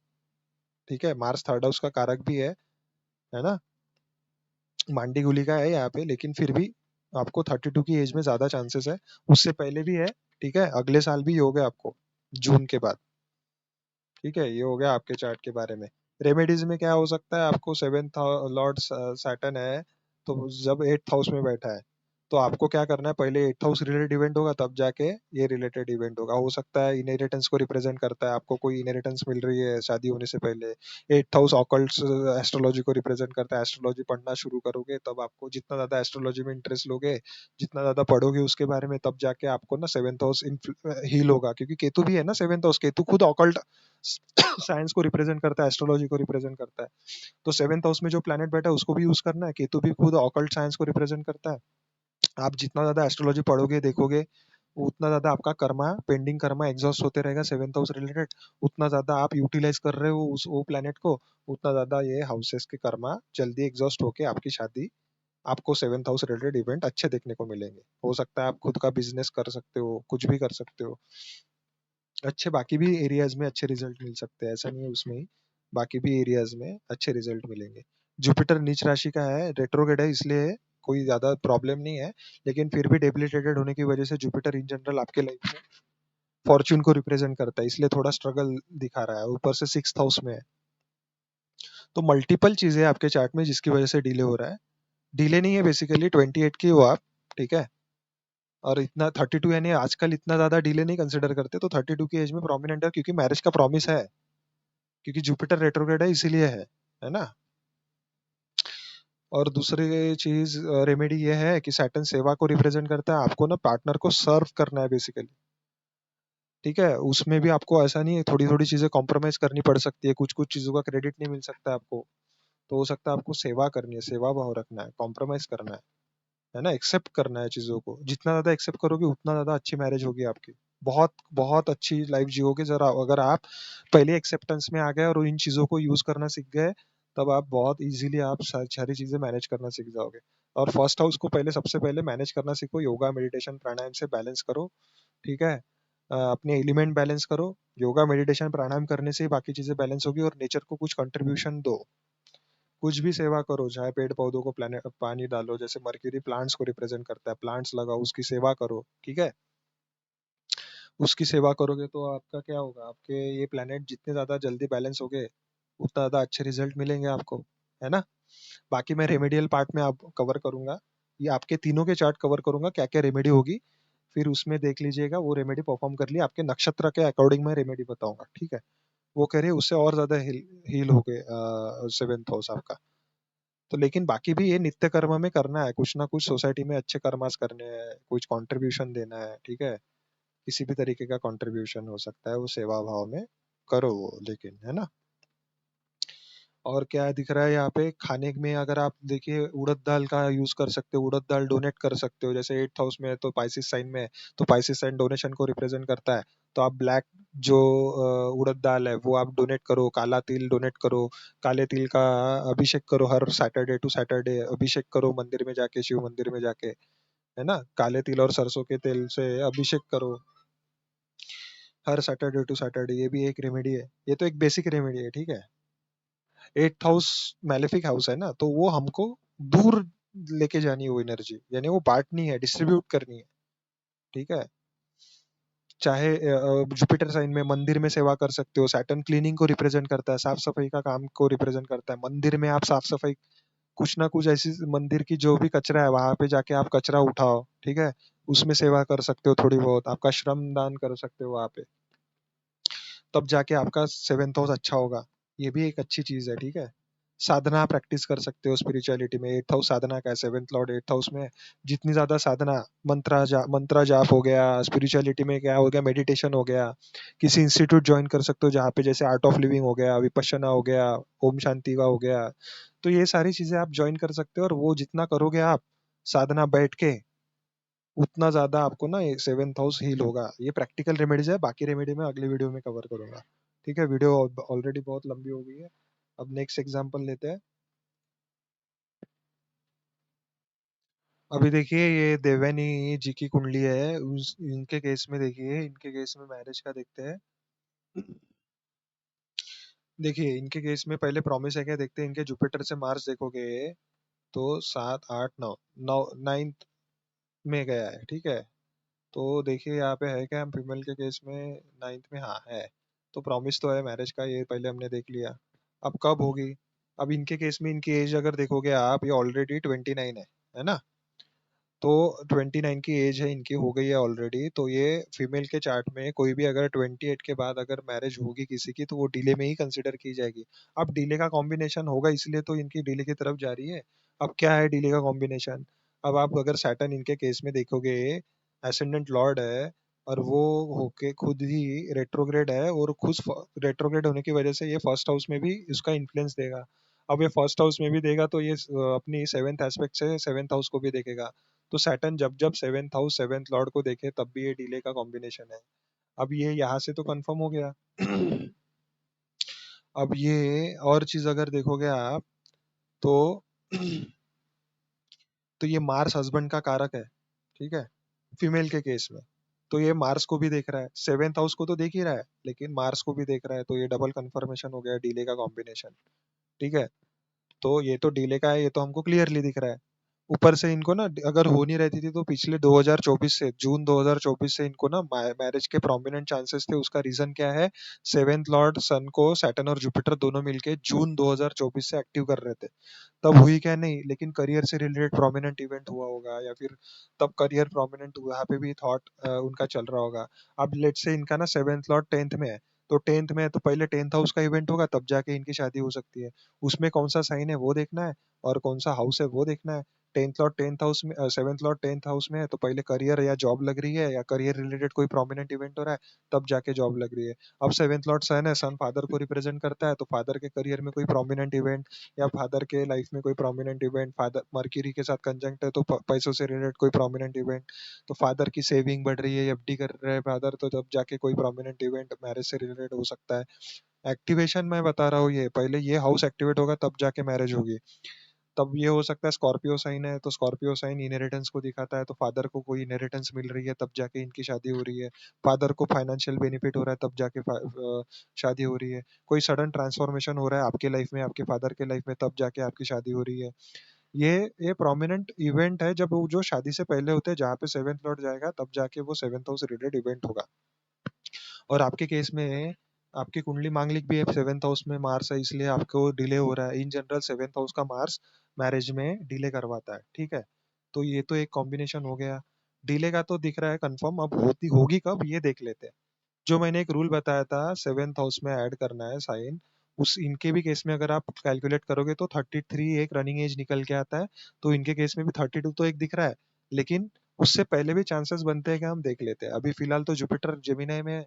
ठीक है, मार्स थर्ड हाउस का कारक भी है ना, मांडी गुली का है यहाँ पे, लेकिन फिर भी आपको 32 की एज में ज्यादा चांसेस है। उससे पहले भी है, ठीक है, अगले साल भी हो गया आपको, जून के बाद। ठीक है, ये हो गया आपके चार्ट के बारे में। रेमेडीज में क्या हो सकता है? आपको सेवेंथ लॉर्ड सैटर्न है, तो जब एट्थ हाउस में बैठा है, तो आपको क्या करना है, पहले एट्थ हाउस रिलेटेड इवेंट होगा, तब जाके ये रिलेटेड इवेंट होगा। हो सकता है इनहेरिटेंस को रिप्रेजेंट करता है, आपको कोई इनहेरिटेंस मिल रही है शादी होने से पहले। एट्थ हाउस ऑकल्ट एस्ट्रोलॉजी को रिप्रेजेंट करता है, एस्ट्रोलॉजी पढ़ना शुरू करोगे, तब आपको जितना ज्यादा एस्ट्रोलॉजी में इंटरेस्ट लोगे, जितना ज्यादा पढ़ोगे उसके बारे में, तब जाके आपको ना सेवेंथ हाउस हील होगा, क्योंकि केतु भी है ना सेवेंथ हाउस। केतु खुद ऑकल्ट साइंस को रिप्रेजेंट करता है, एस्ट्रोलॉजी को रिप्रेजेंट करता है। तो सेवेंथ हाउस में जो प्लेनेट बैठा है उसको भी यूज करना है। केतु भी खुद ऑकल्ट साइंस को रिप्रेजेंट करता है। आप जितना ज्यादा एस्ट्रोलॉजी पढ़ोगे देखोगे, उतना ज्यादा आपका कर्मा, पेंडिंग कर्मा एग्जॉस्ट होते रहेगा सेवेंथ हाउस रिलेटेड। उतना ज्यादा आप यूटिलाइज कर रहे हो उस वो प्लेनेट को, उतना ज्यादा ये हाउसेस के कर्मा जल्दी एग्जॉस्ट होके आपकी शादी, आपको सेवेंथ हाउस रिलेटेड इवेंट अच्छे देखने को मिलेंगे। हो सकता है आप खुद का बिजनेस कर सकते हो, कुछ भी कर सकते हो अच्छे, बाकी भी एरियाज में अच्छे रिजल्ट मिल सकते हैं, ऐसा नहीं है उसमें ही, बाकी भी एरियाज में अच्छे रिजल्ट मिलेंगे। जुपिटर नीच राशि का है, रेट्रोग्रेड है, इसलिए कोई ज्यादा प्रॉब्लम नहीं है। लेकिन फिर भी डेबिलिटेटेड होने की वजह से जुपिटर इन जनरल आपके लाइफ में फॉर्च्यून को रिप्रेजेंट करता है, इसलिए थोड़ा स्ट्रगल दिखा रहा है, ऊपर से सिक्स हाउस में है। तो मल्टीपल चीजें आपके चार्ट में जिसकी वजह से डिले हो रहा है। डिले नहीं है, बेसिकली 28 की हो आप, ठीक है, और इतना 32 यानी आजकल इतना ज्यादा डिले नहीं कंसिडर करते, तो 32 की एज में प्रोमिनेंट है, क्योंकि मैरिज का प्रॉमिस है, क्योंकि जुपिटर रेट्रोग्रेड है इसीलिए है ना। और दूसरी चीज, रेमेडी ये है कि सैटर्न सेवा को रिप्रेजेंट करता है, आपको ना पार्टनर को सर्व करना है बेसिकली। ठीक है, उसमें भी आपको ऐसा नहीं है, थोड़ी थोड़ी चीजें कॉम्प्रोमाइज करनी पड़ सकती है, कुछ कुछ चीजों का क्रेडिट नहीं मिल सकता आपको। तो हो सकता है आपको सेवा करनी है, सेवा भाव रखना है, कॉम्प्रोमाइज करना है ना, एक्सेप्ट करना है चीजों को। जितना ज्यादा एक्सेप्ट करोगे उतना ज्यादा अच्छी मैरिज होगी आपकी, बहुत बहुत अच्छी लाइफ जियोगे जरा, अगर आप पहले एक्सेप्टेंस में आ गए और इन चीजों को यूज करना सीख गए, तब आप बहुत इजीली आप सारी चीजें मैनेज करना सीख जाओगे। और फर्स्ट हाउस को पहले, सबसे पहले मैनेज करना सीखो, योगा मेडिटेशन प्राणायाम से बैलेंस करो। ठीक है, अपने एलिमेंट बैलेंस करो, योगा मेडिटेशन प्राणायाम करने से ही बाकी चीजें बैलेंस होगी, और नेचर को कुछ कंट्रीब्यूशन दो, कुछ भी सेवा करो, चाहे पेड़ पौधों को प्लाने पानी डालो, जैसे मर्क्यूरी प्लांट्स को रिप्रेजेंट करता है, प्लांट्स लगाओ, उसकी सेवा करो। ठीक है, उसकी सेवा करोगे तो आपका क्या होगा, आपके ये प्लेनेट जितने ज्यादा जल्दी बैलेंस होंगे, उतना ज्यादा अच्छे रिजल्ट मिलेंगे आपको, है ना। बाकी मैं रेमेडियल पार्ट में आप कवर करूंगा, ये आपके तीनों के चार्ट कवर करूंगा, क्या क्या रेमेडी होगी, फिर उसमें देख लीजिएगा, वो रेमेडी परफॉर्म कर लिया, आपके नक्षत्र के अकॉर्डिंग मैं रेमेडी बताऊंगा। ठीक है, वो कह रही है उससे और ज्यादा हील हो गए सेवेंथ हाउस आपका। तो लेकिन बाकी भी ये नित्य कर्म में करना है, कुछ ना कुछ सोसाइटी में अच्छे कर्मास करने हैं, कुछ कंट्रीब्यूशन देना है। ठीक है, किसी भी तरीके का कंट्रीब्यूशन हो सकता है, वो सेवा भाव में करो वो, लेकिन है ना। और क्या दिख रहा है यहाँ पे, खाने में अगर आप देखिए, उड़द दाल का यूज कर सकते हो, उड़द दाल डोनेट कर सकते हो, जैसे एट्थ हाउस में है तो पाइसिस साइन में है, तो पाइसिस साइन डोनेशन को रिप्रेजेंट करता है। तो आप ब्लैक जो उड़द दाल है वो आप डोनेट करो, काला तिल डोनेट करो, काले तिल का अभिषेक करो, हर सैटरडे टू सैटरडे अभिषेक करो मंदिर में जाके, शिव मंदिर में जाके, है ना, काले तिल और सरसों के तेल से अभिषेक करो हर सैटरडे टू सैटरडे, ये भी एक रेमेडी है, ये तो एक बेसिक रेमेडी है। ठीक है, एट्थ हाउस मैलेफिक हाउस है ना, तो वो हमको दूर लेके जानी है वो एनर्जी, यानी वो बांटनी है, डिस्ट्रीब्यूट करनी है, ठीक है। चाहे जुपिटर साइन में मंदिर में सेवा कर सकते हो, सैटर्न क्लीनिंग को रिप्रेजेंट करता है, साफ सफाई का काम को रिप्रेजेंट करता है, मंदिर में आप साफ सफाई, कुछ ना कुछ ऐसी मंदिर की जो भी कचरा है वहां पे जाके आप कचरा उठाओ, ठीक है, उसमें सेवा कर सकते हो, थोड़ी बहुत आपका श्रम दान कर सकते हो वहां पे, तब जाके आपका सेवेंथ हाउस अच्छा होगा। ये भी एक अच्छी चीज है, ठीक है। साधना प्रैक्टिस कर सकते हो स्पिरिचुअलिटी में, एट्थ हाउस साधना का है, सेवेंथ लॉर्ड एट्थ हाउस में है। जितनी ज्यादा साधना, मंत्रा जाप हो गया, स्पिरिचुअलिटी में क्या हो गया, मेडिटेशन हो गया, किसी इंस्टीट्यूट ज्वाइन कर सकते हो जहाँ पे जैसे आर्ट ऑफ लिविंग हो गया, विपश्यना हो गया, ओम शांति का हो गया। तो ये सारी चीजें आप ज्वाइन कर सकते हो, और वो जितना करोगे आप साधना बैठ के, उतना ज्यादा आपको ना सेवेंथ हाउस हील होगा। ये प्रैक्टिकल रेमेडीज है, बाकी रेमेडी मैं अगली वीडियो में कवर करूंगा, ठीक है। वीडियो ऑलरेडी बहुत लंबी हो गई है। अब नेक्स्ट एग्जांपल लेते हैं। अभी देखिए ये देवयानी जी की कुंडली है, इनके केस में देखिए, इनके केस में मैरिज का देखते हैं। देखिए इनके केस में पहले प्रॉमिस है क्या देखते हैं, इनके जुपिटर से मार्स देखोगे तो 7 8 9, 9th में गया है, ठीक है। तो देखिए यहाँ पे है क्या, फीमेल के केस में 9th में, हाँ है। तो प्रॉमिस तो है मैरिज का, ये पहले हमने देख लिया। अब कब होगी, अब इनके केस में इनकी एज अगर देखोगे आप, ये ऑलरेडी 29 है ना। तो 29 की एज है इनकी, हो गई है ऑलरेडी। तो ये फीमेल के चार्ट में कोई भी अगर 28 के बाद अगर मैरिज होगी किसी की, तो वो डिले में ही कंसिडर की जाएगी। अब डिले का कॉम्बिनेशन होगा, इसलिए तो इनकी डिले की तरफ जा रही है। अब क्या है डिले का कॉम्बिनेशन, अब आप अगर सैटर्न इनके केस में देखोगे, एसेंडेंट लॉर्ड है, और वो होके खुद ही रेट्रोग्रेड है, और खुद रेट्रोग्रेड होने की वजह से ये फर्स्ट हाउस में भी इसका इन्फ्लुएंस देगा। अब ये फर्स्ट हाउस में भी देगा तो ये अपनी सेवेंथ एस्पेक्ट से सेवेंथ हाउस को भी देखेगा। तो सैटर्न जब जब सेवेंथ हाउस सेवेंथ लॉर्ड को देखे तब भी ये डिले का कॉम्बिनेशन है। अब ये यहाँ से तो कंफर्म हो गया। अब ये और चीज अगर देखोगे आप, तो तो ये मार्स हस्बैंड का कारक है, ठीक है, फीमेल के केस में। तो ये मार्स को भी देख रहा है, सेवेंथ हाउस को तो देख ही रहा है, लेकिन मार्स को भी देख रहा है, तो ये डबल कंफर्मेशन हो गया डिले का कॉम्बिनेशन, ठीक है। तो ये तो डिले का है, ये तो हमको क्लियरली दिख रहा है। ऊपर से इनको ना अगर हो नहीं रहती थी तो पिछले 2024 से, जून 2024 से इनको ना मैरिज के प्रोमिनेंट चांसेस थे। उसका रीजन क्या है, सेवेंथ लॉर्ड सन को सैटर्न और जुपिटर दोनों मिलके जून 2024 से एक्टिव कर रहे थे। तब हुई क्या नहीं, लेकिन करियर से रिलेटेड प्रोमिनेंट इवेंट हुआ होगा, या फिर तब करियर प्रोमिनेंट हुआ, यहाँ पे भी थॉट उनका चल रहा होगा। अब लेट से इनका ना सेवेंथ लॉर्ड टेंथ में है, तो टेंथ में है तो पहले टेंथ हाउस का इवेंट होगा, तब जाके इनकी शादी हो सकती है। उसमें कौन सा साइन है वो देखना है, और कौन सा हाउस है वो देखना है। टेंथ लॉर्ड टेंथ हाउस में, सेवेंथ लॉर्ड टेंथ हाउस में है तो पहले करियर या जॉब लग रही है, या करियर रिलेटेड कोई प्रोमिनेंट इवेंट हो रहा है, तब जाके जॉब लग रही है। अब सेवेंथ लॉर्ड सन है, सन फादर को रिप्रेजेंट करता है, तो फादर के करियर में कोई प्रोमिनेंट इवेंट, या फादर के लाइफ में कोई प्रोमिनेंट इवेंट, फादर मर्क्यूरी के साथ कंजंक्ट है तो पैसों से रिलेटेड कोई प्रोमिनेंट इवेंट, तो फादर की सेविंग बढ़ रही है, एफडी कर रहे हैं फादर, तो तब जाके कोई प्रोमिनेंट इवेंट मैरिज से रिलेटेड हो सकता है। एक्टिवेशन मैं बता रहा हूँ, ये पहले ये हाउस एक्टिवेट होगा तब जाके मैरिज होगी। तब ये हो सकता है स्कॉर्पियो साइन है, तो स्कॉर्पियो साइन इनहेरिटेंस को दिखाता है, तो फादर को कोई इनहेरिटेंस मिल रही है तब जाके इनकी शादी हो रही है। फादर को फाइनेंशियल बेनिफिट हो रहा है तब जाके शादी हो रही है। कोई सडन ट्रांसफॉर्मेशन हो रहा है आपके लाइफ में, आपके फादर के लाइफ में, तब जाके आपकी शादी हो रही है। ये ये प्रोमिनेंट इवेंट है जब वो जो शादी से पहले होते हैं, जहाँ पे सेवेंथ लॉर्ड जाएगा तब जाके वो सेवेंथ हाउस रिलेटेड इवेंट होगा। और आपके केस में आपकी कुंडली मांगलिक भी है, सेवेंथ हाउस में मार्स है, इसलिए आपको डिले हो रहा है। इन जनरल सेवेंथ हाउस का मार्स मैरिज में डिले करवाता है, ठीक है। तो ये तो एक कॉम्बिनेशन हो गया। डिले का तो दिख रहा है कंफर्म, अब होती होगी कब ये देख लेते हैं। जो मैंने एक रूल बताया था सेवेंथ हाउस में ऐड करना है साइन, उस इनके भी केस में अगर आप कैलकुलेट करोगे तो 33 एक रनिंग एज निकल के आता है। तो इनके केस में भी 32 तो एक दिख रहा है, लेकिन उससे पहले भी चांसेस बनते हैं कि हम देख लेते हैं। अभी फिलहाल तो जुपिटर जेमिनी में है,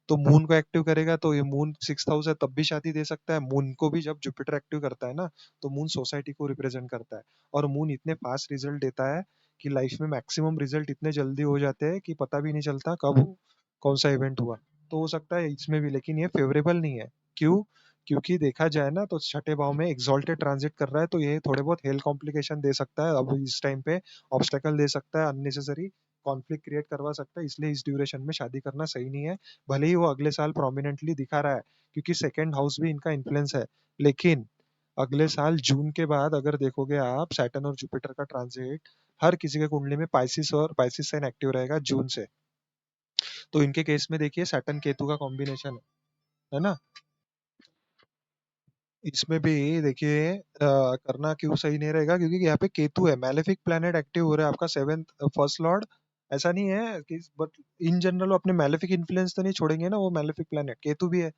तो मून को एक्टिव करेगा, तो ये मून 6th हाउस है तब भी शादी दे सकता है। मून को भी जब जुपिटर एक्टिव करता है ना, तो मून सोसाइटी को रिप्रेजेंट करता है, और मून इतने फास्ट रिजल्ट देता है कि लाइफ में मैक्सिमम रिजल्ट इतने जल्दी हो जाते हैं कि पता भी नहीं चलता कब कौन सा इवेंट हुआ। तो हो सकता है इसमें भी, लेकिन ये फेवरेबल नहीं है। क्यों, क्योंकि देखा जाए ना तो छठे भाव में एग्जॉल्टेड ट्रांजिट कर रहा है, तो ये थोड़े बहुत हेल्थ कॉम्प्लिकेशन दे सकता है अब इस टाइम पे, ऑब्स्टेकल दे सकता है, अननेसेसरी कॉन्फ्लिक्ट क्रिएट करवा सकता है, इसलिए इस ड्यूरेशन में शादी करना सही नहीं है। भले ही वो अगले साल प्रोमिनेंटली दिखा रहा है, क्योंकि सेकेंड हाउस भी इनका इन्फ्लुएंस है, लेकिन अगले साल जून के बाद अगर देखोगे आप सैटर्न और जुपिटर का ट्रांजिट हर किसी के कुंडली में पाइसिस साइन एक्टिव रहेगा जून से। तो इनके केस में देखिए सैटर्न केतु का कॉम्बिनेशन है ना। इसमें भी देखिए करना क्यों सही नहीं रहेगा, क्योंकि यहाँ पे केतु है, मैलेफिक प्लैनेट एक्टिव हो रहा है आपका सेवेंथ फर्स्ट लॉर्ड। ऐसा नहीं है कि बट इन जनरल वो अपने मैलेफिक इन्फ्लुएंस तो नहीं छोड़ेंगे ना, वो मैलेफिक प्लैनेट केतु भी है।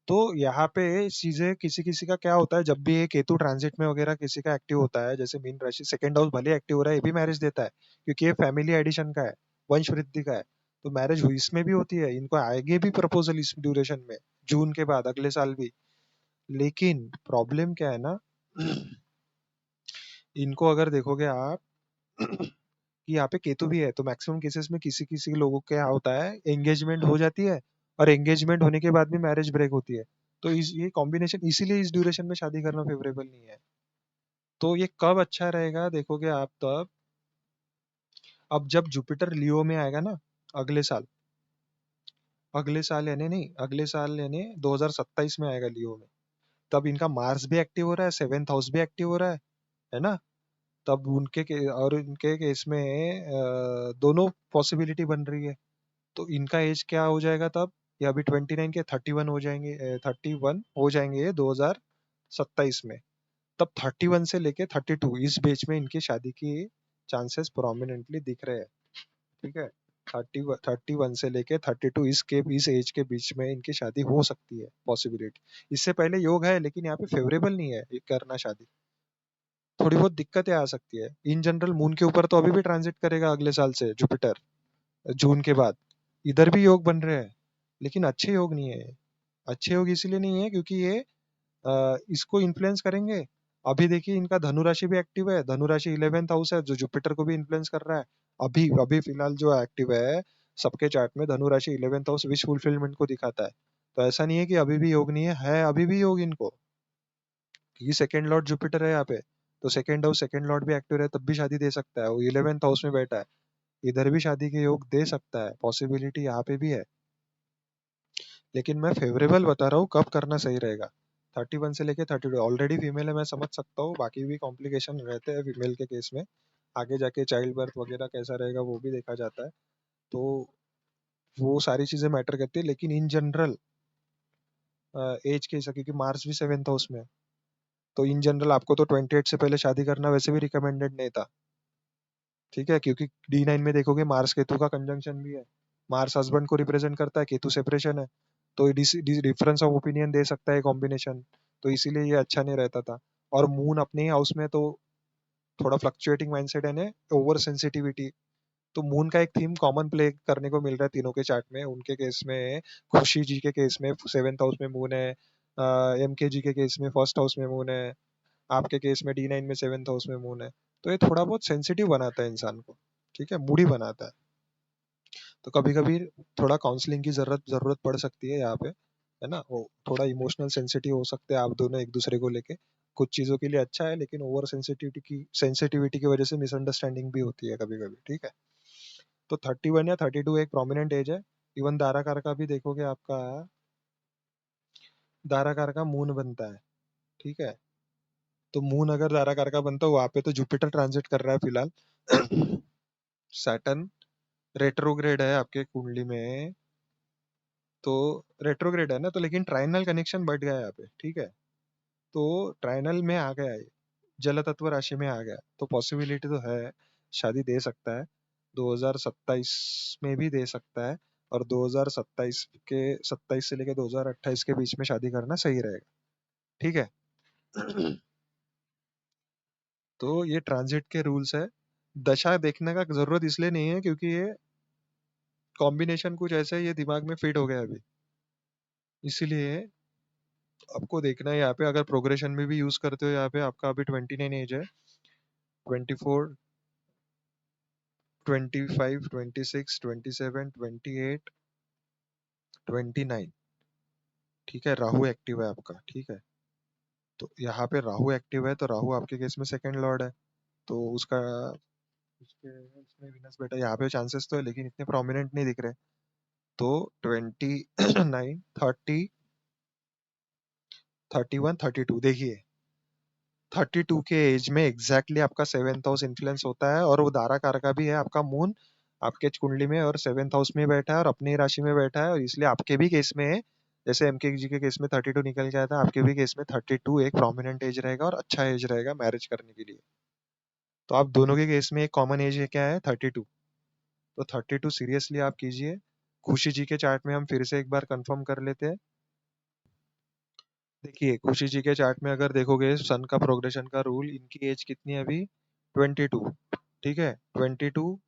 तो यहाँ पे चीजें किसी किसी का क्या होता है, जब भी ये केतु ट्रांजिट में वगैरह किसी का एक्टिव होता है, जैसे मीन राशि सेकंड हाउस भले एक्टिव हो रहा है, ये भी मैरिज देता है, क्योंकि ये फैमिली एडिशन का है, वंश वृद्धि का है। तो मैरिज हुई इसमें भी होती है, इनको आएंगे भी प्रपोजल इस ड्यूरेशन में, जून के बाद अगले साल भी। लेकिन प्रॉब्लम क्या है ना, इनको अगर देखोगे आप कि यहाँ पे केतु भी है, तो मैक्सिमम केसेस में किसी किसी लोगों के यहाँ होता है एंगेजमेंट हो जाती है, और एंगेजमेंट होने के बाद भी मैरिज ब्रेक होती है। तो ये कॉम्बिनेशन इसीलिए इस ड्यूरेशन में शादी करना फेवरेबल नहीं है। तो ये कब अच्छा रहेगा देखोगे आप तब, अब जब जुपिटर लियो में आएगा ना, अगले साल, अगले साल यानी नहीं, अगले साल यानी 2027 में आएगा लियो में। तब इनका मार्स भी एक्टिव हो रहा है, सेवेंथ हाउस भी एक्टिव हो रहा है ना। तब और इनके केस में दोनों पॉसिबिलिटी बन रही है। तो इनका एज क्या हो जाएगा तब, ये अभी 29 के 31 हो जाएंगे, 31 हो जाएंगे 2027 में। तब 31 से लेके 32 इस बीच में इनकी शादी की चांसेस प्रोमिनेंटली दिख रहे हैं। ठीक है, 31 से लेके 32 इस एज के बीच में इनकी शादी हो सकती है, पॉसिबिलिटी। इससे पहले योग है, लेकिन यहाँ पे फेवरेबल नहीं है ये करना शादी, थोड़ी बहुत दिक्कतें आ सकती है। इन जनरल मून के ऊपर तो अभी भी ट्रांजिट करेगा अगले साल से जुपिटर, जून के बाद। इधर भी योग बन रहे हैं, लेकिन अच्छे योग नहीं है। अच्छे योग इसलिए नहीं है क्योंकि ये इसको इन्फ्लुएंस करेंगे। अभी देखिए इनका धनु राशि भी एक्टिव है, धनु राशि 11th हाउस है, जो जुपिटर को भी इन्फ्लुएंस कर रहा है। अभी अभी फिलहाल जो एक्टिव है सबके चार्ट में, धनु राशि 11th हाउस विश फुलफिलमेंट को दिखाता है। तो ऐसा नहीं है कि अभी भी योग नहीं है अभी भी योग इनको। ये सेकंड लॉर्ड जुपिटर है यहाँ पे, तो सेकंड हाउस सेकंड लॉर्ड भी एक्टिव है, तब भी शादी दे सकता है। वो 11th हाउस में बैठा है, इधर भी शादी के योग दे सकता है, पॉसिबिलिटी यहाँ पे भी है। लेकिन मैं फेवरेबल बता रहा हूँ कब करना सही रहेगा। 31 से लेके 32, ऑलरेडी फीमेल है मैं समझ सकता हूँ, बाकी भी कॉम्प्लिकेशन रहते हैं फीमेल के केस में, आगे जाके चाइल्ड बर्थ वगैरह कैसा रहेगा वो भी देखा जाता है। तो वो सारी चीजें मैटर करती है, लेकिन इन जनरल एज के हिसाब, क्योंकि मार्स भी 7th हाउस में है, तो इन जनरल आपको तो 28 से पहले शादी करना वैसे भी रिकमेंडेड नहीं था। ठीक है, क्योंकि D9 में देखोगे मार्स केतु का कंजंक्शन भी है, मार्स हस्बैंड को रिप्रेजेंट करता है, केतु सेपरेशन है। तो डिफरेंस ऑफ ओपिनियन दे सकता है कॉम्बिनेशन, तो इसीलिए ये अच्छा नहीं रहता था। और मून अपने ही हाउस में, तो थोड़ा फ्लक्चुएटिंग माइंडसेट है ना, ओवर सेंसिटिविटी। तो मून का एक थीम कॉमन प्ले करने को मिल रहा है तीनों के चार्ट में। उनके केस में, खुशी जी के केस में 7th हाउस में मून है, MK जी के केस में फर्स्ट हाउस में मून है, आपके केस में D9 में 7th हाउस में मून है। तो ये थोड़ा बहुत सेंसिटिव बनाता है इंसान को, ठीक है, मूडी बनाता है। तो कभी कभी थोड़ा काउंसलिंग की जरूरत जरूरत पड़ सकती है यहाँ पे, है ना। वो थोड़ा इमोशनल सेंसिटिव हो सकते हैं आप दोनों एक दूसरे को लेके, कुछ चीजों के लिए अच्छा है, लेकिन ओवर सेंसिटिविटी की वजह से मिसअंडरस्टैंडिंग भी होती है कभी कभी। ठीक है, तो 31 या 32 एक प्रोमिनेंट एज है। इवन दाराकार का भी देखोगे आपका, दाराकार का मून बनता है। ठीक है, तो मून अगर दाराकार का बनता है, वहां पे तो जुपिटर ट्रांजिट कर रहा है फिलहाल। सैटर्न रेट्रोग्रेड है आपके कुंडली में, तो रेट्रोग्रेड है ना, तो लेकिन ट्राइनल कनेक्शन बढ़ गया है यहाँ पे। ठीक है, तो ट्राइनल में आ गया है, जल तत्व राशि में आ गया, तो पॉसिबिलिटी तो है, शादी दे सकता है। 2027 में भी दे सकता है, और 2027 के 27 से लेके 2028 के बीच में शादी करना सही रहेगा। ठीक है। तो ये ट्रांजिट के रूल्स है। दशा देखने का जरूरत इसलिए नहीं है क्योंकि ये कॉम्बिनेशन कुछ ऐसा है, ये दिमाग में फिट हो गया अभी, इसीलिए आपको देखना है यहाँ पे। अगर प्रोग्रेशन में भी यूज करते हो, यहाँ पे आपका अभी 29 एज है, 24, 25, 26, 27, 28, 29। ठीक है, राहु एक्टिव है आपका। ठीक है, तो यहाँ पे राहु एक्टिव है, तो राहु आपके केस में सेकंड लॉर्ड है, तो उसका उसके उसमें विनस बेटा यहाँ पे चांसेस तो है, लेकिन इतने प्रोमिनेंट नहीं दिख रहे। तो 29, 30, 31, 32 देखिए, 32 के एज में एग्जैक्टली आपका 7th हाउस इन्फ्लुएंस होता है, और वो दारा कारका भी है आपका मून आपके कुंडली में, और 7th हाउस में बैठा है और अपनी राशि में बैठा है, और इसलिए आपके भी केस में है, जैसे एमके जी के केस में 32 निकल गया था, आपके भी केस में 32 एक प्रोमिनेंट एज रहेगा और अच्छा एज रहेगा मैरिज करने के लिए। तो आप दोनों के केस में एक कॉमन एज है, क्या है, 32। तो 32 सीरियसली आप कीजिए। खुशी जी के चार्ट में हम फिर से एक बार कंफर्म कर लेते हैं। देखिए खुशी जी के चार्ट में अगर देखोगे सन का प्रोग्रेशन का रूल, इनकी एज कितनी है अभी, 22। ठीक है, 22,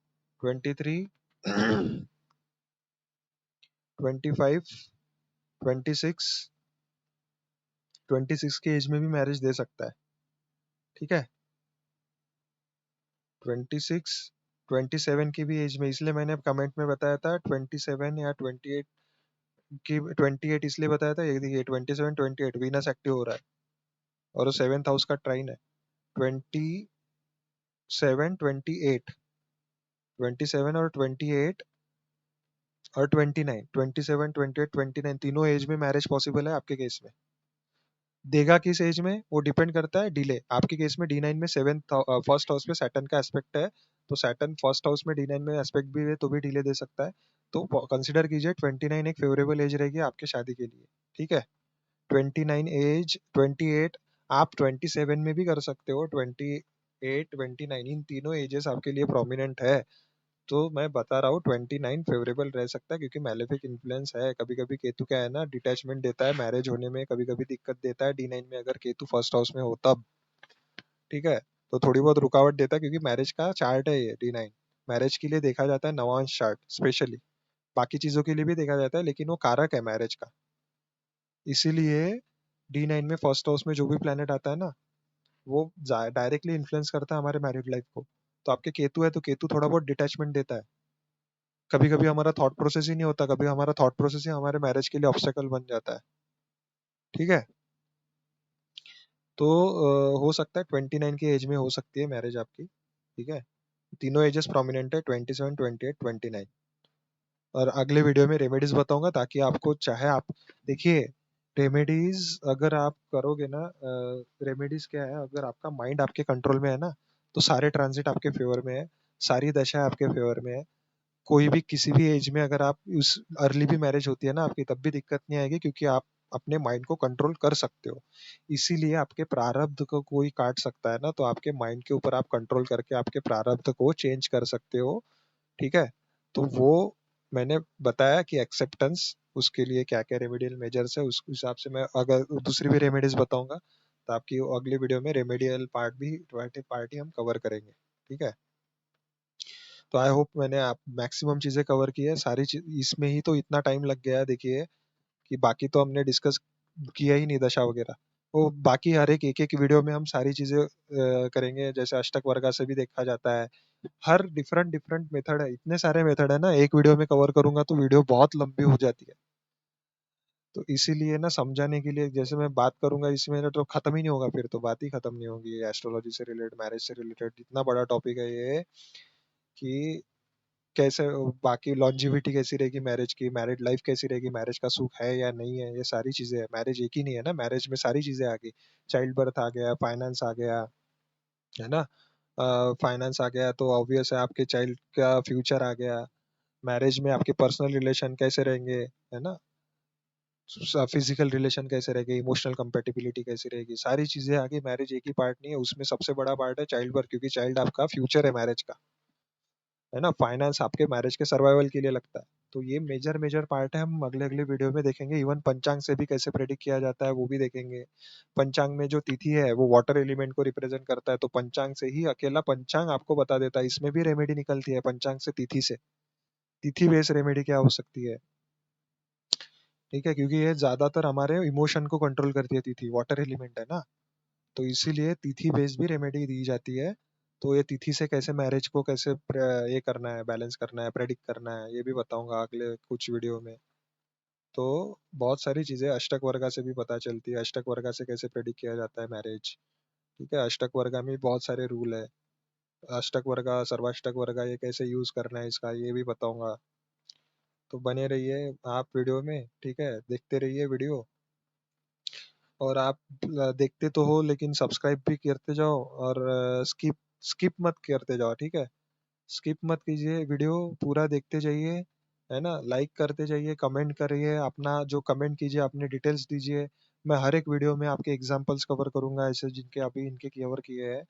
23, 25, 26, 26 के एज में भी मैरिज दे सकता है। ठीक है, 26, 27 की भी एज में, इसलिए मैंने कमेंट में बताया था 27 या 28 की, 28 इसलिए बताया था, ये देखिए 27, 28 वीनस एक्टिव हो रहा है, और वो 7th हाउस का ट्राइन है। 27, 28, 27 और 28 और 29, 27, 28, 29 तीनों एज में मैरिज पॉसिबल है आपके केस में। देगा किस एज में, वो डिपेंड करता है डिले। आपके केस में D9 में सेवेंथ फर्स्ट हाउस में सैटर्न का एस्पेक्ट है, तो सैटर्न फर्स्ट हाउस में D9 में एस्पेक्ट भी है तो भी डिले दे सकता है। तो कंसिडर कीजिए 29 एक फेवरेबल एज रहेगी आपके शादी के लिए। ठीक है, 29 एज, 28, आप 27 में भी कर सकते हो, 28, 29 इन तीनों एजेस आपके लिए प्रोमिनेंट है। तो मैं बता रहा हूँ 29 फेवरेबल रह सकता है, क्योंकि मैलेफिक इन्फ्लुएंस है। कभी कभी केतु क्या है ना, डिटैचमेंट देता है मैरिज होने में, कभी कभी दिक्कत देता है D9 में अगर केतु फर्स्ट हाउस में हो तब। ठीक है, तो थोड़ी बहुत रुकावट देता है, क्योंकि मैरिज का चार्ट है ये D9। मैरिज के लिए देखा जाता है नवांश चार्ट स्पेशली, बाकी चीजों के लिए भी देखा जाता है, लेकिन वो कारक है मैरिज का। इसीलिए D9 में फर्स्ट हाउस में जो भी प्लेनेट आता है ना, वो डायरेक्टली इन्फ्लुएंस करता है हमारे मैरिड लाइफ को। तो आपके केतु है तो केतु थोड़ा बहुत डिटैचमेंट देता है। कभी कभी हमारा थॉट प्रोसेस ही नहीं होता, कभी हमारा थॉट प्रोसेस ही हमारे मैरिज के लिए ऑब्स्टेकल बन जाता है। ठीक है, तो हो सकता है 29 की एज में हो सकती है मैरिज आपकी। ठीक है, तीनों एजेस प्रोमिनेंट है, 27, 28, 29। और अगले वीडियो में रेमेडीज बताऊंगा, ताकि आपको चाहे आप देखिए, रेमेडीज अगर आप करोगे ना, रेमेडीज क्या है, अगर आपका माइंड आपके कंट्रोल में है ना, तो सारे ट्रांजिट आपके फेवर में है, सारी दशा आपके फेवर में है। कोई भी किसी भी एज में अगर आप उस अर्ली भी मैरिज होती है ना आपकी, तब भी दिक्कत नहीं आएगी, क्योंकि आप अपने माइंड को कंट्रोल कर सकते हो। इसीलिए आपके प्रारब्ध को कोई काट सकता है ना, तो आपके माइंड के ऊपर आप कंट्रोल करके आपके प्रारब्ध को चेंज कर सकते हो। ठीक है, तो वो मैंने बताया कि एक्सेप्टेंस, उसके लिए क्या क्या रेमेडियल मेजर्स है, उस हिसाब से मैं अगर दूसरी भी रेमेडीज बताऊंगा, तो आपकी अगली वीडियो में रेमेडियल पार्ट भी पार्टी हम कवर करेंगे। ठीक है, तो आई होप मैंने आप मैक्सिमम चीजें कवर की है, सारी चीज इसमें ही तो इतना टाइम लग गया है देखिए, कि बाकी तो हमने डिस्कस किया ही नहीं दशा वगैरह। वो बाकी हर एक एक वीडियो में हम सारी चीजें करेंगे, जैसे अष्टक वर्गा से भी देखा जाता है। हर डिफरेंट डिफरेंट मेथड है, इतने सारे मेथड है ना, एक वीडियो में कवर करूंगा तो वीडियो बहुत लंबी हो जाती है। तो इसीलिए ना समझाने के लिए, जैसे मैं बात करूंगा इसमें तो खत्म ही नहीं होगा, फिर तो बात ही खत्म नहीं होगी। एस्ट्रोलॉजी से रिलेटेड, मैरिज से रिलेटेड इतना बड़ा टॉपिक है ये, कि कैसे बाकी लॉन्जिविटी कैसी रहेगी मैरिज की, मैरिड लाइफ कैसी रहेगी, मैरिज का सुख है या नहीं है, ये सारी चीजें है। मैरिज एक ही नहीं है ना, मैरिज में सारी चीजें आ गई। चाइल्ड बर्थ आ गया, फाइनेंस आ गया, है ना, फाइनेंस आ गया तो ऑब्वियस है आपके चाइल्ड का फ्यूचर आ गया। मैरिज में आपके पर्सनल रिलेशन कैसे रहेंगे, है ना, फिजिकल रिलेशन कैसे रहेंगे, इमोशनल कंपेटिबिलिटी कैसी रहेगी, सारी चीजें आगे। मैरिज एक ही पार्ट नहीं है, उसमें सबसे बड़ा पार्ट है चाइल्ड बर्थ, क्योंकि चाइल्ड आपका फ्यूचर है मैरिज का, है ना। फाइनेंस आपके मैरिज के सर्वाइवल के लिए लगता है। तो ये मेजर मेजर पार्ट है, हम अगले अगले वीडियो में देखेंगे। इवन पंचांग से भी कैसे प्रेडिक्ट किया जाता है वो भी देखेंगे। पंचांग में जो तिथि है वो वाटर एलिमेंट को रिप्रेजेंट करता है, तो पंचांग से ही, अकेला पंचांग आपको बता देता है, इसमें भी रेमेडी निकलती है पंचांग से, तिथि से। तिथि बेस रेमेडी क्या हो सकती है, ठीक है, क्योंकि ये ज्यादातर हमारे इमोशन को कंट्रोल करती है, तिथि वाटर एलिमेंट है ना, तो इसीलिए तिथि बेस्ड भी रेमेडी दी जाती है। तो ये तिथि से कैसे मैरिज को कैसे ये करना है, बैलेंस करना है, प्रेडिक्ट करना है, ये भी बताऊंगा अगले कुछ वीडियो में। तो बहुत सारी चीजें अष्टक वर्गा से भी पता चलती है, अष्टक वर्गा से कैसे प्रेडिक्ट किया जाता है मैरिज। ठीक है, अष्टक वर्गा में बहुत सारे रूल है। अष्टक वर्गा, सर्वाष्टक वर्गा, ये कैसे यूज करना है इसका, ये भी बताऊंगा। तो बने रहिए आप वीडियो में, ठीक है, देखते रहिए वीडियो। और आप देखते तो हो लेकिन सब्सक्राइब भी करते जाओ, और स्किप स्किप मत करते जाओ, ठीक है? स्किप मत कीजिए, वीडियो पूरा देखते जाइए, है ना? लाइक करते जाइए, कमेंट करिए, अपना जो कमेंट कीजिए अपने डिटेल्स दीजिए। मैं हर एक वीडियो में आपके एग्जांपल्स कवर करूंगा, ऐसे जिनके अभी इनके कवर किए हैं।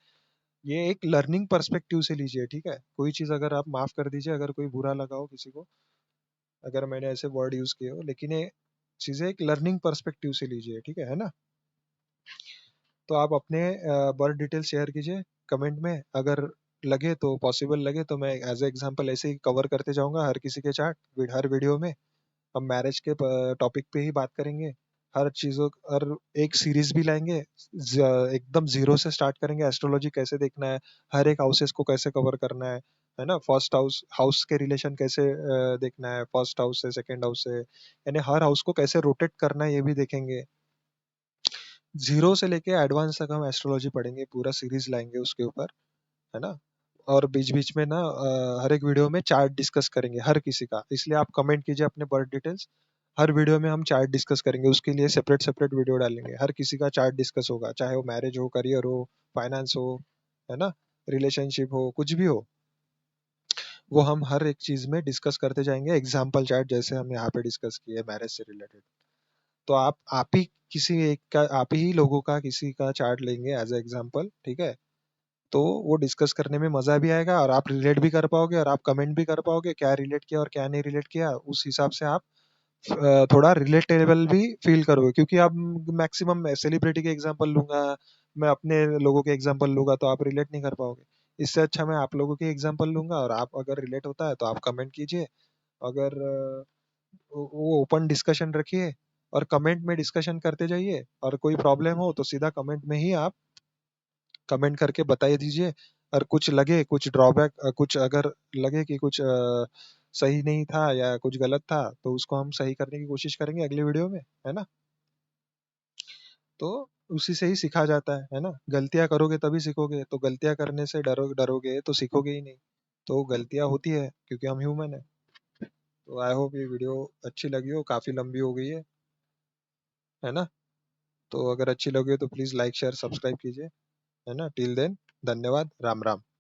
ये एक लर्निंग पर्सपेक्टिव से लीजिए, ठीक है? कोई चीज अगर आप माफ कर दीजिए, अगर कोई बुरा लगा हो किसी को, अगर मैंने ऐसे वर्ड यूज किए हो, लेकिन ये चीजें एक लर्निंग पर्सपेक्टिव से लीजिए, ठीक है ना? तो आप अपने बर्थ डिटेल शेयर कीजिए कमेंट में, अगर लगे तो, पॉसिबल लगे तो मैं एज ए एग्जांपल ऐसे ही कवर करते जाऊंगा हर किसी के चार्ट हर वीडियो में। हम मैरिज के टॉपिक पे ही बात करेंगे, हर चीजों, हर एक सीरीज भी लाएंगे, एकदम जीरो से स्टार्ट करेंगे, एस्ट्रोलॉजी कैसे देखना है, हर एक हाउसेस को कैसे कवर करना है ना? फर्स्ट हाउस हाउस के रिलेशन कैसे देखना है, फर्स्ट हाउस से सेकंड हाउस से, यानी हर हाउस को कैसे रोटेट करना है ये भी देखेंगे। जीरो से लेके एडवांस तक हम एस्ट्रोलॉजी पढ़ेंगे, पूरा सीरीज लाएंगे उसके ऊपर, है ना? और बीच बीच में ना हर एक वीडियो में चार्ट डिस्कस करेंगे हर किसी का, इसलिए आप कमेंट कीजिए अपने बर्थ डिटेल्स। हर वीडियो में हम चार्ट डिस्कस करेंगे, उसके लिए सेपरेट सेपरेट वीडियो डालेंगे, हर किसी का चार्ट डिस्कस होगा, चाहे वो मैरिज हो, करियर हो, फाइनेंस हो, है ना? रिलेशनशिप हो, कुछ भी हो, वो हम हर एक चीज में डिस्कस करते जाएंगे, एग्जाम्पल चार्ट जैसे हम यहाँ पे डिस्कस किए मैरिज से रिलेटेड। तो आप ही किसी एक का, आप ही लोगों का किसी का चार्ट लेंगे एज ए एग्जाम्पल, ठीक है? तो वो डिस्कस करने में मजा भी आएगा, और आप रिलेट भी कर पाओगे, और आप कमेंट भी कर पाओगे क्या रिलेट किया और क्या नहीं रिलेट किया, उस हिसाब से आप थोड़ा रिलेटेबल भी फील करोगे। क्योंकि आप, मैक्सिमम मैं सेलिब्रिटी के एग्जांपल लूंगा, मैं अपने लोगों के एग्जांपल लूंगा, तो आप रिलेट नहीं कर पाओगे। इससे अच्छा मैं आप लोगों के एग्जांपल लूंगा, और आप अगर रिलेट होता है तो आप कमेंट कीजिए। अगर वो ओपन डिस्कशन रखिए, और कमेंट में डिस्कशन करते जाइए, और कोई प्रॉब्लम हो तो सीधा कमेंट में ही आप कमेंट करके बताइए दीजिए। और कुछ लगे, कुछ ड्रॉबैक, कुछ अगर लगे कि कुछ सही नहीं था या कुछ गलत था, तो उसको हम सही करने की कोशिश करेंगे अगले वीडियो में, है ना? तो उसी से ही सीखा जाता है ना? गलतियां करोगे तभी सीखोगे, तो गलतियां करने से डरोगे तो सीखोगे ही नहीं। तो गलतियां होती है क्योंकि हम ह्यूमन है। तो आई होप ये वीडियो अच्छी लगी हो, काफी लंबी हो गई है ना? तो अगर अच्छी लगी हो तो प्लीज लाइक शेयर सब्सक्राइब कीजिए, है ना? टिल देन, धन्यवाद, राम राम।